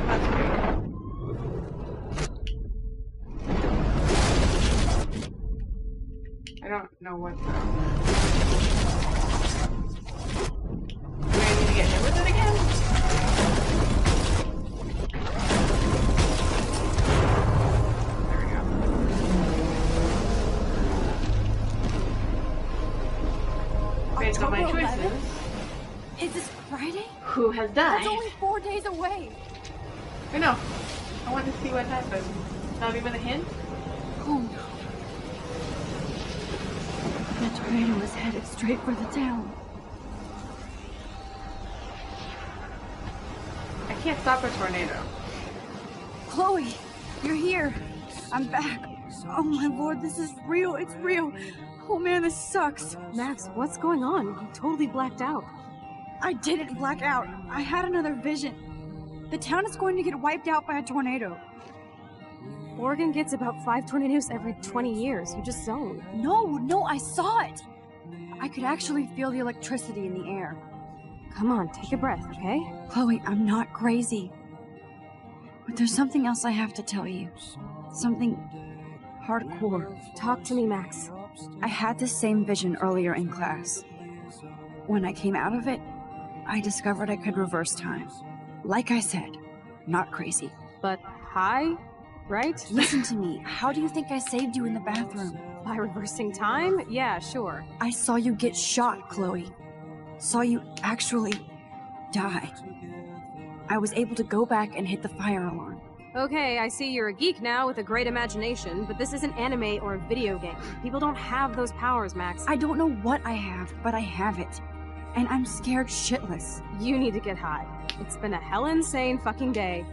That's great. I don't know what the... Do I need to get hit with it again? There we go. Based on my October choices, 11th? Is this Friday? who has died? That's only 4 days away. I know. I want to see what happened. Not even a hint? Oh no. The tornado is headed straight for the town. I can't stop a tornado. Chloe, you're here. I'm back. Oh my lord, this is real. It's real. Oh man, this sucks. Max, what's going on? You totally blacked out. I didn't black out. I had another vision. The town is going to get wiped out by a tornado. Oregon gets about 5 tornadoes every 20 years. You just zoned. No, I saw it. I could actually feel the electricity in the air. Come on, take a breath, okay? Chloe, I'm not crazy. But there's something else I have to tell you. Something hardcore. Talk to me, Max. I had this same vision earlier in class. When I came out of it, I discovered I could reverse time. Like I said, not crazy. But high, right? Listen to me. How do you think I saved you in the bathroom? By reversing time? Yeah, sure. I saw you get shot, Chloe. Saw you actually die. I was able to go back and hit the fire alarm. Okay, I see you're a geek now with a great imagination, but this isn't anime or a video game. People don't have those powers, Max. I don't know what I have, but I have it. And I'm scared shitless. You need to get high. It's been a hell insane fucking day.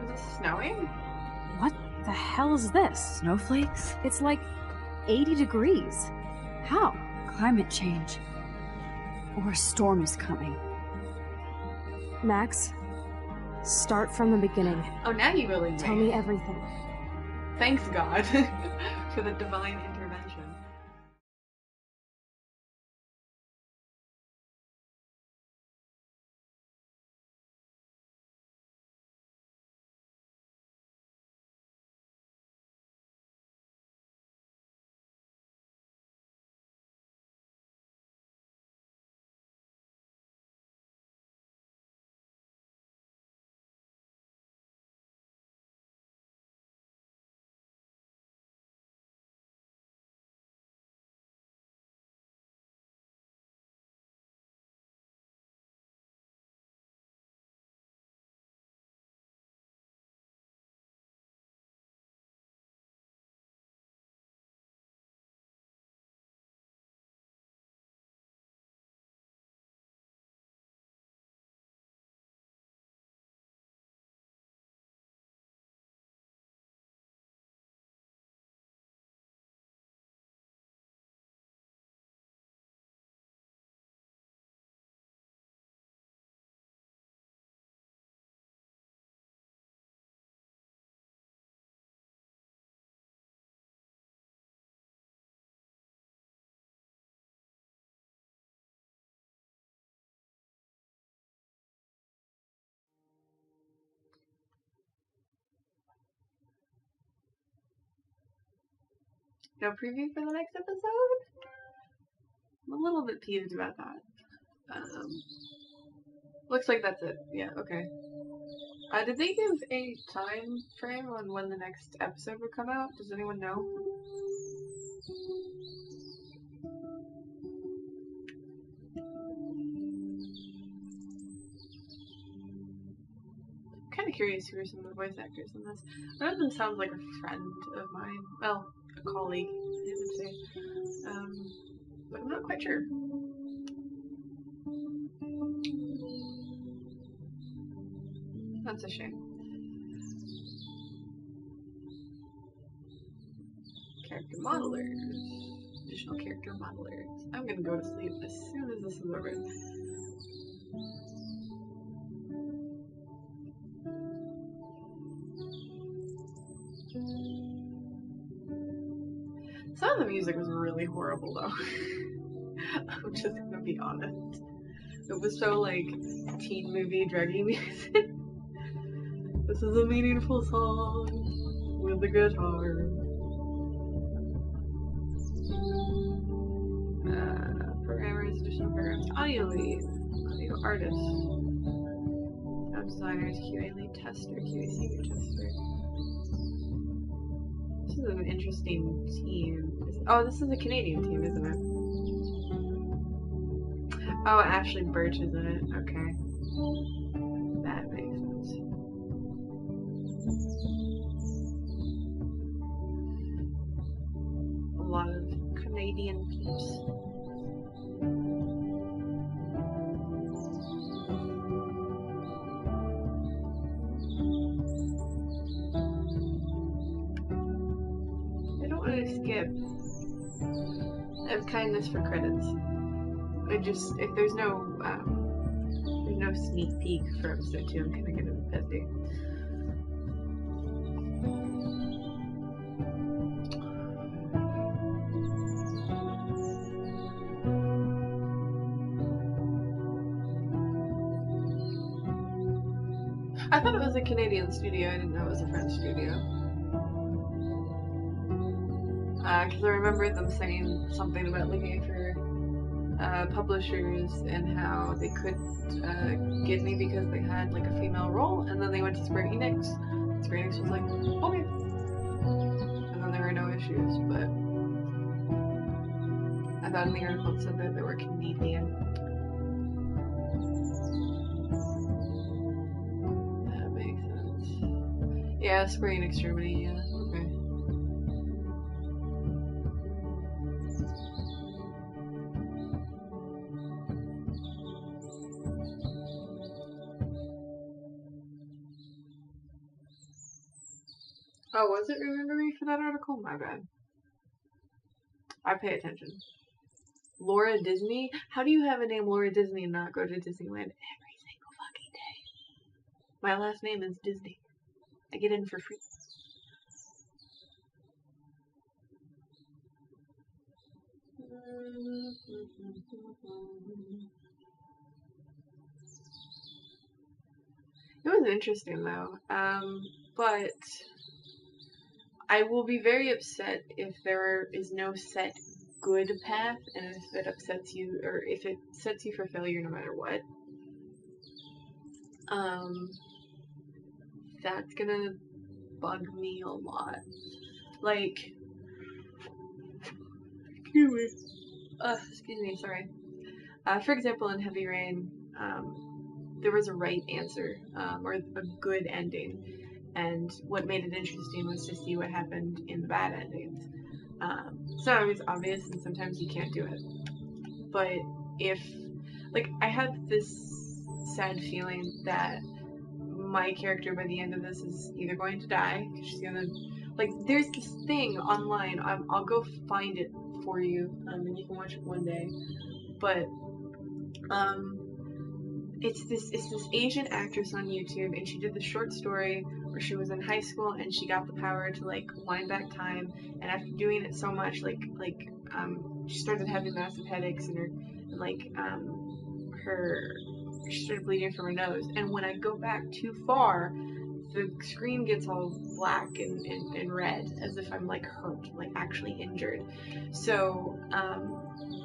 Is it snowing? What the hell is this? Snowflakes? It's like 80 degrees. How? Climate change. Or a storm is coming. Max, start from the beginning. Oh, now you really tell me everything. Thanks, God, for the divine intervention. No preview for the next episode? I'm a little bit peeved about that. Looks like that's it. Yeah, okay. Did they give a time frame on when the next episode would come out? Does anyone know? I'm kind of curious who are some of the voice actors in this. One of them sounds like a friend of mine. Well, a colleague, I would say. But I'm not quite sure. That's a shame. Character modelers. Additional character modelers. I'm gonna go to sleep as soon as this is over. Some of the music was really horrible though. I'm just gonna be honest. It was so like teen movie druggy music. This is a meaningful song with the guitar. Programmers, additional programs, audio lead, audio artist, sound designers, QA lead tester, QA senior tester. This is an interesting team. Oh, this is a Canadian team, isn't it? Oh, Ashley Birch is in it. Okay. That makes sense. A lot of Canadian peeps. I don't want to skip. I have kindness for credits. I just, if there's no sneak peek for episode 2, I'm kind of gonna pissy. I thought it was a Canadian studio. I didn't know it was a French studio. Because I remember them saying something about looking for publishers and how they could get me because they had like a female role, and then they went to Square Enix. Square Enix was like, okay. And then there were no issues, but I thought in the article said that they were Canadian. That makes sense. Yeah, Square Enix Germany, yeah, okay. Oh, was it Remember Me for that article? My bad. I pay attention. Laura Disney? How do you have a name Laura Disney and not go to Disneyland every single fucking day? My last name is Disney. I get in for free. It was interesting though, but I will be very upset if there is no set good path, and if it upsets you, or if it sets you for failure no matter what. That's gonna bug me a lot. Like, excuse me, sorry. For example, in Heavy Rain, there was a right answer, or a good ending. And what made it interesting was to see what happened in the bad endings. It's not always obvious, and sometimes you can't do it. But if, like, I have this sad feeling that my character by the end of this is either going to die, because she's gonna, like, there's this thing online, I'll go find it for you, and you can watch it one day. But, it's this Asian actress on YouTube, and she did the short story where she was in high school and she got the power to like wind back time, and after doing it so much, she started having massive headaches, and she started bleeding from her nose. And when I go back too far, the screen gets all black and red, as if I'm like hurt, like actually injured. So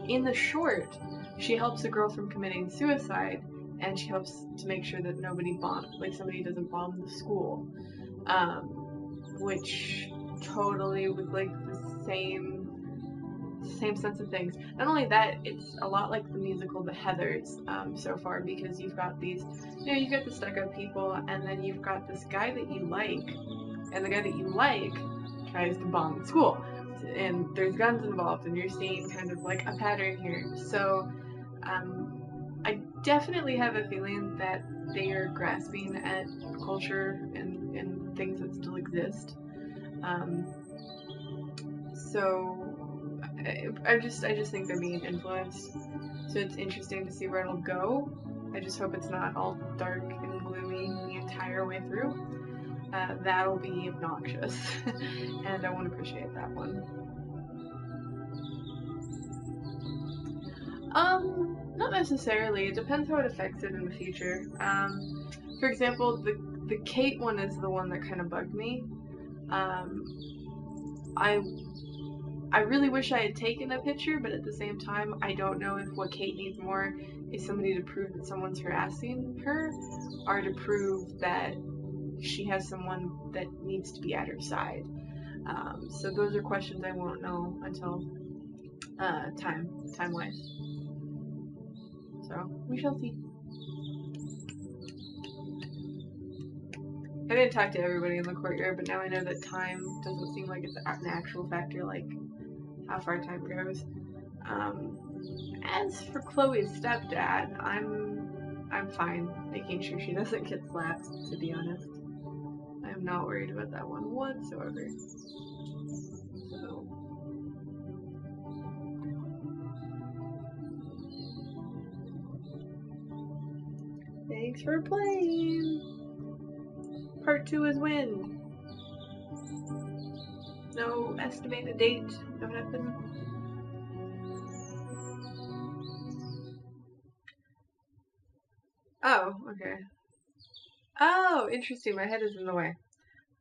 in the short, she helps a girl from committing suicide, and she helps to make sure that somebody doesn't bomb the school, which totally was like the same sense of things. Not only that, it's a lot like the musical The Heathers so far, because you've got these, you've got the stuck-up people, and then you've got this guy that you like, and the guy that you like tries to bomb the school, and there's guns involved, and you're seeing kind of like a pattern here. So I definitely have a feeling that they are grasping at culture and things that still exist. So I just think they're being influenced. So it's interesting to see where it'll go. I just hope it's not all dark and gloomy the entire way through. That'll be obnoxious, and I won't appreciate that one. Not necessarily. It depends how it affects it in the future. For example, the Kate one is the one that kind of bugged me. I really wish I had taken a picture, but at the same time, I don't know if what Kate needs more is somebody to prove that someone's harassing her, or to prove that she has someone that needs to be at her side. So those are questions I won't know until time-wise. So, we shall see. I didn't talk to everybody in the courtyard, but now I know that time doesn't seem like it's an actual factor, like how far time goes. As for Chloe's stepdad, I'm fine making sure she doesn't get slapped, to be honest. I'm not worried about that one whatsoever. So. Thanks for playing! Part 2 is when? No estimated date, no nothing. Oh, okay. Oh, interesting, my head is in the way.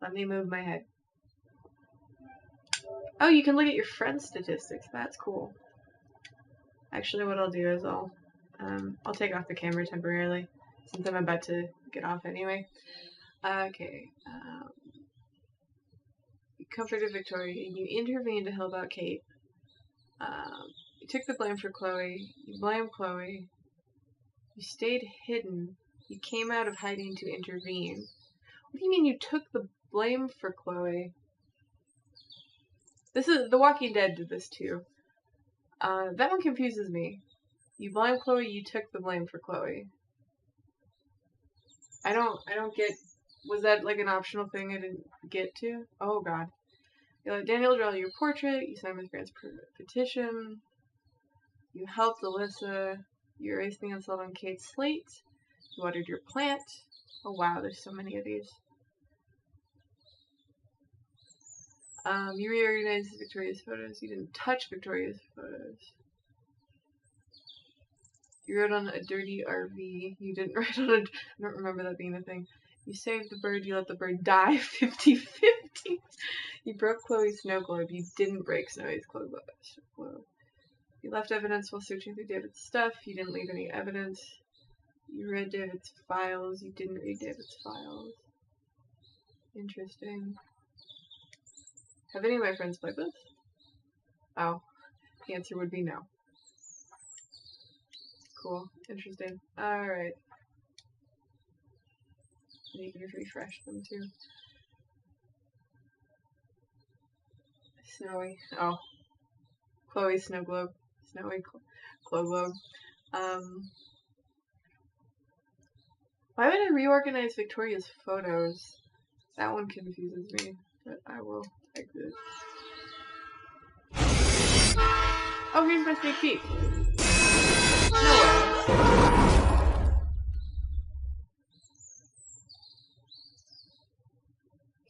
Let me move my head. Oh, you can look at your friend's statistics, that's cool. Actually, what I'll do is I'll take off the camera temporarily, since I'm about to get off anyway. Okay. You comforted Victoria. You intervened to help out Kate. took the blame for Chloe. You blame Chloe. You stayed hidden. You came out of hiding to intervene. What do you mean you took the blame for Chloe? This is The Walking Dead did this too. That one confuses me. You blame Chloe, you took the blame for Chloe. I don't get, was that like an optional thing I didn't get to? Oh god. You let Daniel draw your portrait, you signed Miss Grant's petition, you helped Alyssa, you erased the insult on Kate's slate, you watered your plant. Oh wow, there's so many of these. You reorganized Victoria's photos, you didn't touch Victoria's photos. You wrote on a dirty RV. You didn't write on a... I don't remember that being a thing. You saved the bird. You let the bird die 50-50. You broke Chloe's snow globe. You didn't break Snowy's globe. You left evidence while searching through David's stuff. You didn't leave any evidence. You read David's files. You didn't read David's files. Interesting. Have any of my friends played this? Oh. The answer would be no. Cool. Interesting. Alright. You can refresh them too. Snowy. Oh. Chloe's snow globe. Snowy glow globe. Why would I reorganize Victoria's photos? That one confuses me. But I will exit. Oh, here's my sneak peek.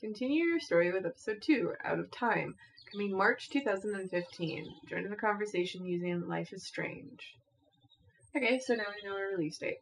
Continue your story with episode 2, Out of Time, coming March 2015. Join in the conversation using Life is Strange. Okay, so now we know our release date.